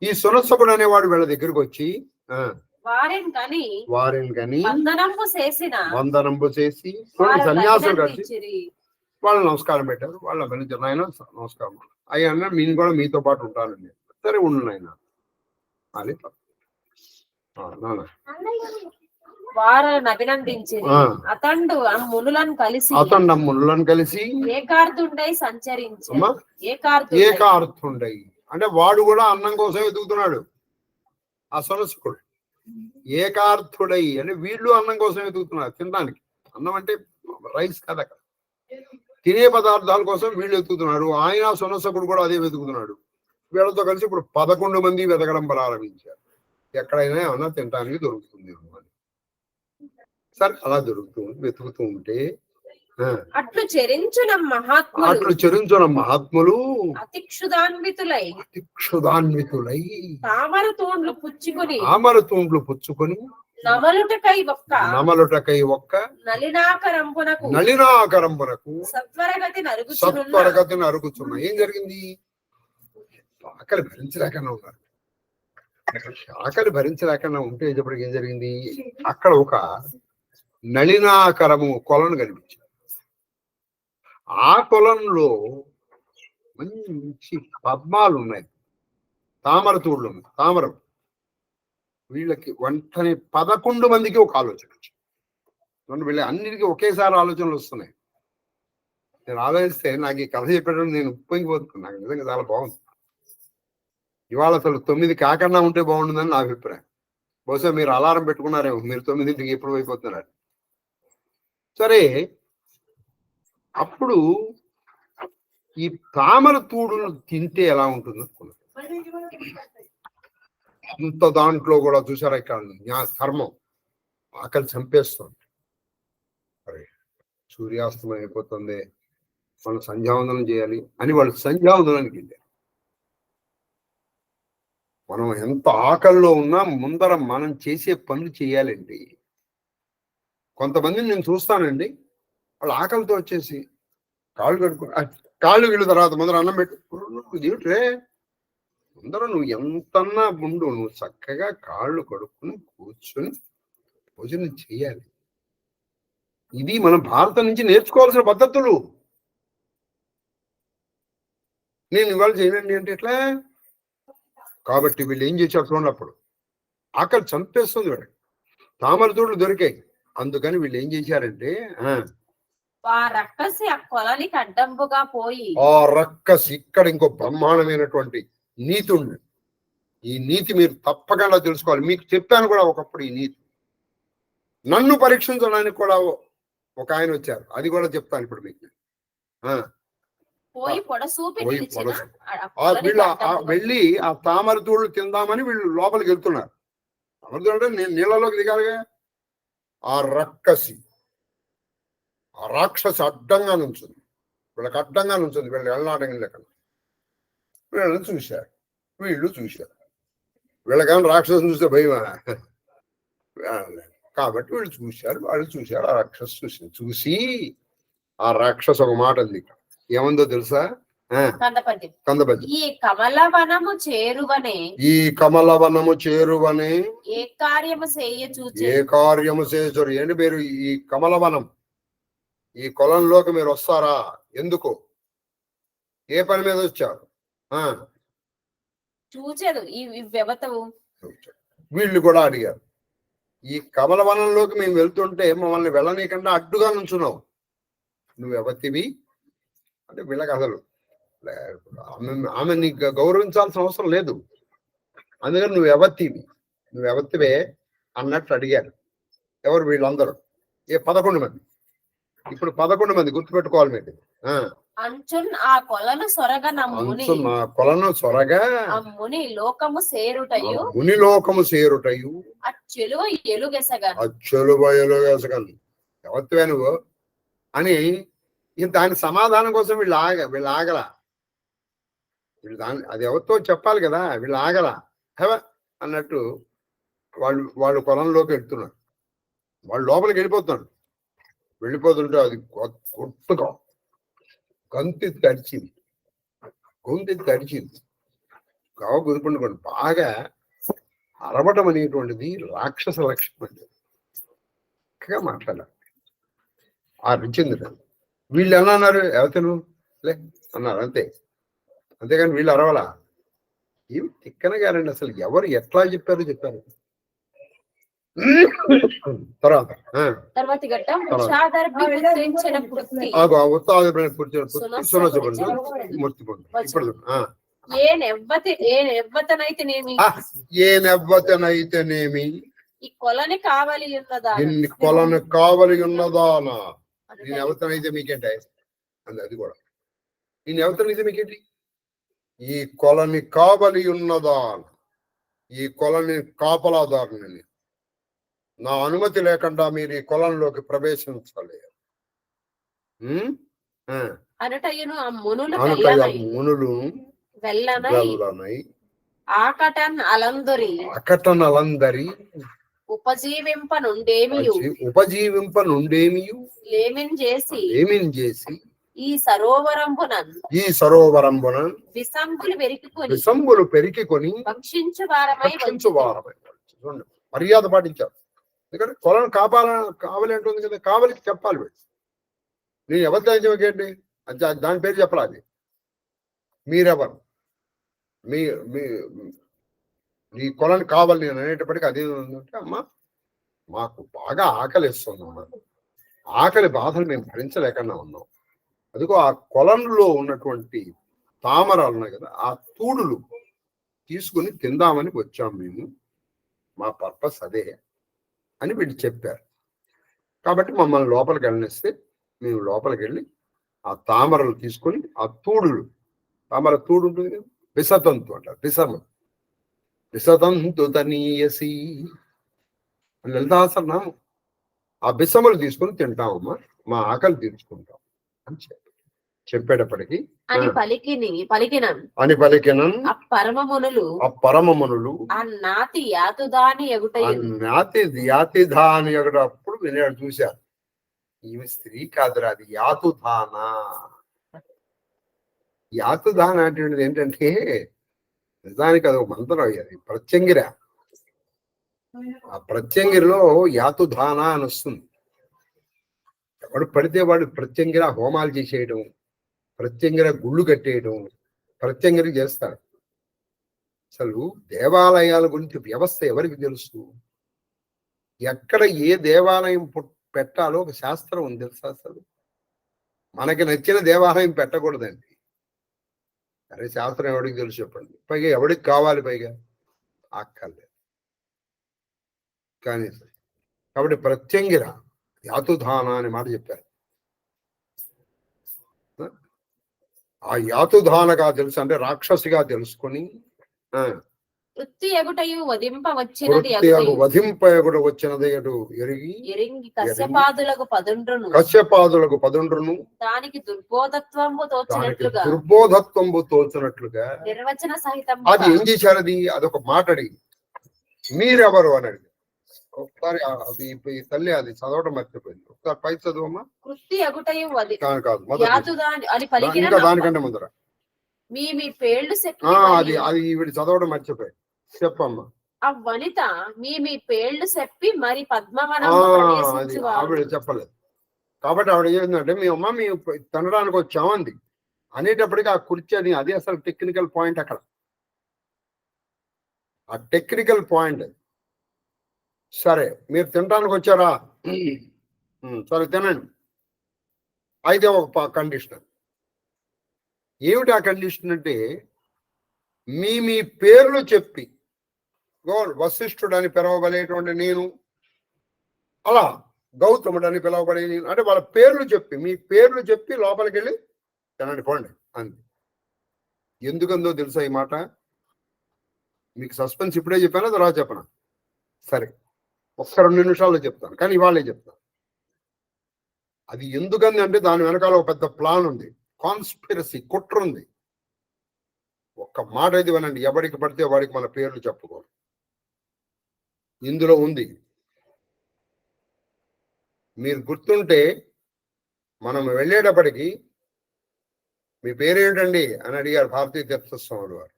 ఈ సునస్సకుడు అనేవాడు వీళ్ళ దగ్గరికి వచ్చి వారిని కని వందనంబు చేసి సన్యాసులు కలిసి వాళ్ళు నమస్కారం పెట్టారు. వాళ్ళు అభినందించారు, నాయన నమస్కారం అయ్యా అన్న, నేను కూడా మీతో పాటు ఉంటానండి. సరే ఉండు నాయన అని నాన్న వారిని అభినందించి అతండు మునులను కలిసి ఏకార్థుండై సంచరించి ఏకార్థుండై అంటే వాడు కూడా అన్నం కోసం వెతుకుతున్నాడు. ఆ సునస్సకుడు ఏకార్థుడై అంటే వీళ్ళు అన్నం కోసం వెతుకుతున్నారు, తినడానికి. అన్నం అంటే రైస్ కదా, అక్కడ తినే పదార్థాల కోసం వీళ్ళు వెతుకుతున్నారు. ఆయన సునస్సకుడు కూడా అదే వెతుకుతున్నాడు. వీళ్ళతో కలిసి ఇప్పుడు 11 మంది వెతకడం ప్రారంభించారు. ఎక్కడైనా ఏమన్నా తినడానికి దొరుకుతుంది అని. సరే అలా వెతుకుతూ ఉంటే అట్లు చెరించున మహాత్ములు అతిక్షుదాన్వితులై తామర తూండ్లు పుచ్చుకొని నమలుటకై ఒక్క నలినాకరంపునకు సత్వరగతి నరుగుచున్నా. ఏం జరిగింది? ఆకలి భరించలేకన్నా ఉన్నారు. ఆకలి భరించలేకన్నా ఉంటే ఏం జరిగింది? అక్కడ ఒక నళినాకరము కొలను కనిపించింది. ఆ కొలంలో మంచి పద్మాలు ఉన్నాయి, తామర తూళ్ళు ఉన్నాయి, తామరం. వీళ్ళకి వెంటనే 11 మందికి ఒక ఆలోచన వచ్చింది. వీళ్ళ అన్నిటికీ ఒకేసారి ఆలోచనలు వస్తున్నాయి. నేను ఆలోచిస్తే నాకు ఈ కథ చెప్పడం నేను ఉప్పొంగిపోతున్నాను. నాకు నిజంగా చాలా బాగుంది. ఇవాళ అసలు 9 కాకుండా ఉంటే బాగుంటుందని నా అభిప్రాయం. బహుశా మీరు అలారం పెట్టుకున్నారేమో, మీరు 9కి ఎప్పుడు అయిపోతున్నారు. సరే, అప్పుడు ఈ తామర తూడును తింటే ఎలా ఉంటుంది అనుకున్నాను. ఇంత దాంట్లో కూడా చూసారా, ఇక్కడ ధర్మం ఆకలి చంపేస్తుంది. అరే సూర్యాస్తమయం అయిపోతుంది, మనం సంధ్యావందనం చేయాలి అని వాళ్ళు సంధ్యావందనానికి వెళ్ళారు. మనం ఎంత ఆకలిలో ఉన్నా ముందర మనం చేసే పనులు చేయాలండి. కొంతమందిని నేను చూస్తానండి, వాళ్ళు ఆకలితో వచ్చేసి కాళ్ళు వీళ్ళ తర్వాత ముందర అన్నం పెట్టు. ఏమిట్రే ముందర నువ్వు ఎంతన్నా ముందు నువ్వు చక్కగా కాళ్ళు కడుక్కుని కూర్చొని భోజనం చేయాలి. ఇది మనం భారతం నుంచి నేర్చుకోవాల్సిన పద్ధతులు. నేను ఇవాళ చేయనండి అంటే ఎట్లా? కాబట్టి వీళ్ళు ఏం చేశారు చూడండి, అప్పుడు ఆకలి చంపేస్తుంది వాడు. తామర తూళ్ళు దొరికాయి, అందుకని వీళ్ళు ఏం చేశారంటే ఆ రక్కసి అడ్డంపుగా పోయి, ఆ రక్కసి ఇక్కడ ఇంకో బ్రహ్మాండమైనటువంటి నీతి ఉంది. ఈ నీతి మీరు తప్పకుండా తెలుసుకోవాలి. మీకు చెప్పాను కూడా ఒకప్పుడు ఈ నీతి. నన్ను పరీక్షించడానికి కూడా ఒక ఆయన వచ్చారు, అది కూడా చెప్తాను ఇప్పుడు మీకు. వీళ్ళు వెళ్ళి ఆ తామర తూళ్ళు తిందామని వీళ్ళు లోపలికి వెళ్తున్నారు. తామర తూళ్ళు అంటే నేను నీళ్ళలోకి దిగాలిగా. ఆ రక్కసి, ఆ రాక్షసి అడ్డంగా నుంచుంది, వీళ్ళకి అడ్డంగా నుంచుంది. వీళ్ళు వెళ్ళనాటం లెక్క. వీళ్ళని చూశారు, వీళ్ళు చూశారు. వీళ్ళకన్నా రాక్షసుని చూస్తే భయమా? కాబట్టి వీళ్ళు చూశారు, వాళ్ళు చూశారు. ఆ రాక్షసు చూసి ఆ రాక్షసు ఒక మాట అంది. ఏమందో తెలుసా? కందపద్యం. ఈ కమలవనము చేరువనే ఏ కార్యము చేయచూచి ఏంటి పేరు? ఈ కమలవనం. ఈ కులంలోకి మీరు వస్తారా? ఎందుకు? ఏ పని మీద వచ్చారు? చూచారు ఈ వ్యవతవు. వీళ్ళు కూడా అడిగారు. ఈ కమలవనంలోకి మేము వెళ్తుంటే మమ్మల్ని వెళ్ళనీయకుండా అడ్డుగా నుంచున్నావు. నువ్వు ఎవతివి అంటే వీళ్ళకి అసలు ఆమె నీకు గౌరవించాల్సిన అవసరం లేదు. అందుకని నువ్వు ఎవతివే అన్నట్టు అడిగారు. ఎవరు? వీళ్ళందరూ 11 మంది. ఇప్పుడు 11 మంది గుర్తుపెట్టుకోవాలి మీరు. అంచున్ ఆ కొలను సొరగ నమ్ముని కొలను సొరగా అమ్ముని లోకము సేరుటయు ముని లోకము సేరుటయు అచ్చెలువ ఎలుగెసగను ఎవరివే నువ్వు అని దాని సమాధానం కోసం వీళ్ళు ఆగల. వీళ్ళు అది ఎవరితో చెప్పాలి కదా, వీళ్ళు ఆగల అన్నట్టు వాళ్ళు పొలంలోకి వెళ్తున్నారు. వాళ్ళు లోపలికి వెళ్ళిపోతుంటే అది కొట్టుగా గొంతు తడిచింది. గావ గురిపండుకోండి. బాగా అరవటం అనేటువంటిది రాక్షస లక్షణం అండి. చక్కగా మాట్లాడాలి. ఆ రుచింది. వీళ్ళు ఎలా అన్నారు? ఎవతను లే అన్నారు, అంతేగాని వీళ్ళు అరవలా. ఏమి తిక్కన గారండి అసలు. ఎవరు ఎట్లా చెప్పారు. తర్వాత ఏనెవ్వతనైతేనేమి ఈ కొలని కావలి ఉన్నదా నేను ఎవతనైతే మీకేంటి అది కూడా. నేను ఎవతనైతే మీకేంటి? ఈ కొలని కావలి ఉన్నదా, ఈ కొలని కాపలాదారుని నా అనుమతి లేకుండా మీరు ఈ కొలంలోకి ప్రవేశించలేరు. మునులు వెళ్ళనై ఆకటన్ అలందరి ఉపజీవింపనుండేమియు లేమిన్ చేసి ఈ సరోవరంబున విసంబులు పెరికికొని భక్షించు వారమై చూడండి, మర్యాద పాటించారు. ఎందుకంటే కొలను కావాలి అంటుంది కదా, కావలికి చెప్పాలి. నేను ఎవరితో ఏంటి దాని పేరు చెప్పాలి. మీరెవరు? మీ కొలను కావాలి నేను అనేటప్పటికీ అదే ఉందంటే, అమ్మ మాకు బాగా ఆకలిస్తుందమ్మా, ఆకలి బాధలు మేము భరించలేకుండా ఉన్నాం. అదిగో ఆ కొలంలో ఉన్నటువంటి తామరాలు ఉన్నాయి కదా, ఆ తూడులు తీసుకుని తిందామని వచ్చాం మేము, మా పర్పస్ అదే అని వీళ్ళు చెప్పారు. కాబట్టి మమ్మల్ని లోపలికి వెళ్ళనిస్తే మేము లోపలికి వెళ్ళి ఆ తామరలు తీసుకొని ఆ తూడులు, తామర తూడు ఉంటుంది కదా, విసతంతు అంటారు. విసతంతు తనీయసి అని లలితాసనాము. ఆ బిసములు తీసుకొని తింటామమ్మా, మా ఆకలి తీర్చుకుంటాం అని చెప్పేటప్పటికి అని పలికిన పరమమునులు నాతి యాతుదాని ఎగుటప్పుడు వినేడు చూశారు. ఈమె స్త్రీ కాదురా, అది యాతుదాన అంటే ఏంటంటే నిజానికి అది ఒక మంత్రం. అది ప్రత్యంగిర. ఆ ప్రత్యంగిరిలో యాతుదాన అని వస్తుంది. ఎవడు పడితే వాడు ప్రత్యంగిర హోమాలు చేసేయడం, ప్రత్యంగిర గుళ్ళు కట్టేయడం, ప్రత్యంగిరి చేస్తాడు. అసలు దేవాలయాల గురించి వ్యవస్థ ఎవరికి తెలుసు? ఎక్కడ ఏ దేవాలయం పెట్టాలో ఒక శాస్త్రం ఉంది తెలుసా? అసలు మనకి నచ్చిన దేవాలయం పెట్టకూడదండి. అరే శాస్త్రం ఎవరికి తెలుసు చెప్పండి. పైగా ఎవరికి కావాలి? పైగా అక్కర్లేదు. కానీ కాబట్టి ప్రత్యంగిర యాతుధాన అనే మాట చెప్పారు. ఆ యాతుధానగా తెలుసు అంటే రాక్షసిగా తెలుసుకొని వధింప వచ్చినది ఎరిగి కశ్యపాదులకు పదుండ్రును దానికి దుర్బోధత్వంబు తోచినట్లుగా నిర్వచన సహితం అది ఏం చేశారు? అదొక మాట అడిగి మీరెవరు అని అడిగి ఒకసారి అది తల్లి అది చదవడం మర్చిపోయింది. ఒకసారి పై చదువమ్మా. కాదు ఇంకా దానికంటే ముందర అది ఈవిడ చదవడం మర్చిపోయింది. చెప్పమ్మా. వనిత మీ పేర్లు చెప్పి మరి పద్మవనం ఆవిడ చెప్పలేదు. కాబట్టి ఆవిడ ఏంటంటే మీ అమ్మ మీ తినడానికి వచ్చాము అంది. అనేటప్పటికీ ఆ కుర్చీ అది అది అసలు టెక్నికల్ పాయింట్ అక్కడ. ఆ టెక్నికల్ పాయింట్. సరే మీరు తినడానికి వచ్చారా, సరే తినండి. అయితే ఒక కండిషన్. ఏమిటి ఆ కండిషన్ అంటే మీ పేర్లు చెప్పి వశిష్ఠుడు అని పిలవబడేటువంటి నేను, అలా గౌతముడు అని పిలవబడే నేను, అంటే వాళ్ళ పేర్లు చెప్పి మీ పేర్లు చెప్పి లోపలికి వెళ్ళి తినండి పోండి అంది. ఎందుకందో తెలుసా ఈ మాట? మీకు సస్పెన్స్ ఇప్పుడే చెప్పానా తర్వాత చెప్పనా? సరే ఒక్క 2 నిమిషాల్లో చెప్తాను, కానీ ఇవాళే చెప్తాను. అది ఎందుకంది అంటే దాని వెనకాల ఒక పెద్ద ప్లాన్ ఉంది, కాన్స్పిరసీ, కుట్ర ఉంది. ఒక్క మాట అయితే వినండి, ఎవరికి పడితే వాడికి మన పేర్లు చెప్పుకోరు, ఇందులో ఉంది. మీరు గుర్తుంటే మనం వెళ్ళేటప్పటికి మీ పేరేంటండి అని అడిగారు భారతీయ తీర్థ స్వాముల వారు,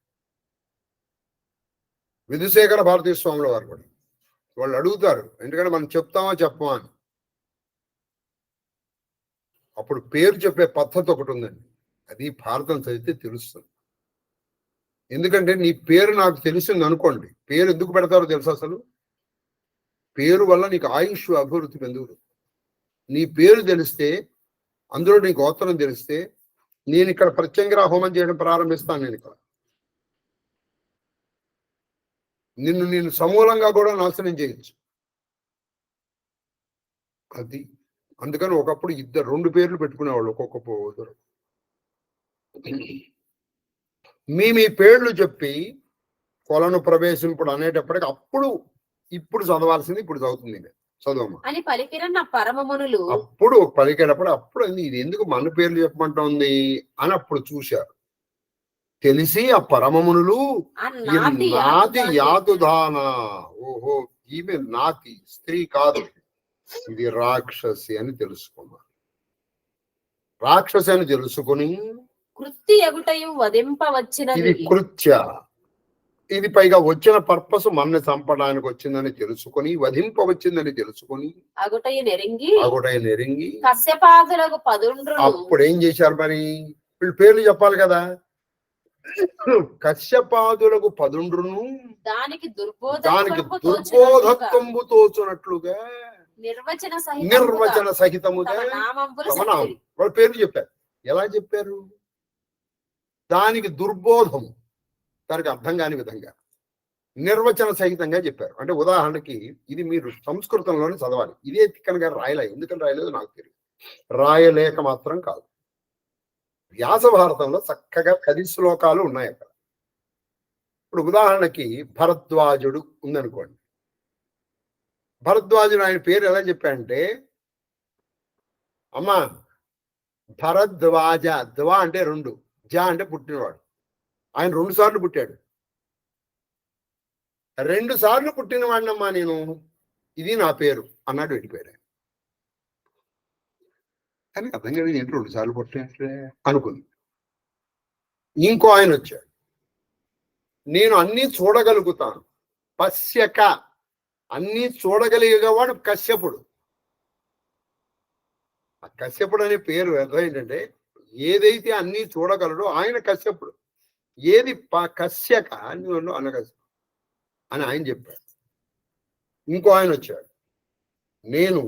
విధుశేఖర భారతీయ స్వాముల వారు కూడా. వాళ్ళు అడుగుతారు, ఎందుకంటే మనం చెప్తామా చెప్పమా అని. అప్పుడు పేరు చెప్పే పద్ధతి ఒకటి ఉందండి, అది భారతం చదివితే తెలుస్తుంది. ఎందుకంటే నీ పేరు నాకు తెలిసింది అనుకోండి, పేరు ఎందుకు పెడతారో తెలుసు అసలు? పేరు వల్ల నీకు ఆయుష్ అభివృద్ధి ఎందుకు. నీ పేరు తెలిస్తే, అందులో నీ గోత్రం తెలిస్తే, నేను ఇక్కడ ప్రత్యంగిర హోమం చేయడం ప్రారంభిస్తాను. నేను ఇక్కడ నిన్ను సమూలంగా కూడా నాశనం చేయొచ్చు. అది అందుకని ఒకప్పుడు 2 పేర్లు పెట్టుకునేవాళ్ళు ఒక్కొక్క పోదరు. మీ పేర్లు చెప్పి కొలను ప్రవేశింపుడు అనేటప్పటికి అప్పుడు ఇప్పుడు చదవాల్సింది ఇప్పుడు చదువుతుంది చదవమ్మా అని పలికిన నా పరమమునులు. అప్పుడు పలికేటప్పుడు అప్పుడు ఇది ఎందుకు మన పేర్లు చెప్పమంటుంది అని అప్పుడు చూశారు. తెలిసి ఆ పరమమునులు నాతి యాతుదాన, ఓహో ఈమె నాతి స్త్రీ కాదు, ఇది రాక్షసి అని తెలుసుకున్నారు. రాక్షసి అని తెలుసుకుని కృత్తి ఎగుటయు వధింపవచ్చినది, ఇది కృత్య, ఇది పైగా వచ్చిన పర్పస్ మనని చంపడానికి వచ్చిందని తెలుసుకొని, వధింపవచ్చిందని తెలుసుకొని అగుటయు నెరింగి కశ్యపాదులకు 10 అప్పుడు ఏం చేశారు మరి? వీళ్ళు పేర్లు చెప్పాలి కదా. కశ్యపాదులకు 10 దానికి దుర్బోధత్వంబు తోచునట్లుగా నిర్వచన సహితముగా వాళ్ళ పేర్లు చెప్పారు. ఎలా చెప్పారు? దానికి దుర్బోధము, దానికి అర్థం కాని విధంగా నిర్వచన సహితంగా చెప్పారు. అంటే ఉదాహరణకి ఇది మీరు సంస్కృతంలోనే చదవాలి. ఇదే తిక్కన గారు రాయలే, ఎందుకని రాయలేదు నాకు తెలియదు, రాయలేక మాత్రం కాదు. వ్యాస భారతంలో చక్కగా 10 శ్లోకాలు ఉన్నాయి అక్కడ. ఇప్పుడు ఉదాహరణకి భరద్వాజుడు ఉందనుకోండి. భరద్వాజుడు ఆయన పేరు ఎలా చెప్పాడంటే, అమ్మా భరద్వాజ, ద్వా అంటే 2, జ అంటే పుట్టినవాడు. ఆయన 2 సార్లు పుట్టాడు. 2 సార్లు పుట్టిన వాడినమ్మా నేను, ఇది నా పేరు అన్నాడు వెళ్ళిపోయాడు. కానీ అర్థం కాదు, ఏంటి 2 సార్లు పుట్టినట్లే అనుకుంది. ఇంకో ఆయన వచ్చాడు, నేను అన్నీ చూడగలుగుతాను, పశ్యక, అన్నీ చూడగలిగేవాడు కశ్యపుడు. ఆ కశ్యపుడు అనే పేరు అర్థం ఏంటంటే ఏదైతే అన్నీ చూడగలడో ఆయన కశ్యపుడు. ఏది కశ్యక అనకశ్యపుడు అని ఆయన చెప్పాడు. ఇంకో ఆయన వచ్చాడు, నేను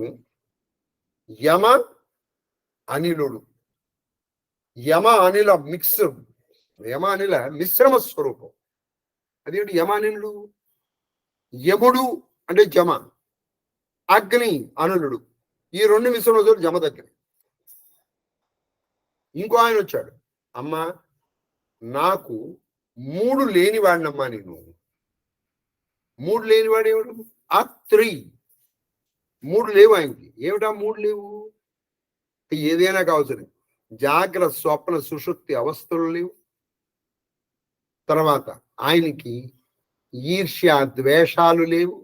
యమ అనిలుడు. యమ అనిల మిశ్రమ స్వరూపం. అదేంటి యమ అనిలుడు? యముడు అంటే జమ, అగ్ని అనులుడు, ఈ 2 మిశ్రమ జమ దగ్గర. ఇంకో ఆయన వచ్చాడు, అమ్మా నాకు 3 లేనివాడినమ్మా నేను. 3 లేనివాడు ఎవడు? అత్రి. 3 లేవు ఆయనకి. ఏమిటా 3 లేవు? ఏదైనా కావచ్చు, జాగ్రత్త స్వప్న సుషుప్తి అవస్థలు లేవు. తర్వాత ఆయనకి ఈర్ష్య ద్వేషాలు లేవు,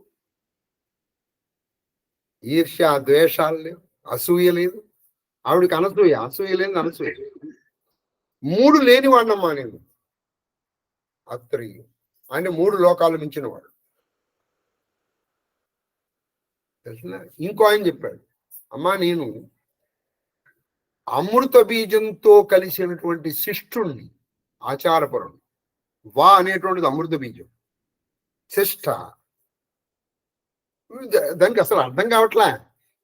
అసూయ లేదు. ఆవిడికి అసూయ లేదు, అనసూయ. 3 లేనివాడినమ్మా నేను. అత్రి అంటే 3 లోకాలు మించిన వాడు. తెలిసిన ఇంకో ఆయన చెప్పాడు, అమ్మా నేను అమృత బీజంతో కలిసినటువంటి శిష్టుణ్ణి, ఆచారపరుణ్ణి. వా అనేటువంటిది అమృత బీజం, శిష్ట దానికి అసలు అర్థం కావట్లే.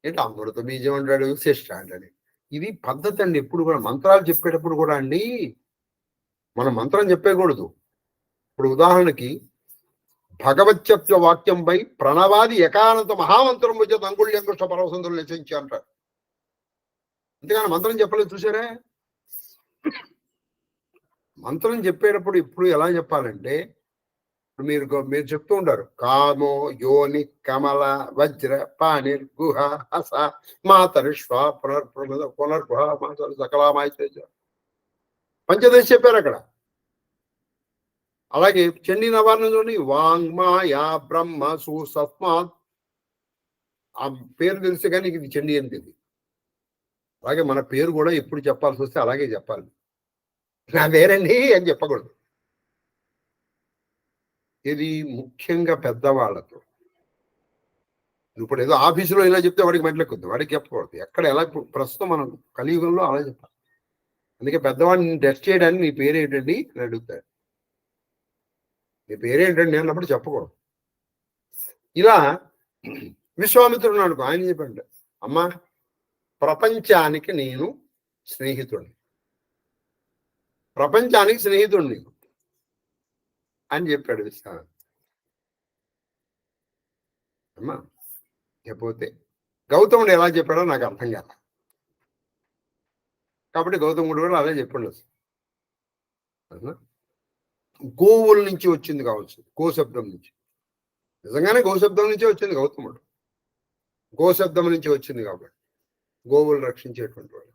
ఏంటి అమృత బీజం అంటాడు, శిష్ట అంటాడు. ఇది పద్ధతి అండి. ఎప్పుడు కూడా మంత్రాలు చెప్పేటప్పుడు కూడా అండి, మనం మంత్రం చెప్పేయకూడదు. ఇప్పుడు ఉదాహరణకి భగవత్యత్వ వాక్యంపై ప్రణవాది ఏకానంత మహామంత్రం వచ్చే అంగుళ్యం కృష్ణ పరవసంతులు నిశ్చయించి అంటారు. అంతేగాని మంత్రం చెప్పలేదు. చూసారా, మంత్రం చెప్పేటప్పుడు ఇప్పుడు ఎలా చెప్పాలంటే, మీరు చెప్తూ ఉంటారు కామో యోని కమల వజ్ర పాణిర్ గుహ హస మాతరిష్వ పునర్గుహ మాతరు సకలామాయ పంచదశ చెప్పారు అక్కడ. అలాగే చండీ నవారణలోని వాంగ్మాయా బ్రహ్మ సుసత్మాత్, ఆ పేరు తెలిసి కానీ ఇది చండీ అని తెలియదు. అలాగే మన పేరు కూడా ఎప్పుడు చెప్పాల్సి వస్తే అలాగే చెప్పాలి. నా పేరండి అని చెప్పకూడదు. ఇది ముఖ్యంగా పెద్దవాళ్ళతో. ఇప్పుడు ఏదో ఆఫీసులో ఇలా చెప్తే వాడికి మెంటలెక్కుద్ది, వాడికి చెప్పకూడదు. ఎక్కడ ఎలా, ప్రస్తుతం మనం కలియుగంలో అలా చెప్పాలి. అందుకే పెద్దవాడిని టెస్ట్ చేయడానికి నీ పేరేంటండి అని అడుగుతాడు. నీ పేరేంటండి అన్నప్పుడు చెప్పకూడదు. ఇలా విశ్వామిత్రుడు అనుకో, ఆయన చెప్పండి, అమ్మా ప్రపంచానికి నేను స్నేహితుడిని, ప్రపంచానికి స్నేహితుడిని అని చెప్పాడు విశ్వామిత్రుడు. అమ్మా చెప్పితే గౌతముడు ఎలా చెప్పాడో నాకు అర్థం కాదు. కాబట్టి గౌతముడు కూడా అలా చెప్పుండొచ్చు. గోవుల నుంచి వచ్చింది కావచ్చు, గోశబ్దం నుంచి. నిజంగానే గోశబ్దం నుంచే వచ్చింది గౌతముడు. గోశబ్దం నుంచి వచ్చింది కాబట్టి గోవులు రక్షించేటువంటి వాడు.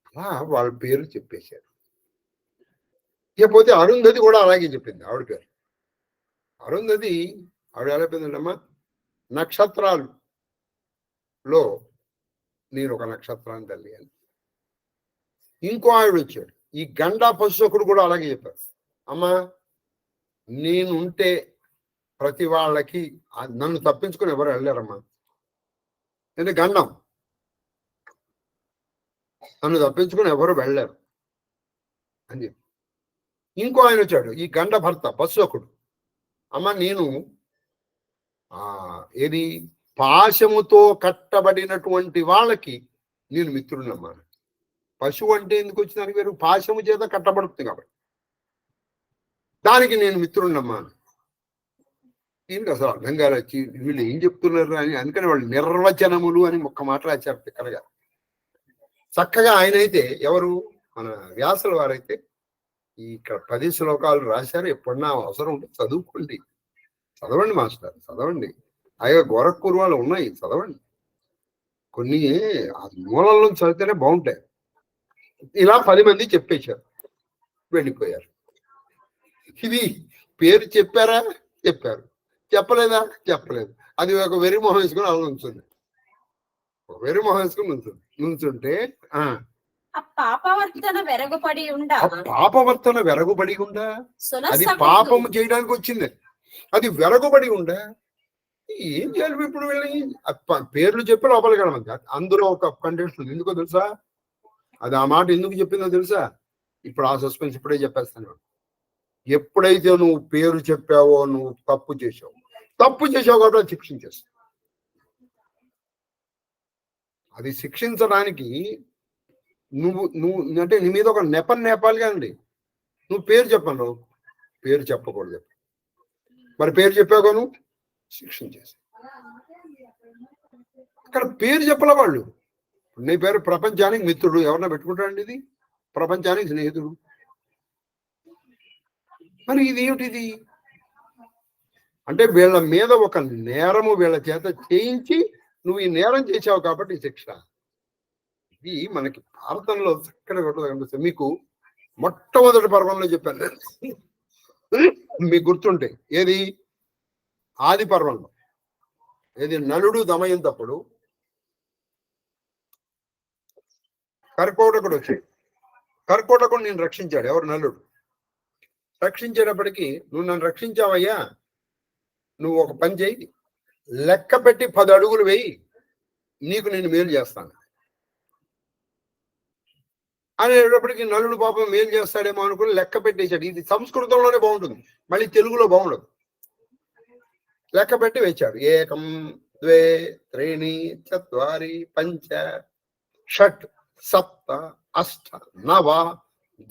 అలా వాళ్ళ పేరు చెప్పేశారు. ఇకపోతే అరుంధతి కూడా అలాగే చెప్పింది ఆవిడ పేరు. అరుంధతి ఆవిడ ఎలా చెప్పిందంటమ్మా, నక్షత్రాల్లో నేను ఒక నక్షత్రాన్ని తల్లి అని. ఇంకో ఆవిడ వచ్చాడు, ఈ గండా పశుకుడు కూడా అలాగే చెప్పారు. అమ్మా నేనుంటే ప్రతి వాళ్ళకి, నన్ను తప్పించుకొని ఎవరు వెళ్ళారమ్మా, నేను గండం, నన్ను తప్పించుకొని ఎవరు వెళ్ళారు అని చెప్పి. ఇంకో ఆయన వచ్చాడు, ఈ గండ భర్త పశుకుడు. అమ్మ నేను ఏది పాశముతో కట్టబడినటువంటి వాళ్ళకి నేను మిత్రుడినమ్మా. పశువు అంటే ఎందుకు వచ్చిందానికి వేరు, పాశము చేత కట్టబడుతుంది కాబట్టి దానికి నేను మిత్రుడినమ్మా. దీనికి అసలు అర్థం కాలొచ్చి వీళ్ళు ఏం చెప్తున్నారు అని. అందుకని వాళ్ళు నిర్వచనములు అని ఒక్క మాట రాశారు తిక్కరగా. చక్కగా ఆయన అయితే ఎవరు, మన వ్యాసుల వారైతే ఇక్కడ 10 శ్లోకాలు రాశారు. ఎప్పుడన్నా అవసరం ఉంటే చదువుకోండి, చదవండి మాస్టర్, చదవండి. అయ్యో గోరఖ్పూర్ వాళ్ళు ఉన్నాయి, చదవండి. కొన్ని ఆ మూలంలో చదివితేనే బాగుంటాయి. ఇలా 10 మంది చెప్పేశారు, వెళ్ళిపోయారు. ఇది పేరు చెప్పారా, చెప్పారు. చెప్పలేదా, చెప్పలేదు. అది ఒక వెర్రి మొహం వేసుకుని అలా ఉంచుంది. వెర్రి మొహం వేసుకుని నుంచుంటే పాపవర్తన వెరగుపడి ఉండా, పాపవర్తన వెరగుబడి ఉండా, అది పాపము చేయడానికి వచ్చింది, అది వెరగుబడి ఉండా. ఏం చేయాలి ఇప్పుడు వీళ్ళని? పేర్లు చెప్పి లోపలికి వెళ్ళమంది. అందులో ఒక కండిషన్ ఎందుకో తెలుసా, అది ఆ మాట ఎందుకు చెప్పిందో తెలుసా? ఇప్పుడు ఆ సస్పెన్స్ ఇప్పుడే చెప్పేస్తాను. ఎప్పుడైతే నువ్వు పేరు చెప్పావో నువ్వు తప్పు చేసావు కాబట్టి శిక్షించేస్తావు. అది శిక్షించడానికి నువ్వు అంటే నీ మీద ఒక నేపాలి కానండి. నువ్వు పేరు చెప్పను, పేరు చెప్పకూడదు. మరి పేరు చెప్పావు నువ్వు శిక్షించేసి. అక్కడ పేరు చెప్పలే వాళ్ళు. నీ పేరు ప్రపంచానికి మిత్రుడు, ఎవరన్నా పెట్టుకుంటాడండి? ఇది ప్రపంచానికి స్నేహితుడు. మరి ఇది ఏమిటిది అంటే, వీళ్ళ మీద ఒక నేరము వీళ్ళ చేత చేయించి నువ్వు ఈ నేరం చేసావు కాబట్టి శిక్ష. ఇది మనకి భారతంలో చక్కగా కనిపిస్తుంది. మీకు మొట్టమొదటి పర్వంలో చెప్పాను, మీకు గుర్తుంటే, ఏది ఆది పర్వంలో, ఏది నలుడు దమయంతప్పుడు కర్కోటకుడు వచ్చాడు. కర్కోటకుడు నేను రక్షించాడు. ఎవరు? నలుడు. రక్షించేటప్పటికీ, నువ్వు నన్ను రక్షించావయ్యా, నువ్వు ఒక పని చేయి, లెక్క పెట్టి 10 అడుగులు వేయి, నీకు నేను మేలు చేస్తాను. అనేటప్పటికి నలుడు పాపం ఏం చేస్తాడేమో అనుకుని లెక్క పెట్టేశాడు. ఇది సంస్కృతంలోనే బాగుంటుంది, మళ్ళీ తెలుగులో బాగుండదు. లెక్క పెట్టి వేశాడు. 1 2 3 4 5 6 7 8 9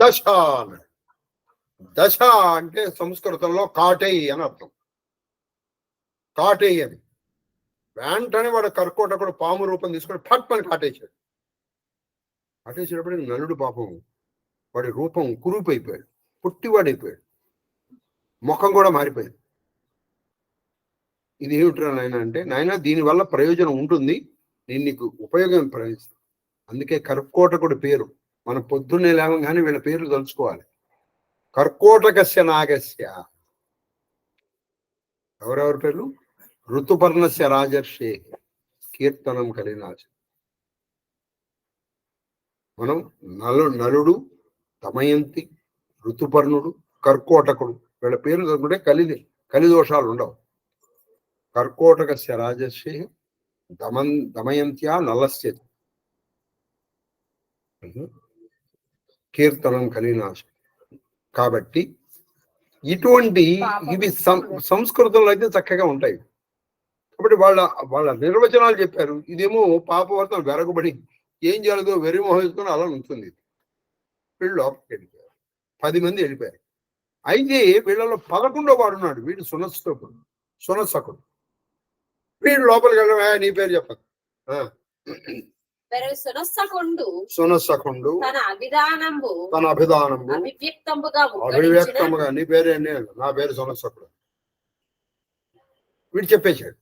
10 అన్నాడు. దశ అంటే సంస్కృతంలో కాటేయి అని అర్థం. కాటేయి అని వెంటనే వాడు కర్కోటకుడు పాము రూపం తీసుకొని ఫట్ అని కాటేశాడు. కాటేసేటప్పటికి నలుడు పాపం వాడి రూపం కురూపైపోయాడు, పుట్టివాడైపోయాడు, ముఖం కూడా మారిపోయింది. ఇది ఏమిట్రా నాయన అంటే, నాయన దీనివల్ల ప్రయోజనం ఉంటుంది, నేను నీకు ఉపయోగం ప్రయోజనం. అందుకే కర్కోటకుడి పేరు మనం పొద్దున్నే లేవగానే వీళ్ళ పేర్లు తలుచుకోవాలి. కర్కోటకస్య నాగస్య, ఎవరెవరి పేర్లు? ఋతుపర్ణస్య రాజర్షే కీర్తనం కలినాచ. మనం నలుడు, దమయంతి, ఋతుపర్ణుడు, కర్కోటకుడు వీళ్ళ పేర్లు చదువుకుంటే కలిదోషాలు ఉండవు. కర్కోటకస్య రాజర్షే దమయంత్యా నలస్య కీర్తనం కలినాశ. కాబట్టి ఇటువంటి ఇవి సంస్కృతంలో అయితే చక్కగా ఉంటాయి. కాబట్టి వాళ్ళ నిర్వచనాలు చెప్పారు. ఇదేమో పాపవర్తం వెరగబడి ఏం చేయలేదో వెరిమోహం వేసుకొని అలా ఉంటుంది. వీళ్ళు లోపలికి వెళ్ళిపోయారు, 10 మంది వెళ్ళిపోయారు. అయితే వీళ్ళలో 11వ వాడు ఉన్నాడు, వీడు సునస్సకుడు. వీడు లోపలికి వెళ్ళడం, నీ పేరు చెప్పదు. సునస్సకుడు తన అభిధానంబు అభివ్యక్తముగా, నీ పేరు నా పేరు సునస్సకుడు, వీడు చెప్పేశాడు.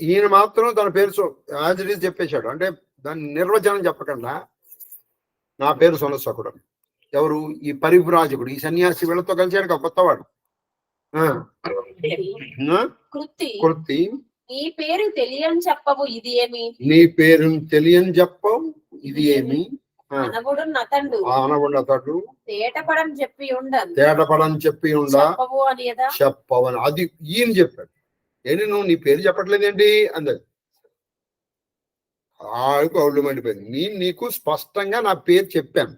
ఈయన మాత్రం తన పేరు యాజ్ ఇట్ ఈజ్ చెప్పేశాడు. అంటే దాని నిర్వచనం చెప్పకుండా నా పేరు సునస్సకుడు. ఎవరు? ఈ పరివ్రాజకుడు, ఈ సన్యాసి వీళ్ళతో కలిసాడు కొత్తవాడు. కృతి నీ పేరు తెలియని చెప్పవు ఇది ఏమి, నీ పేరు తెలియని చెప్పవు ఇది ఏమి, అనవుడు అతడు తేటపడని చెప్పి ఉండా చెప్పవని అది ఈయన చెప్పాడు. ఏంటి నువ్వు నీ పేరు చెప్పట్లేదేంటి అందరు కౌళ్ళు మండిపోయింది. నేను నీకు స్పష్టంగా నా పేరు చెప్పాను,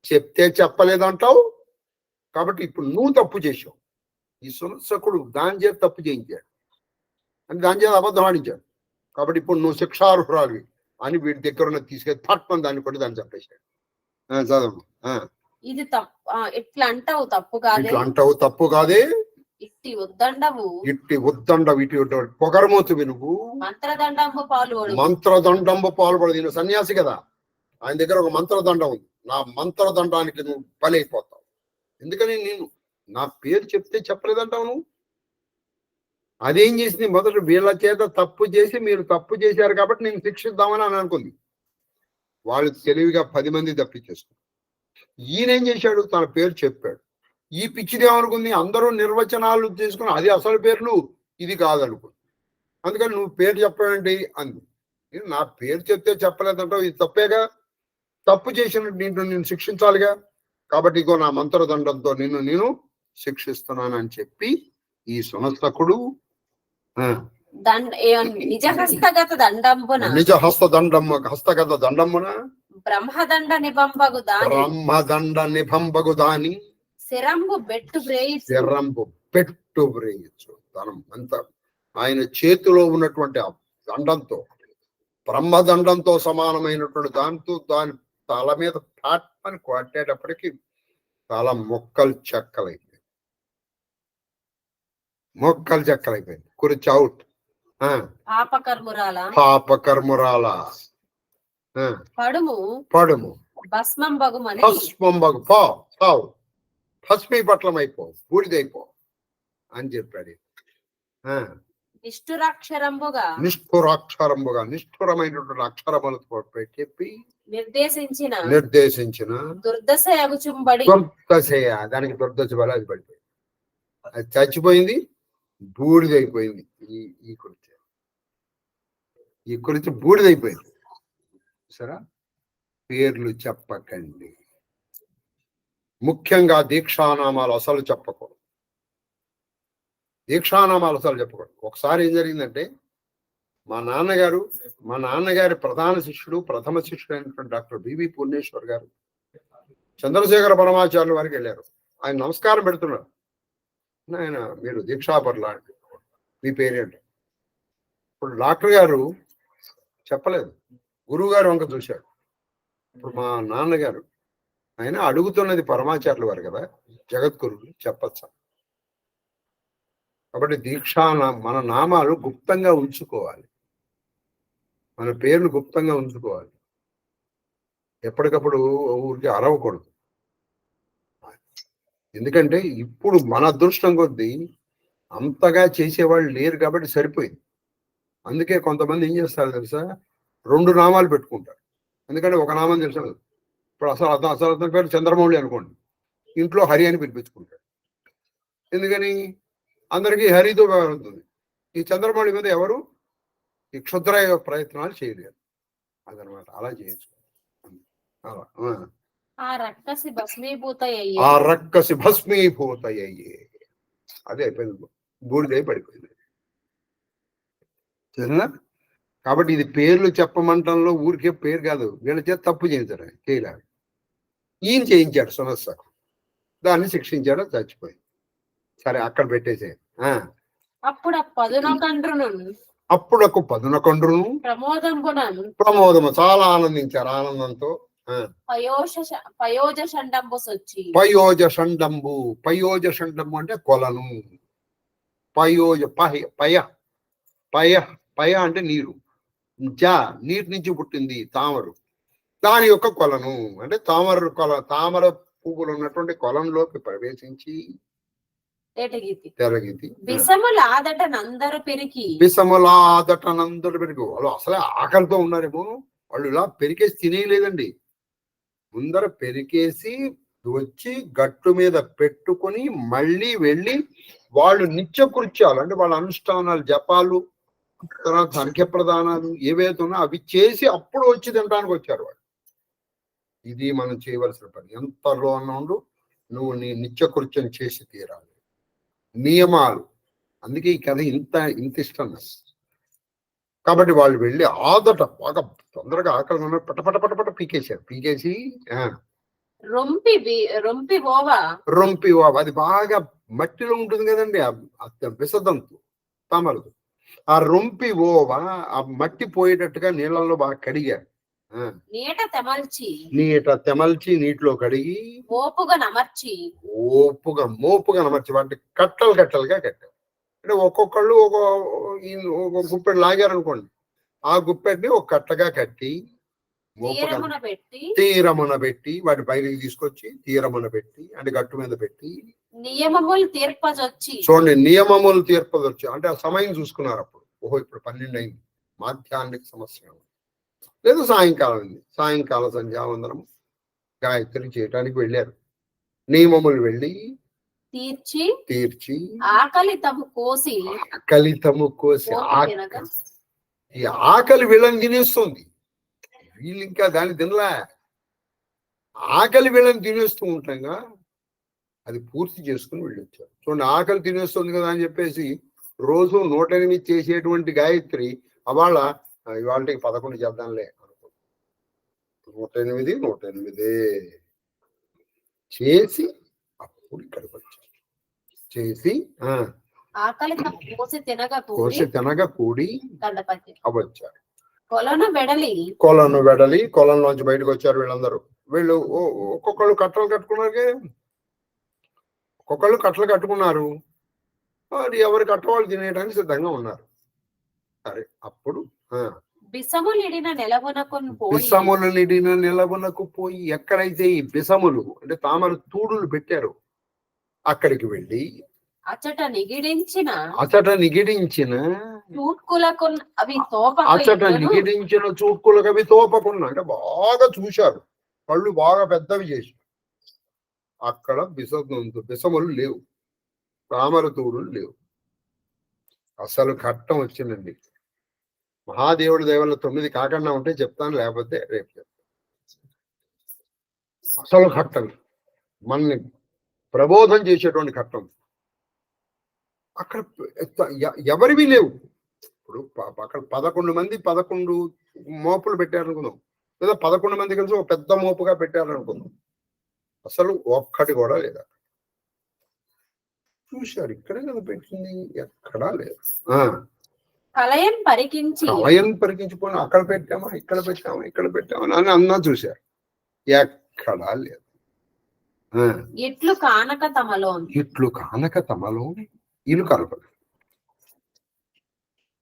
చెప్తే చెప్పలేదంటావు. కాబట్టి ఇప్పుడు నువ్వు తప్పు చేసావు. ఈ సునస్సకుడు దాని చేత తప్పు చేయించాడు, అంటే దాని చేత అబద్ధం ఆడించాడు. కాబట్టి ఇప్పుడు నువ్వు శిక్షార్హురాలివి అని వీడి దగ్గర ఉన్న తీసుకెళ్ళి పట్టుకొని దాన్ని కొట్టి దాన్ని చెప్పేశాడు. చదవము. ఇది ఇట్లా అంటావు తప్పు కాదే, ఇట్టి ఉద్దండవు ఇటు పొగరమోతువి నువ్వు, మంత్రదండంబు పాల్పడు. నేను సన్యాసి కదా, ఆయన దగ్గర ఒక మంత్రదండం ఉంది. నా మంత్రదండానికి నువ్వు బలైపోతావు. ఎందుకని నేను నా పేరు చెప్తే చెప్పలేదంటావు నువ్వు. అదేం చేసింది? మొదట వీళ్ళ చేత తప్పు చేసి మీరు తప్పు చేశారు కాబట్టి నేను శిక్షిద్దామని అని అనుకుంది. వాళ్ళు తెలివిగా 10 మంది తప్పించేసుకున్నారు. ఈయనేం చేశాడు? తన పేరు చెప్పాడు. ఈ పిచ్చిదేమనుకుంది? అందరూ నిర్వచనాలు తీసుకుని అది అసలు పేర్లు, ఇది కాదనుకుంది. అందుకని నువ్వు పేరు చెప్పాడండి అంది. నా పేరు చెప్తే చెప్పలేదంటావు, ఇది తప్పేగా, తప్పు చేసినట్టు నేను శిక్షించాలిగా. కాబట్టి ఇగో నా మంత్రదండంతో నేను శిక్షిస్తున్నానని చెప్పి ఈ సునస్సకుడు నిజ హస్తగత దండమున బ్రహ్మదండ నిబంబగు దాని శిరంబు పెట్టు వ్రేయచ్చు. ధనం అంత ఆయన చేతిలో ఉన్నటువంటి ఆ దండంతో, బ్రహ్మదండంతో సమానమైనటువంటి దాంతో దాని తల మీద ఫ్యాట్ అని కొట్టేటప్పటికి తల మొక్కలు చెక్కలైపోయింది. కురిచి అవుట్. పాపకర్మురాల పడుము భస్మీపట్లం అయిపో, బూడిదైపో అని చెప్పాడు. నిష్ఠురాక్షరంబుగా నిష్ఠురమైనటువంటి అక్షరములతో చెప్పి నిర్దేశించిన దుర్దశ, దానికి దుర్దశ వల్ల అది పడిపోయింది, అది చచ్చిపోయింది, బూడిదైపోయింది. ఈ కురిచి బూడిదైపోయింది. సరే, పేర్లు చెప్పకండి. ముఖ్యంగా దీక్షానామాలు అసలు చెప్పకూడదు. ఒకసారి ఏం జరిగిందంటే, మా నాన్నగారి ప్రధాన శిష్యుడు, ప్రథమ శిష్యుడు అయినటువంటి డాక్టర్ బివి పూర్ణేశ్వర్ గారు చంద్రశేఖర పరమాచార్యుల వారికి వెళ్ళారు. ఆయన నమస్కారం పెడుతున్నారు. ఆయన మీరు దీక్షాపరులా అంటే మీ పేరేంటి? ఇప్పుడు డాక్టర్ గారు చెప్పలేదు, గురువు గారు వంక చూశాడు. ఇప్పుడు మా నాన్నగారు ఆయన అడుగుతున్నది పరమాచార్యుల వారు కదా, జగద్గురువు, చెప్పచ్చా? కాబట్టి దీక్ష మన నామాలు గుప్తంగా ఉంచుకోవాలి, మన పేర్లు గుప్తంగా ఉంచుకోవాలి. ఎప్పటికప్పుడు ఊరికి అరవకూడదు. ఎందుకంటే ఇప్పుడు మన అదృష్టం కొద్దీ అంతగా చేసేవాళ్ళు లేరు కాబట్టి సరిపోయింది. అందుకే కొంతమంది ఏం చేస్తారు తెలుసా, 2 నామాలు పెట్టుకుంటారు. ఎందుకంటే ఒక నామం తెలుసు. ఇప్పుడు అసలు అతని పేరు చంద్రమౌళి అనుకోండి, ఇంట్లో హరి అని పిలిపించుకుంటాడు. ఎందుకని? అందరికీ హరితో వ్యవహరిస్తుంది. ఈ చంద్రమౌళి మీద ఎవరు ఈ క్షుద్ర ప్రయత్నాలు చేయలేరు. అదనమాట. అలా చేయొచ్చు. ఆ రక్కసి భస్మీభూతయ్యే అదే అయిపోయింది, బూడిదై పడిపోయింది. సరేనా? కాబట్టి ఇది పేర్లు చెప్పమంటంలో ఊరికే పేరు కాదు, వీళ్ళ చేత తప్పు చేయించారు, చేయలేదు. ఈయన చేయించాడు సునస్సకు, దాన్ని శిక్షించాడు, చచ్చిపోయింది. సరే అక్కడ పెట్టేసే. అప్పుడు ఒక పదునకండ్రును ప్రమోదము చాలా ఆనందించారు. ఆనందంతో పయోజ షండంబు అంటే కొలను. పయోజ పయ అంటే నీరు, నీటి నుంచి పుట్టింది తామరు, దాని యొక్క కొలను అంటే తామర పువ్వులు ఉన్నటువంటి కొలంలోకి ప్రవేశించి తెరగీతి బిసములాదటనందరు పెరిగి వాళ్ళు అసలే ఆకలితో ఉన్నారేమో, వాళ్ళు ఇలా పెరికేసి తినేయలేదండి. ముందర పెరికేసి వచ్చి గట్టు మీద పెట్టుకొని మళ్ళీ వెళ్ళి వాళ్ళు నిత్య కృత్యాలు అంటే వాళ్ళ అనుష్ఠానాలు, జపాలు, తర్వాత సంఖ్య ప్రదానాలు ఏవైతే ఉన్నా అవి చేసి అప్పుడు వచ్చి తినడానికి వచ్చారు వాళ్ళు. ఇది మనం చేయవలసిన పని. ఎంతలో అన్నాడు, నువ్వు నీ నిత్య కృత్యం చేసి తీరాలి. నియమాలు. అందుకే ఈ కథ ఇంత ఇష్టం. కాబట్టి వాళ్ళు వెళ్ళి ఆదట బాగా తొందరగా ఆకలి ఉన్న పట పీకేసి రొంపి ఓవా అది బాగా మట్టిలో ఉంటుంది కదండి, విసదంతు తామరదు. ఆ రొంపి ఓవా ఆ మట్టి పోయేటట్టుగా నీళ్ళల్లో బాగా కడిగారు. నీట తెమల్చి నీటిలో కడిగి మోపుగా నమర్చి వాటిని కట్టలుగా కట్టారు. అంటే ఒక్కొక్కళ్ళు ఒక గుప్పెడు లాగారనుకోండి, ఆ గుప్పెడిని ఒక కట్టగా కట్టి తీరమున పెట్టి వాటి పైకి తీసుకొచ్చి తీరమున పెట్టి అంటే గట్టు మీద పెట్టి చూడండి, నియమములు తీర్పదొచ్చి అంటే ఆ సమయం చూసుకున్నారు. అప్పుడు ఓహో ఇప్పుడు 12 అయింది, మాధ్యాహ్నిక సమస్య లేదు, సాయంకాలం అయింది, సాయంకాల సంధ్యావందనం గాయత్రి చేయటానికి వెళ్ళారు. నియమములు వెళ్ళి తీర్చి ఆకలి తము కోసి ఈ ఆకలి వీళ్ళని తినేస్తుంది. వీళ్ళు ఇంకా దాన్ని తినలే, ఆకలి వీళ్ళని తినేస్తూ ఉంటాగా అది పూర్తి చేసుకుని వెళ్ళొచ్చారు. చూడండి, ఆకలి తినేస్తుంది కదా అని చెప్పేసి రోజు 108 చేసేటువంటి గాయత్రి ఇవాళకి 11 చేద్దాంలే అనుకో. 108 చేసి అప్పుడు ఇక్కడికి వచ్చారు. చేసి కోసి తినగా కూడి అవచ్చారు. కొలంలోంచి బయటకు వచ్చారు వీళ్ళందరూ. వీళ్ళు ఒక్కొక్కళ్ళు కట్టలు కట్టుకున్నారు. అది ఎవరి కట్టవాళ్ళు తినేయడానికి సిద్ధంగా ఉన్నారు. సరే అప్పుడు బిసములు నిడిన నెలవునకు పోయి ఎక్కడైతే ఈ బిసములు అంటే తామర తూడులు పెట్టారు అక్కడికి వెళ్ళి అచట నిగిడించిన చూట్కులకు అవి తోపకుండా అంటే బాగా చూశారు, కళ్ళు బాగా పెద్దవి చేసి. అక్కడ బిసములు లేవు, తామర తూడులు లేవు. అసలు ఘట్టం వచ్చిందండి. మహాదేవుడి దయవల్ల 9 కాకుండా ఉంటే చెప్తాను, లేకపోతే రేపు చెప్తాను. అసలు ఘట్టం మనని ప్రబోధం చేసేటువంటి ఘట్టం. అక్కడ ఎవరివి లేవు. ఇప్పుడు అక్కడ 11 మంది 11 మోపులు పెట్టారనుకుందాం, లేదా 11 మంది కలిసి ఒక పెద్ద మోపుగా పెట్టారనుకుందాం, అసలు ఒక్కటి కూడా లేదా. చూశారు, ఇక్కడే కదా పెట్టింది, ఎక్కడా లేదు. కలయం పరికించి కలయం పరికించుకొని అక్కడ పెట్టామా ఇక్కడ పెట్టామా ఇక్కడ పెట్టామా అని అన్నా చూశారు, ఎక్కడా లేదు. ఇట్లు కానక తమలో ఇట్లు కానక తమలో ఇల్లు కలపదు,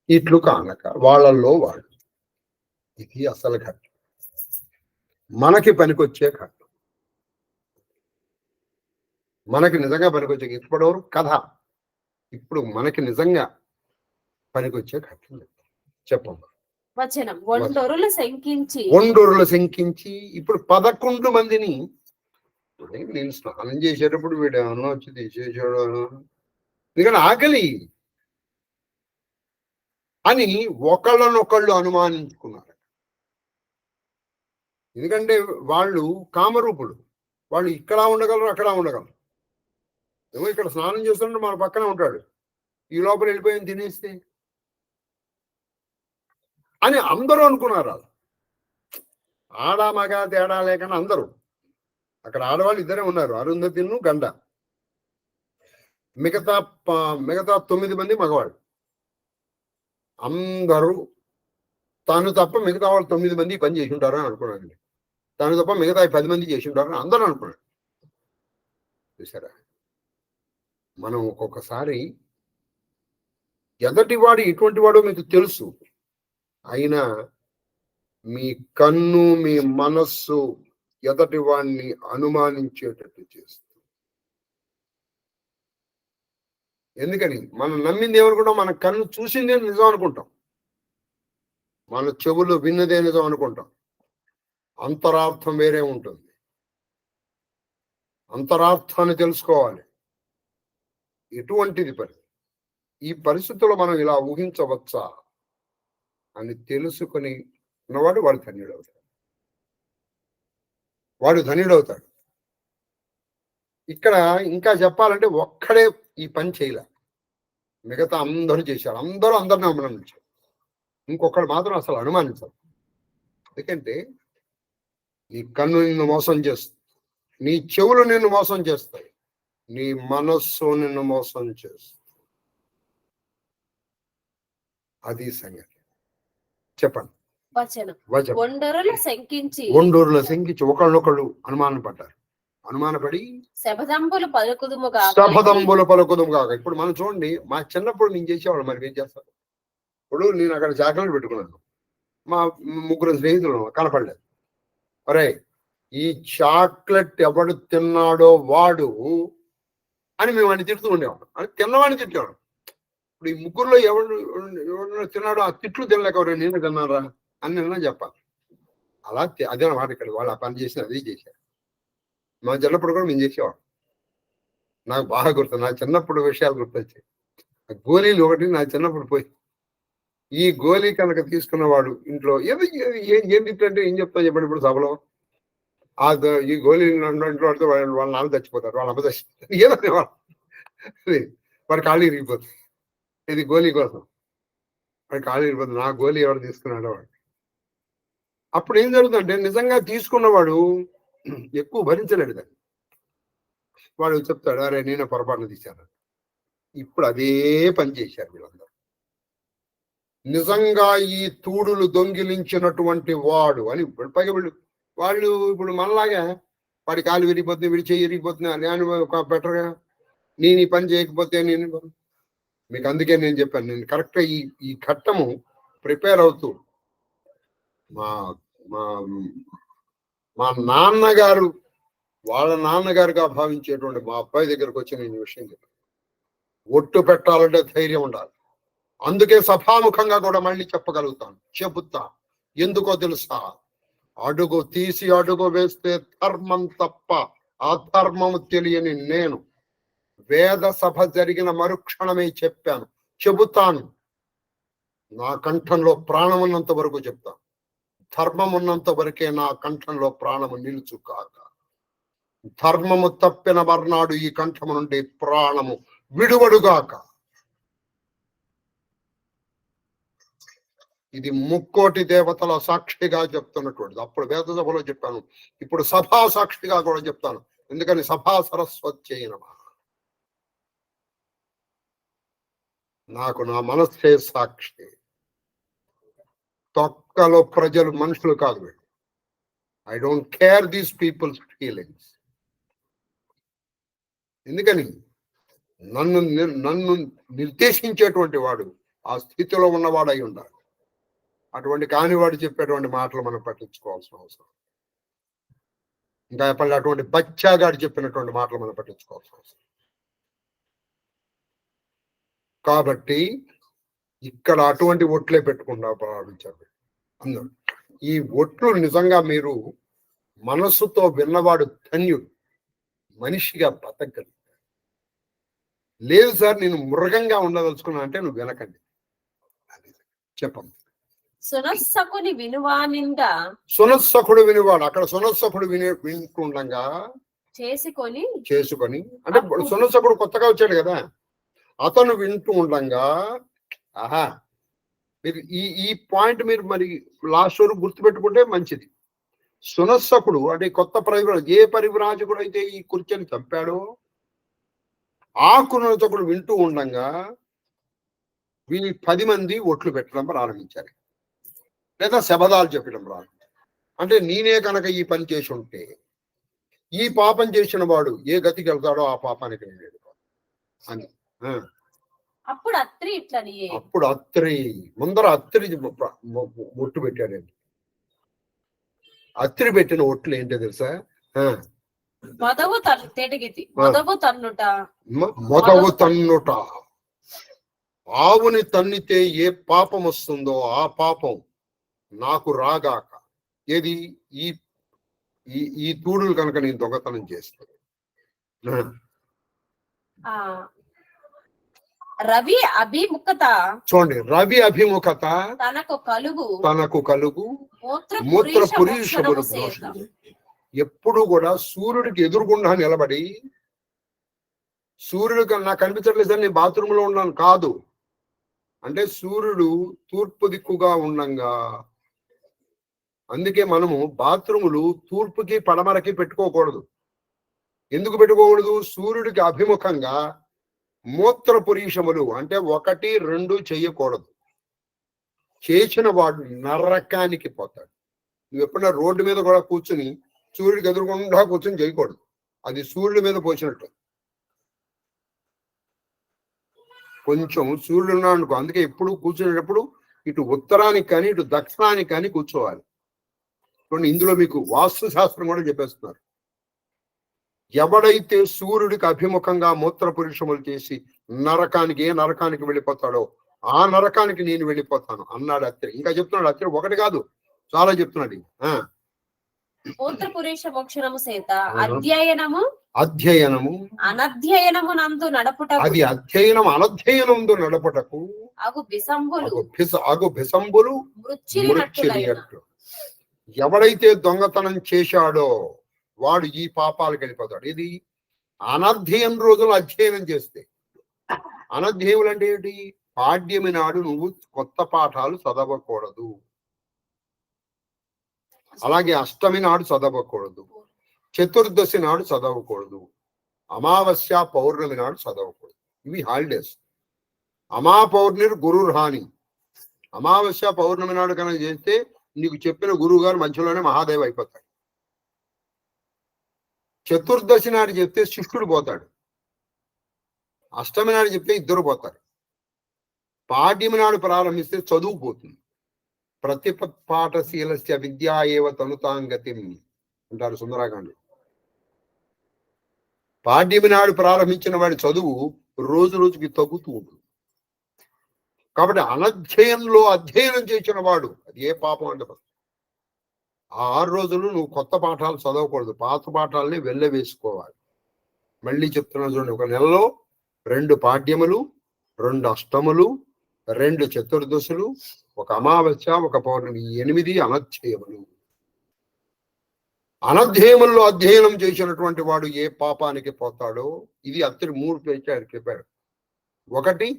ఇట్లు కానక వాళ్ళల్లో వాళ్ళు. ఇది అసలు ఘట్టం, మనకి పనికొచ్చే ఘట్టం, మనకి నిజంగా పనికొచ్చే. ఇప్పటివరకు కథ, ఇప్పుడు మనకి నిజంగా పనికొచ్చే ఘట్టం చెప్పమ్మా. వచనం ఒండొరులు శంకించి ఒండొరులు శంకించి ఇప్పుడు 11 మందిని, నేను స్నానం చేసేటప్పుడు వీడు ఏమన్నా వచ్చి తీసేసాడు, ఎందుకంటే ఆకలి అని ఒకళ్ళనొకళ్ళు అనుమానించుకున్నారు. ఎందుకంటే వాళ్ళు కామరూపులు, వాళ్ళు ఇక్కడ ఉండగలరు అక్కడ ఉండగలరు. ఏమో ఇక్కడ స్నానం చేస్తుంటే మన పక్కన ఉంటాడు, ఈ లోపల వెళ్ళిపోయి తినేస్తే అని అందరూ అనుకున్నారు. వాళ్ళు ఆడ మగ తేడా లేకుండా అందరూ, అక్కడ ఆడవాళ్ళు ఇద్దరే ఉన్నారు, అరుంధతిను గండ, మిగతా 9 మంది మగవాళ్ళు. అందరూ తాను తప్ప మిగతా వాళ్ళు 9 మంది పని చేసి ఉంటారు అని అనుకున్నాను. తాను తప్ప మిగతా 10 మంది చేసి ఉంటారని అందరూ అనుకున్నాడు. చూసారా, మనం ఒక్కొక్కసారి ఎదటివాడు ఎటువంటి వాడో మీకు తెలుసు, అయినా మీ కన్ను మీ మనస్సు ఎదటి వాడిని అనుమానించేటట్టు చేస్తుంది. ఎందుకని మనం నమ్మింది ఏమనుకుంటాం, మన కన్ను చూసిందే నిజం అనుకుంటాం, మన చెవులు విన్నదే నిజం అనుకుంటాం. అంతరార్థం వేరే ఉంటుంది, అంతరార్థాన్ని తెలుసుకోవాలి. ఎటువంటిది ఈ పరిస్థితుల్లో మనం ఇలా ఊహించవచ్చా అని తెలుసుకుని ఉన్నవాడు వాడు ధన్యుడవుతాడు, వాడు ధన్యుడవుతాడు. ఇక్కడ ఇంకా చెప్పాలంటే ఒక్కడే ఈ పని చేయలే, మిగతా అందరూ చేశారు, అందరూ అందరిని అనుమానించారు, ఇంకొకడు మాత్రం అసలు అనుమానించారు. ఎందుకంటే నీ కన్ను నిన్ను మోసం చేస్తుంది, నీ చెవులు నిన్ను మోసం చేస్తాయి, నీ మనస్సు నిన్ను మోసం చేస్తుంది. అది సంగతి. చెప్పండి. ఒండొరులు శంకించి ఒకళ్ళొకళ్ళు అనుమానపడ్డారు, అనుమానపడి శపథంబులు పలుకుదుముగా. ఇప్పుడు మనం చూడండి, మా చిన్నప్పుడు నేను చేసేవాళ్ళు, మరి ఏం చేస్తారు. ఇప్పుడు నేను అక్కడ చాక్లెట్ పెట్టుకున్నాను, మా 3 స్నేహితులు కనపడలేదు. అరే ఈ చాక్లెట్ ఎవడు తిన్నాడో వాడు అని మేము వాడిని తిడుతూ ఉండేవాళ్ళం, అని తిన్నవాడిని తిట్టేవాడు. ఇప్పుడు ఈ 3లో ఎవడు తిన్నాడో ఆ తిట్లు తినలేక ఎవరు నేను తిన్నారా అని నిన్న చెప్పాలి. అలా అదే అన్నమాట. ఇక్కడ వాళ్ళు ఆ పని చేసిన అది చేశారు. మా చిన్నప్పుడు కూడా మేము చేసేవాడు. నాకు బాగా గుర్తు, నా చిన్నప్పుడు విషయాలు గుర్తొచ్చాయి. గోళీలు ఒకటి నా చిన్నప్పుడు పోయి, ఈ గోళీ కనుక తీసుకున్నవాడు ఇంట్లో ఏం తిట్టంటే ఏం చెప్తా చెప్పండి. ఇప్పుడు సభలో ఈ గోళీ ఇంట్లో పడితే వాళ్ళ నాన్న చచ్చిపోతారు, వాళ్ళ అమ్మ చచ్చిపోతారు, ఏదో వాడి కాళ్ళు ఇరిగిపోతుంది. ఇది గోళీ కోసం వాడి కాళ్ళు ఇరిగిపోతుంది. నా గోళీ ఎవరు తీసుకున్నాడో వాడు. అప్పుడు ఏం జరుగుతుందంటే నిజంగా తీసుకున్నవాడు ఎక్కువ భరించలేడు దాన్ని. వాడు చెప్తాడు, అరే నేనే పొరపాటున తీశాను. ఇప్పుడు అదే పని చేశారు వీళ్ళందరూ. నిజంగా ఈ తూడులు దొంగిలించినటువంటి వాడు అని పైగా వాళ్ళు ఇప్పుడు మనలాగా వాడి కాలు విరిగిపోతుంది, వీడి చెయ్యి విరిగిపోతుంది అని బెటర్గా నేను ఈ పని చేయకపోతే నేను మీకు అందుకే నేను చెప్పాను, నేను కరెక్ట్గా ఈ ఘట్టము ప్రిపేర్ అవుతూ మా మా మా నాన్నగారు వాళ్ళ నాన్నగారుగా భావించేటువంటి మా అబ్బాయి దగ్గరకు వచ్చి నేను విషయం చెప్పాను. ఒట్టు పెట్టాలంటే ధైర్యం ఉండాలి. అందుకే సభాముఖంగా కూడా మళ్ళీ చెప్పగలుగుతాను, చెబుతా. ఎందుకో తెలుసా, అడుగు తీసి అడుగు వేస్తే ధర్మం తప్ప అధర్మము తెలియని నేను వేద సభ జరిగిన మరుక్షణమే చెప్పాను, చెబుతాను. నా కంఠంలో ప్రాణం ఉన్నంత వరకు చెప్తాను. ధర్మం ఉన్నంత వరకే నా కంఠంలో ప్రాణము నిలుచు కాక, ధర్మము తప్పిన మర్నాడు ఈ కంఠము నుండి ప్రాణము విడువడుగాక. ఇది ముక్కోటి దేవతల సాక్షిగా చెప్తున్నటువంటిది. అప్పుడు వేద సభలో చెప్పాను, ఇప్పుడు సభా సాక్షిగా కూడా చెప్తాను. ఎందుకని సభా సరస్వతి నమః. నాకు నా మనస్సే సాక్షి. తొక్కలో ప్రజలు మనుషులు కాదు. I don't care these people's feelings. ఎందుకని నన్ను నిర్దేశించేటువంటి వాడు ఆ స్థితిలో ఉన్నవాడు అయి ఉండాలి. అటువంటి కానివాడు చెప్పేటువంటి మాటలు మనం పట్టించుకోవాల్సిన అవసరం. ఇంకా ఎప్పటి అటువంటి బచ్చాగాడు చెప్పినటువంటి మాటలు మనం పట్టించుకోవాల్సిన అవసరం. కాబట్టి ఇక్కడ అటువంటి ఒట్లే పెట్టుకుంటా ప్రారంభించారు అందరూ. ఈ ఒట్లు నిజంగా మీరు మనస్సుతో విన్నవాడు ధన్యుడు, మనిషిగా బతకగలి. లేదు సార్ నేను మృగంగా ఉండదలుచుకున్నా అంటే నువ్వు వినకండి చెప్పండి. సునస్సకుని వినువానిండా సునస్సకుడు వినివాడు. అక్కడ సునస్సకుడు వింటుండగా చేసుకొని అంటే సునస్సకుడు కొత్తగా వచ్చాడు కదా, అతను వింటూ ఉండగా ఆహా మీరు ఈ పాయింట్ మీరు మరి లాస్ట్ వరకు గుర్తుపెట్టుకుంటే మంచిది. సునస్సకుడు అంటే కొత్త ఏ పరివ్రాజకుడు అయితే ఈ కుర్చీని చంపాడో ఆ కునసకుడు వింటూ ఉండగా వీళ్ళు 10 మంది ఒట్లు పెట్టడం ప్రారంభించారు, లేదా శబదాలు చెప్పడం ప్రారంభించారు. అంటే నేనే కనుక ఈ పని చేసి ఉంటే ఈ పాపం చేసిన వాడు ఏ గతికి వెళ్తాడో ఆ పాపానికి నేను వెళ్ళిపోతాను అని. అప్పుడు అత్రి ముందర అత్రి ఒట్టు పెట్టాడండి. అత్రి పెట్టిన ఒట్లు ఏంటో తెలుసా? మొదవు తన్నుట. ఆవుని తన్నితే ఏ పాపం వస్తుందో ఆ పాపం నాకు రాగాక. ఏది ఈ తూడులు కనుక నేను దొంగతనం చేస్తాను. రవి అభిముఖత చూడండి, రవి అభిముఖత తనకు కలుగు మూత్ర పురీషములు. ఎప్పుడు కూడా సూర్యుడికి ఎదురుగుండా నిలబడి సూర్యుడు నాకు కనిపించట్లేదు సార్ నేను బాత్రూంలో ఉన్నాను కాదు అంటే సూర్యుడు తూర్పు దిక్కుగా ఉండంగా. అందుకే మనము బాత్రూములు తూర్పుకి పడమరకి పెట్టుకోకూడదు. ఎందుకు పెట్టుకోకూడదు? సూర్యుడికి అభిముఖంగా మూత్ర పురీషములు అంటే 1, 2 చేయకూడదు. చేసిన వాడు నరకానికి పోతాడు. నువ్వు ఎప్పుడైనా రోడ్డు మీద కూడా కూర్చుని సూర్యుడికి ఎదురుకుండా కూర్చొని చేయకూడదు, అది సూర్యుడి మీద పోసినట్టు. కొంచెం సూర్యుడు ఉన్నాడు అనుకో, అందుకే ఎప్పుడు కూర్చునేటప్పుడు ఇటు ఉత్తరానికి కానీ ఇటు దక్షిణానికి కానీ కూర్చోవాలి. చూడండి, ఇందులో మీకు వాస్తు శాస్త్రం కూడా చెప్పేస్తున్నారు. ఎవడైతే సూర్యుడికి అభిముఖంగా మూత్ర పురుషములు చేసి ఏ నరకానికి వెళ్ళిపోతాడో ఆ నరకానికి నేను వెళ్ళిపోతాను అన్నాడు అత్రి. ఇంకా చెప్తున్నాడు అత్రి, ఒకటి కాదు చాలా చెప్తున్నాడు. మూత్ర పురుష మోక్షణము చేత అధ్యయనము అనధ్యయనము నందు నడపుట, అది అధ్యయనం అనధ్యయనందు నడపుటకు అగు బిసంబులు మృచ్చినట్లు. ఎవడైతే దొంగతనం చేశాడో వాడు ఈ పాపాలకు వెళ్ళిపోతాడు. ఇది అనధ్యయన రోజులు అధ్యయనం చేస్తే. అనధ్యయములు అంటే ఏంటి? పాడ్యమి నాడు నువ్వు కొత్త పాఠాలు చదవకూడదు, అలాగే అష్టమి నాడు చదవకూడదు, చతుర్దశి నాడు చదవకూడదు, అమావాస్య పౌర్ణమి నాడు చదవకూడదు. ఇవి హాలిడేస్. పౌర్ణమి గురుర్హాని. అమావాస్య పౌర్ణమి నాడు కనుక చేస్తే నీకు చెప్పిన గురువు గారు మధ్యలోనే మహాదేవ్ అయిపోతాడు. చతుర్దశి నాడు చెప్తే శిష్యుడు పోతాడు, అష్టమి నాడు చెప్తే ఇద్దరు పోతారు, పాడ్యమి నాడు ప్రారంభిస్తే చదువు పోతుంది. ప్రతిపాఠశీలస్య విద్యా ఏవ తనుతాంగతి అంటారు సుందరాకాండ. పాడ్యమి నాడు ప్రారంభించిన వాడి చదువు రోజు రోజుకి తగ్గుతూ ఉంటుంది. కాబట్టి అనధ్యయనంలో అధ్యయనం చేసిన వాడు అది ఏ పాపం అంటే ఆ 6 రోజులు నువ్వు కొత్త పాఠాలు చదవకూడదు, పాత పాఠాలని వెళ్ళవేసుకోవాలి. మళ్ళీ చెప్తున్నా చూడండి, ఒక నెలలో 2 పాడ్యములు, 2 అష్టములు, 2 చతుర్దశులు, 1 అమావాస్య, 1 పౌర్ణమి, 8 అనధ్యయములు. అనధ్యయముల్లో అధ్యయనం చేసినటువంటి వాడు ఏ పాపానికి పోతాడో ఇది అత్రి 3 పేజీలు చెప్పారు. 1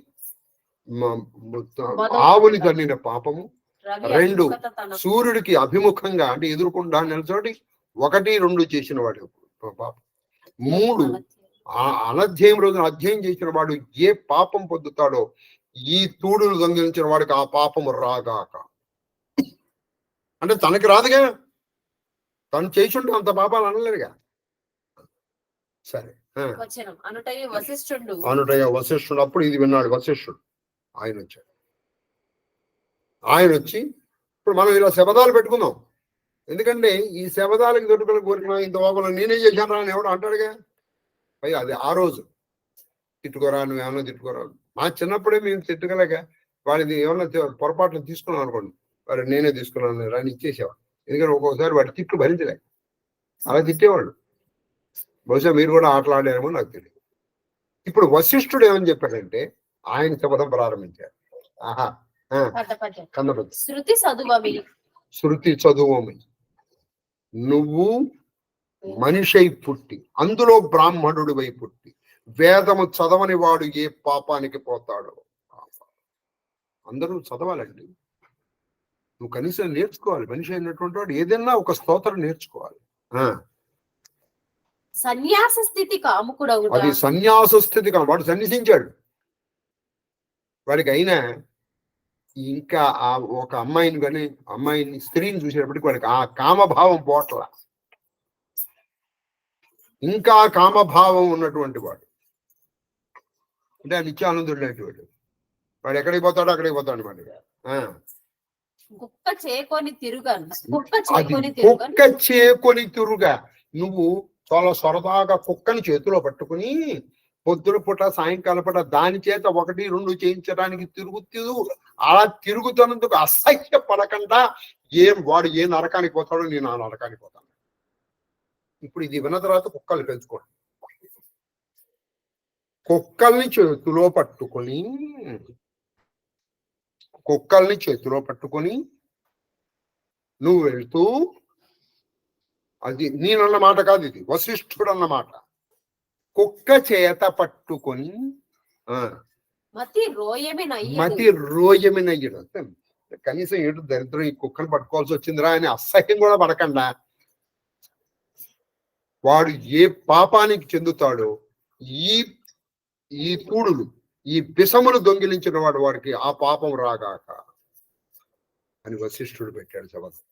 ఆవుని తన్నిన పాపము, రవి రెండు, అభిముఖత తన సూర్యుడికి అభిముఖంగా అంటే ఎదురుకుండా నిలచోటి 1, 2 చేసిన వాడు పాపం. 3, ఆ అనధ్యయం రోజున అధ్యయనం చేసిన వాడు ఏ పాపం పొందుతాడో ఈ తూడులు దొంగిలించిన వాడికి ఆ పాపము రాగాక. అంటే తనకి రాదుగా, తను చేసిండు అంత పాపాలు అనలేదుగా. సరే, వచనం అనుటయు వశిష్ఠుడు అనుటయ్య వశిష్ఠుడు అప్పుడు ఇది విన్నాడు. వశిష్ఠుడు ఆయన వచ్చాడు. ఆయన వచ్చి ఇప్పుడు మనం ఇలా శబదాలు పెట్టుకుందాం. ఎందుకంటే ఈ శబదాలకి దొరుకులు కోరిన ఇంత బాబులు నేనే చేశాను రా అని ఎవడు అంటాడుగా. పై అది ఆ రోజు తిట్టుకోరా, నువ్వు ఏమన్నా తిట్టుకోరా. మా చిన్నప్పుడే మేము తిట్టుకోలేక వాడిది ఏమన్నా పొరపాట్లు తీసుకున్నాం అనుకోండి, వాడు నేనే తీసుకున్నాను రాని ఇచ్చేసేవాడు. ఎందుకంటే ఒక్కొక్కసారి వాడి తిట్లు భరించలేక అలా తిట్టేవాడు. బహుశా మీరు కూడా ఆటలాడారేమో నాకు తెలియదు. ఇప్పుడు వశిష్ఠుడు ఏమని చెప్పాడంటే ఆయన శపథం ప్రారంభించారు. ఆహా, కన్నపతి శృతి చదువమి శృతి చదువమి, నువ్వు మనిషై పుట్టి అందులో బ్రాహ్మణుడి వై పుట్టి వేదము చదవని వాడు ఏ పాపానికి పోతాడో. అందరూ చదవాలండి. నువ్వు కనీసం నేర్చుకోవాలి. మనిషి అయినటువంటి వాడు ఏదైనా ఒక స్తోత్రం నేర్చుకోవాలి. సన్యాస స్థితి కాముకుడవు అది సన్యాస స్థితి కాదు. వాడు సన్యసించాడు. వాడికి అయినా ఇంకా ఆ ఒక అమ్మాయిని కానీ అమ్మాయిని స్త్రీని చూసేటప్పటికి వాడికి ఆ కామభావం పోట్ల. ఇంకా కామభావం ఉన్నటువంటి వాడు అంటే ఆ నిత్యానందుడు లాంటి వాడు. వాడు ఎక్కడికి పోతాడో అక్కడికి పోతాడు. వాడు కుక్క చేకొని తిరుగాను కుక్క చేకొని తిరుగా. నువ్వు చాలా సరదాగా కుక్కని చేతిలో పట్టుకుని పొద్దున పూట సాయంకాలం పూట దాని చేత 1, 2 చేయించడానికి తిరుగుతూ అలా తిరుగుతున్నందుకు అసహ్య పడకుండా వాడు ఏ నరకానికి పోతాడో నేను ఆ నరకానికి పోతాను. ఇప్పుడు ఇది విన్న తర్వాత కుక్కలు పెంచుకోండి. కుక్కల్ని చేతిలో పట్టుకొని నువ్వు వెళ్తూ, అది నేనన్న మాట కాదు, ఇది వశిష్ఠుడు అన్నమాట. కుక్క చేత పట్టుకొని మతి రోయమినయ్యడు. కనీసం ఏడు దరిద్రం ఈ కుక్కను పట్టుకోవాల్సి వచ్చిందిరా అని అసహ్యం కూడా పడకుండా వాడు ఏ పాపానికి చెందుతాడో ఈ తూడులు ఈ విషములు దొంగిలించిన వాడికి ఆ పాపం రాగాక అని వశిష్ఠుడు పెట్టాడు శబదం.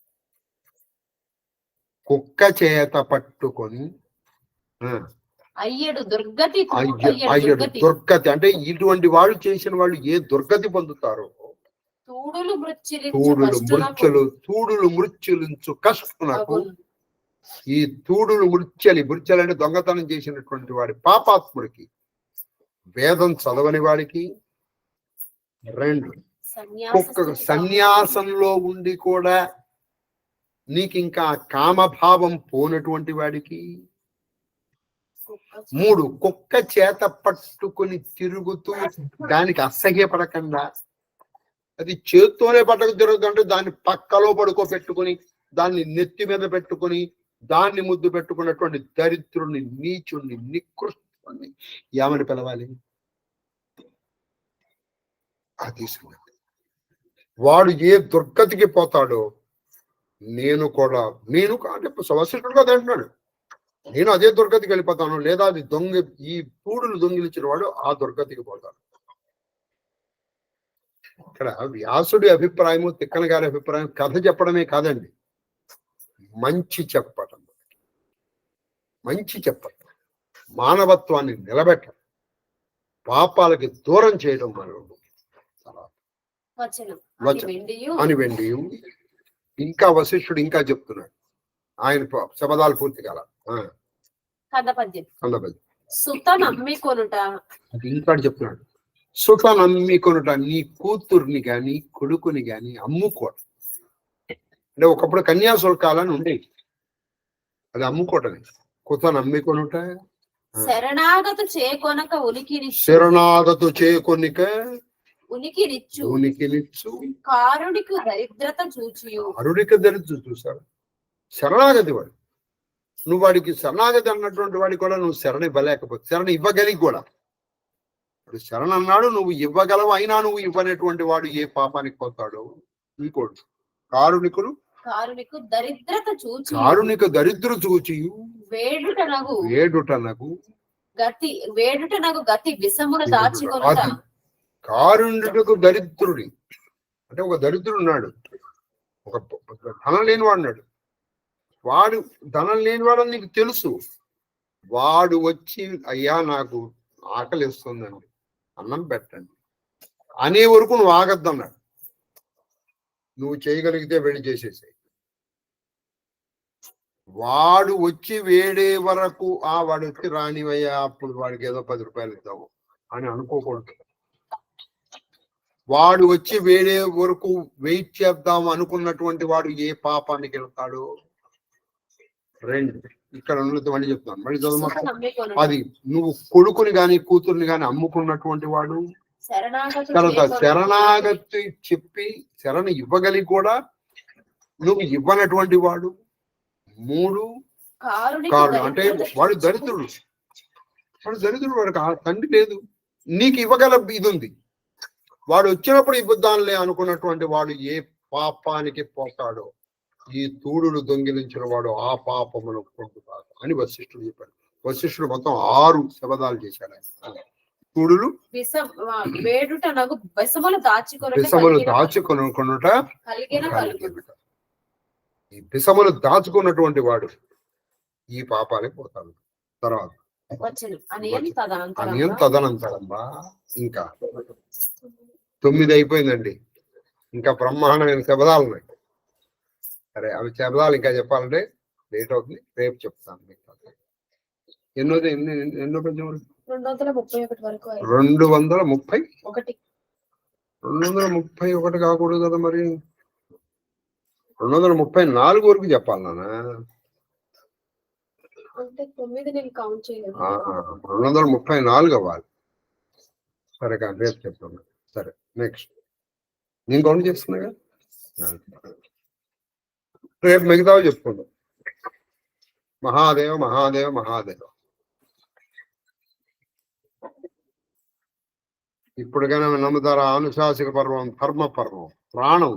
కుక్క చేత పట్టుకొని అయ్యడు దుర్గతి అంటే ఇటువంటి వాళ్ళు చేసిన వాళ్ళు ఏ దుర్గతి పొందుతారో. తూడులు మృత్యులించు కష్టమునకు. ఈ తూడులు మృత్యలి అంటే దొంగతనం చేసినటువంటి వాడి పాపాత్ముడికి, వేదం చదవని వాడికి, 2 సన్యాసంలో ఉండి కూడా నీకు ఇంకా కామభావం పోనటువంటి వాడికి, 3 కుక్క చేత పట్టుకుని తిరుగుతూ దానికి అసహ్యపడకుండా, అది చేత్తోనే పట్టకు తిరుగుతుంటే దాన్ని పక్కలో పడుకోబెట్టుకుని దాన్ని నెత్తి మీద పెట్టుకుని దాన్ని ముద్దు పెట్టుకున్నటువంటి దరిద్రుని, నీచుణ్ణి, నికృష్టుని ఏమని పిలవాలి? అది వాడు ఏ దుర్గతికి పోతాడో నేను అంటే వశిష్ఠుడు కదా అంటున్నాడు, నేను అదే దుర్గతికి వెళ్ళిపోతాను. లేదా అది ఈ తూడులు దొంగిలించిన వాడు ఆ దుర్గతికి పోతాడు. ఇక్కడ వ్యాసుడి అభిప్రాయము, తిక్కన గారి అభిప్రాయం కథ చెప్పడమే కాదండి, మంచి చెప్పటం, మానవత్వాన్ని నిలబెట్టడం, పాపాలకి దూరం చేయడం అని వెండి. ఇంకా వశిష్ఠుడు ఇంకా చెప్తున్నాడు. ఆయన శబదాలు పూర్తి కాల. ఇంకా చెప్తున్నాడు, సుత నమ్మికొనుట, నీ కూతుర్ని గాని కొడుకుని గాని అమ్ముకోవడం. అంటే ఒకప్పుడు కన్యాశుల్కాలని ఉండేవి, అది అమ్ముకోవటమే. కుత నమ్మికొనుట, శరణాగతు చేకొనిక ఉనికినిచ్చు, కారుడికి దరిద్రత చూసాడు. శరణాగతి వాడు, నువ్వు వాడికి శరణాగతి అన్నటువంటి వాడికి కూడా నువ్వు శరణ ఇవ్వలేకపోతే, శరణ ఇవ్వగలిగి కూడా, ఇప్పుడు శరణ అన్నాడు నువ్వు ఇవ్వగలవు, అయినా నువ్వు ఇవ్వనటువంటి వాడు ఏ పాపానికి పోతాడో. ఇంకోటి కారుణికులు కారునికు దరిద్రత చూచి కారుణిక దరిద్రు చూచియు వేడుటనగు గతి విషమును దాచుకొనుట. అది కారుణ్యుడికి దరిద్రుడి అంటే ఒక దరిద్రుడు ఉన్నాడు, ఒక ధనం లేనివాడు ఉన్నాడు. వాడు ధనం లేనివాడని నీకు తెలుసు. వాడు వచ్చి అయ్యా నాకు ఆకలి ఇస్తుందండి, అన్నం పెట్టండి అనే వరకు నువ్వు ఆగద్దన్నాడు. నువ్వు చేయగలిగితే వెళ్ళి చేసేసాయి. వాడు వచ్చి వేడే వరకు వాడు వచ్చి రానివయ్యా అప్పుడు వాడికి ఏదో 10 రూపాయలు ఇద్దాము అని అనుకోకూడదు. వాడు వచ్చి వేడే వరకు వెయిట్ చేద్దాం అనుకున్నటువంటి వాడు ఏ పాపానికి వెళ్తాడు? రెండు ఇక్కడ ఉన్నది మళ్ళీ చెప్తాను, మళ్ళీ చదువు. అది నువ్వు కొడుకుని గాని కూతుర్ని గాని అమ్ముకున్నటువంటి వాడు, తర్వాత శరణాగతి చెప్పి శరణ ఇవ్వగలిగి కూడా నువ్వు ఇవ్వనటువంటి వాడు. 3 కారుడు అంటే వాడు దరిద్రుడు. వాడికి తండ్రి లేదు, నీకు ఇవ్వగల ఇది ఉంది. వాడు వచ్చినప్పుడు ఇవ్వద్దాంలే అనుకున్నటువంటి వాడు ఏ పాపానికి పోతాడో, ఈ తూడులు దొంగిలించిన వాడు ఆ పాపమును పొందుతాడు అని వశిష్ఠుడు చెప్పాడు. వశిష్ఠుడు మొత్తం 6 శబదాలు చేశాడు ఆయన. తూడులు విషములు దాచుకొనుకొనుట, ఈ విషములు దాచుకున్నటువంటి వాడు ఈ పాపానికి పోతాడు. తర్వాత అనియం తదనంతరంబా. ఇంకా 9 అయిపోయిందండి, ఇంకా బ్రహ్మాండమైన శబదాలు ఉన్నాయి. సరే అవి శబదాలు ఇంకా చెప్పాలంటే లేట్ అవుతుంది, రేపు చెప్తాను మీకు. ఎన్నో పద్యం వరకు? 231 కాకూడదు కదా మరి, 234 వరకు చెప్పాలి నాన్న. 234 అవ్వాలి. సరే కానీ రేపు చెప్తాను. సరే నెక్స్ట్ నేను కౌంట్ చేస్తున్నా కదా, రేపు మిగతావి చెప్పుకుందాం. మహాదేవ మహాదేవ మహాదేవ. ఇప్పటికైనా నమ్ముతారా? అనుశాసక పర్వం, ధర్మ పర్వం, ప్రాణం,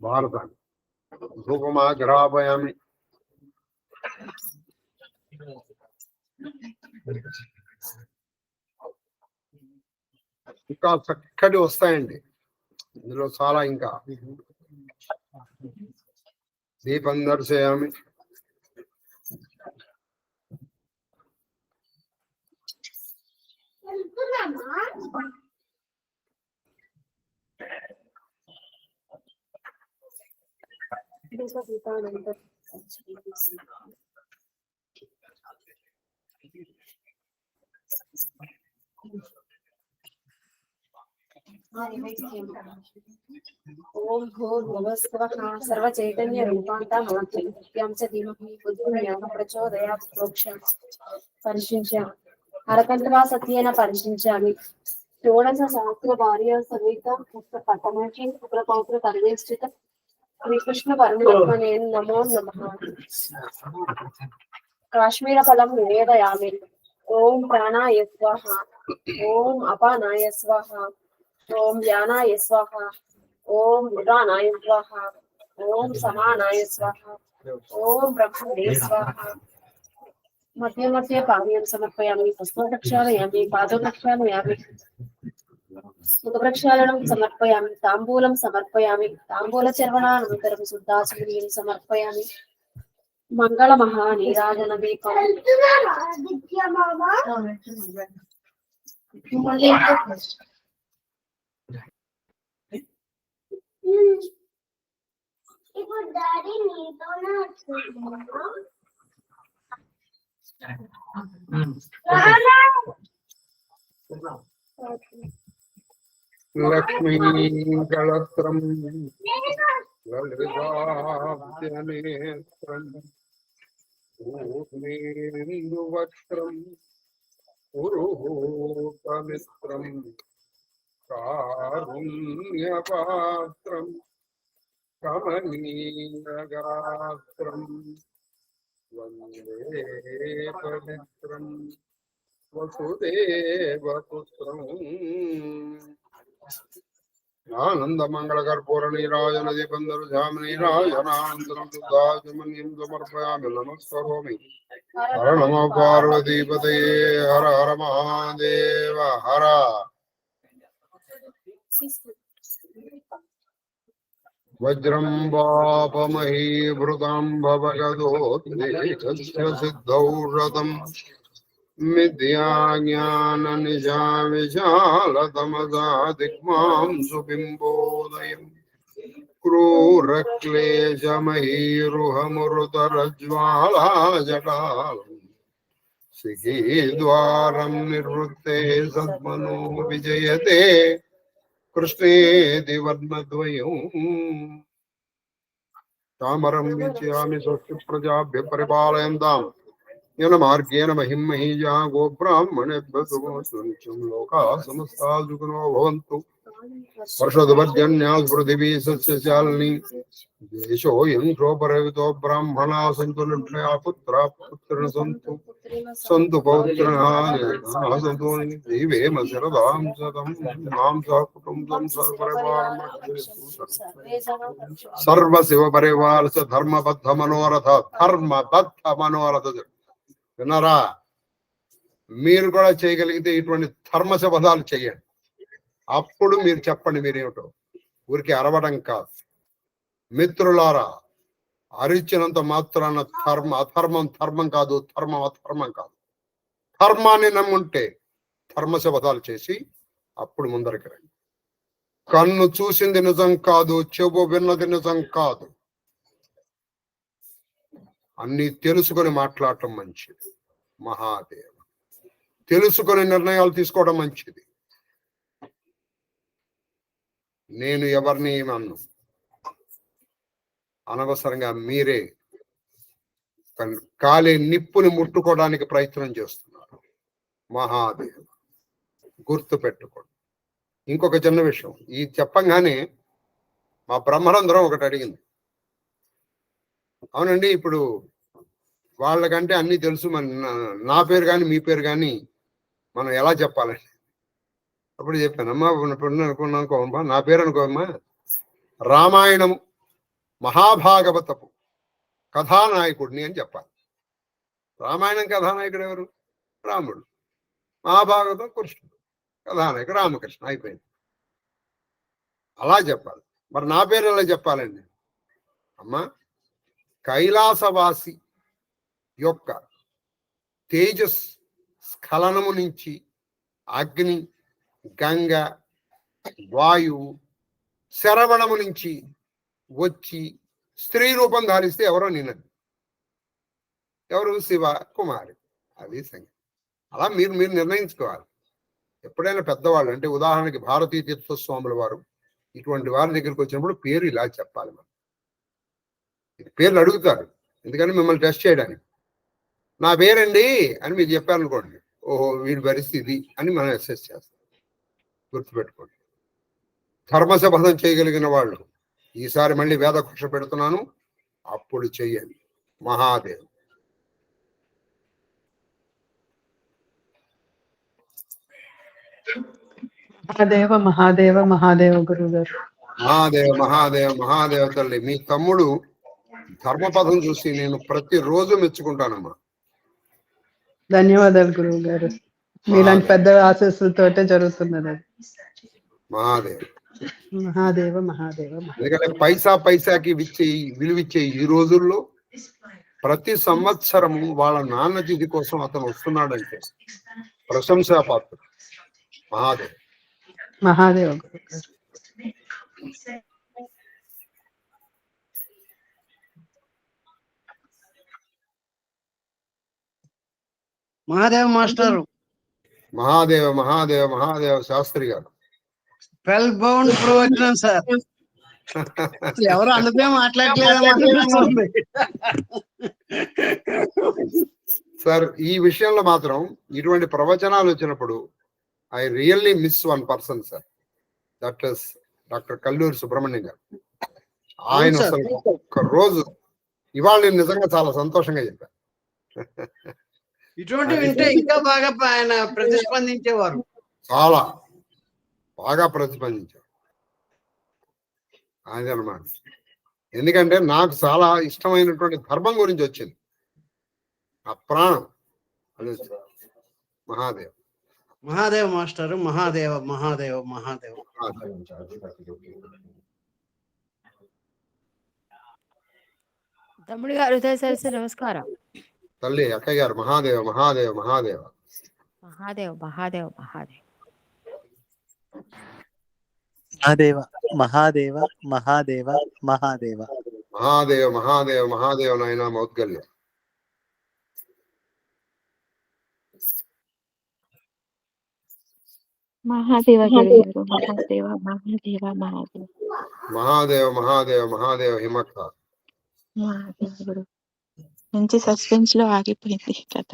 భారతాన్ని ధూపమా గ్రహాపయామి. ఇంకా చక్కటి వస్తాయండి ఇందులో చాలా. ఇంకా దీపం దర్శయామి. ఓం భూర్భువః స్వః సర్వచైతన్య రూపాంతం ధీమహి బుద్ధిం ప్రచోదయాత్. ప్రోక్షం పరిశీలించాం. అరకంటవా సత్యేన పరిశీలించామి. షోడశ సహస్ర భార్య సమేత పట్టణాచి శుక్రపౌత్ర పరివేష్టిత శ్రీకృష్ణ పరమాత్మనే నమో నమః. కాశ్మీర ఫలం నివేదయామి. ఓం ప్రాణాయ స్వాహ, ఓం అపానాయ స్వాహ, ఓం యానాయ స్వాహ, ఓం ఉదానాయ స్వాహ, ఓం సమానాయ స్వాహ, ఓం బ్రహ్మణే స్వాహ. మధ్య మధ్య పానీయం సమర్పయామి. హస్తం ప్రక్షాళయామి, పాదం ప్రక్షాళయామి, ముఖ ప్రక్షాళనం సమర్పయామి, తాంబూలం సమర్పయామి. తాంబూల చర్వణానంతరం శుద్ధాచమనీయం సమర్పయామి. మంగళ మహా నీరాజన దీపం. ఇప్పుడు డాడీ నీతోనే వచ్చిందా? లక్ష్మీ కళత్రం లలితాబ్జనేత్రం పూర్ణేందువక్త్రం పురుహూతమిత్రం కారుణ్యపాత్రం కమనీయగాత్రం వందే పవిత్రం వసుదేవపుత్రం. ఆనంద మంగళ కర్పూర నీరాజన దీపందరు జామనీరాజనానందరం దుర్గాజమన్యం సమర్పయామి నమస్కరోమి. హర నమో పార్వతీపతయే హర హర మహాదేవ హర. వజ్రం వాపమహీభృతం భవగదోత్స సిద్ధౌషధం మిథ్యాజ్ఞాన నిజా విశాలతమసా దిగ్మాంసు బింబోదయం క్రూరక్లేశమహీరుహమృతరజ్వాళాజటాలం సిగీద్వారం నిర్వృత్తే సద్మనో విజయతే కృష్ణేతి వర్ణద్వయం. తామరం విచయామి స్వస్తి ప్రజాభ్య పరిపాలయంతాం येन मार्गेण महिं महीजा गोब्राह्मणेभ्यः शुभमस्तु लोकाः समस्ताः सुखिनो भवन्तु. वर्षद्वर्जन्या पृथिवी सस्यशालिनी देशोऽयं क्षोभरहितो ब्राह्मणाः सन्तु निर्भया पुत्राः पुत्रिणः सन्तु पौत्रिणः सन्तु देवेम शरदां शतं मां सह कुटुम्बं सर्वशिवपरिवार धर्मबद्ध मनोरथ విన్నారా? మీరు కూడా చేయగలిగితే ఇటువంటి ధర్మ శపథాలు చేయండి. అప్పుడు మీరు చెప్పండి మీరేమిటో. ఊరికి అరవడం కాదు. మిత్రులారా, అరిచినంత మాత్రాన అధర్మం ధర్మం కాదు, ధర్మం అధర్మం కాదు. ధర్మాన్ని నమ్ముంటే ధర్మ శపథాలు చేసి అప్పుడు ముందరికి రండి. కన్ను చూసింది నిజం కాదు, చెవు విన్నది నిజం కాదు. అన్ని తెలుసుకొని మాట్లాడటం మంచిది. మహాదేవ తెలుసుకొని నిర్ణయాలు తీసుకోవడం మంచిది. నేను ఎవరిని అన్ను, అనవసరంగా మీరే కాలే నిప్పుని ముట్టుకోవడానికి ప్రయత్నం చేస్తున్నారు. మహాదేవ గుర్తు పెట్టుకోండి. ఇంకొక చిన్న విషయం, ఈ చెప్పంగానే మా బ్రహ్మరంధ్రం ఒకటి అడిగింది. అవునండి, ఇప్పుడు వాళ్ళకంటే అన్ని తెలుసు, నా పేరు కానీ మీ పేరు కానీ మనం ఎలా చెప్పాలండి? అప్పుడు చెప్పాను, అమ్మా అనుకున్నానుకోమ్మా, నా పేరు అనుకోమ్మా, రామాయణము మహాభాగవతపు కథానాయకుడిని అని చెప్పాలి. రామాయణం కథానాయకుడు ఎవరు? రాముడు. మహాభాగవతం కృష్ణుడు, కథానాయకుడు రామకృష్ణ. అయిపోయింది. అలా చెప్పాలి. మరి నా పేరు ఎలా చెప్పాలండి? అమ్మా, కైలాసవాసి యొక్క తేజస్ స్ఖలనము నుంచి అగ్ని, గంగ, వాయువు, శరవణము నుంచి వచ్చి స్త్రీ రూపం ధారిస్తే ఎవరో నిన్నది. ఎవరు? శివ కుమారి. అది సంగతి. అలా మీరు నిర్ణయించుకోవాలి. ఎప్పుడైనా పెద్దవాళ్ళు, అంటే ఉదాహరణకి భారతీయ తీర్థస్వాముల వారు ఇటువంటి వారి దగ్గరికి వచ్చినప్పుడు పేరు ఇలా చెప్పాలి. మనం పేర్లు అడుగుతారు, ఎందుకంటే మిమ్మల్ని టెస్ట్ చేయడానికి. నా పేరండి అని మీరు చెప్పారనుకోండి, ఓహో వీడి పరిస్థితి అని మనం అసెస్ చేస్తాం. గుర్తుపెట్టుకోండి. ధర్మశపథం చేయగలిగిన వాళ్ళు, ఈసారి మళ్ళీ వేదఘోష పెడుతున్నాను, అప్పుడు చెయ్యండి. మహాదేవ్. మహాదేవ మహాదేవ మహాదేవ గురువు గారు. మహాదేవ మహాదేవ మహాదేవ తల్లి. మీ తమ్ముడు ధర్మపథం చూసి నేను ప్రతిరోజు మెచ్చుకుంటానమ్మా. ధన్యవాదాలు గురువు గారు. మీలాంటి పెద్ద ఆశీస్సులతోటే జరుగుతున్నది. మహాదేవ్ మహాదేవ మహాదేవ. ఎందుకంటే పైసాకి విలువిచ్చే ఈ రోజుల్లో ప్రతి సంవత్సరము వాళ్ళ నాన్న తిథి కోసం అతను వస్తున్నాడంటే ప్రశంసాపాత్ర. మహాదేవ్ మహాదేవ గురువు గారు. మహాదేవ మాస్టర్. మహాదేవ మహాదేవ మహాదేవ శాస్త్రి గారు. 12 బౌండ్ ప్రవచనం సార్. ఎవరు అందుకే మాట్లాడలేదు సార్. ఈ విషయంలో మాత్రం ఇటువంటి ప్రవచనాలు వచ్చినప్పుడు I really miss one person sir. That is doctor Kalluri Subrahmanyam గారు. ఆయన అసలు ఒక్క రోజు ఇవాళ నేను నిజంగా చాలా సంతోషంగా చెప్పాను. ఇటువంటి వింటే ఇంకా బాగా ఆయన ప్రతిస్పందించేవారు. చాలా బాగా ప్రతిస్పందించారు. అదనమాట. ఎందుకంటే నాకు చాలా ఇష్టమైనటువంటి ధర్మం గురించి వచ్చింది. ఆ ప్రాణం అది వచ్చింది. మహాదేవ్ మహాదేవ్ మాస్టర్, మహాదేవ మహాదేవ మహాదేవ. తమ్ముడు గారు ఉదయ సరస్సు నమస్కారం. తల్లి అక్కయ్య గారు మహాదేవ మహాదేవ మహాదేవ మహాదేవ్ మహాదేవ్ మహాదేవ్ మహాదేవ మహాదేవ మహాదేవ మహాదేవ మహాదేవ మహాదేవ మహాదేవ నాయన మౌద్గల్య. మహాదేవ గురుగారు, మహాదేవ మహాదేవ మహాదేవ మహాదేవ మహాదేవ మహాదేవ హిమక్క. మహాదేవ గురు. మంచి సస్పెన్స్ లో ఆగిపోయింది కథ.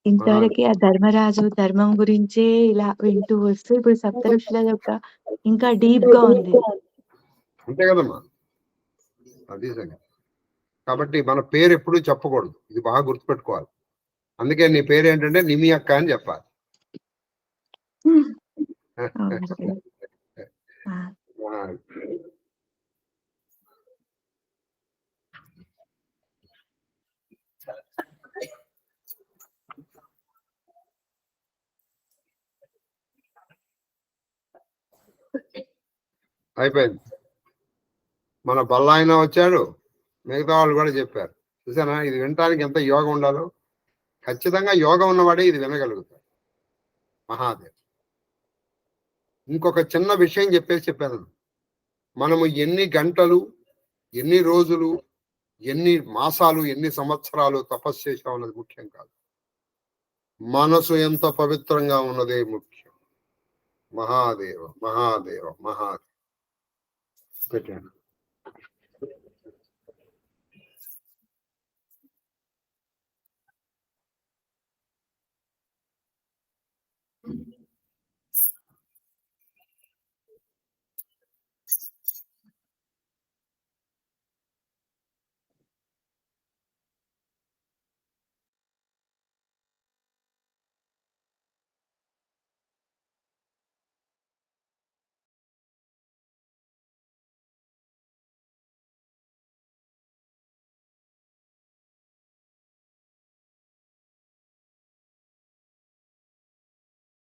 ఇంతవరకు ఆ ధర్మరాజు ధర్మం గురించే ఇలా వింటూ వస్తూ ఇప్పుడు సప్త ఋషుల యొక్క ఇంకా డీప్ గా ఉంది. అంతే కదమ్మా, అది సంగతి. కాబట్టి మన పేరు ఎప్పుడూ చెప్పకూడదు, ఇది బాగా గుర్తుపెట్టుకోవాలి. అందుకే నీ పేరు ఏంటంటే నిమి అక్క అని చెప్పాలి. అవును గురు. ఆ, అయిపోయింది. మన బల్లాయన వచ్చాడు, మిగతా వాళ్ళు కూడా చెప్పారు. చూసానా ఇది వినటానికి ఎంత యోగం ఉండాలో. ఖచ్చితంగా యోగం ఉన్నవాడే ఇది వినగలుగుతాడు. మహాదేవ్. ఇంకొక చిన్న విషయం చెప్పాను. మనము ఎన్ని గంటలు, ఎన్ని రోజులు, ఎన్ని మాసాలు, ఎన్ని సంవత్సరాలు తపస్సు చేసాం అన్నది ముఖ్యం కాదు. మనసు ఎంత పవిత్రంగా ఉన్నదే ముఖ్యం. మహాదేవ మహాదేవ మహాదేవ పెట్టాను.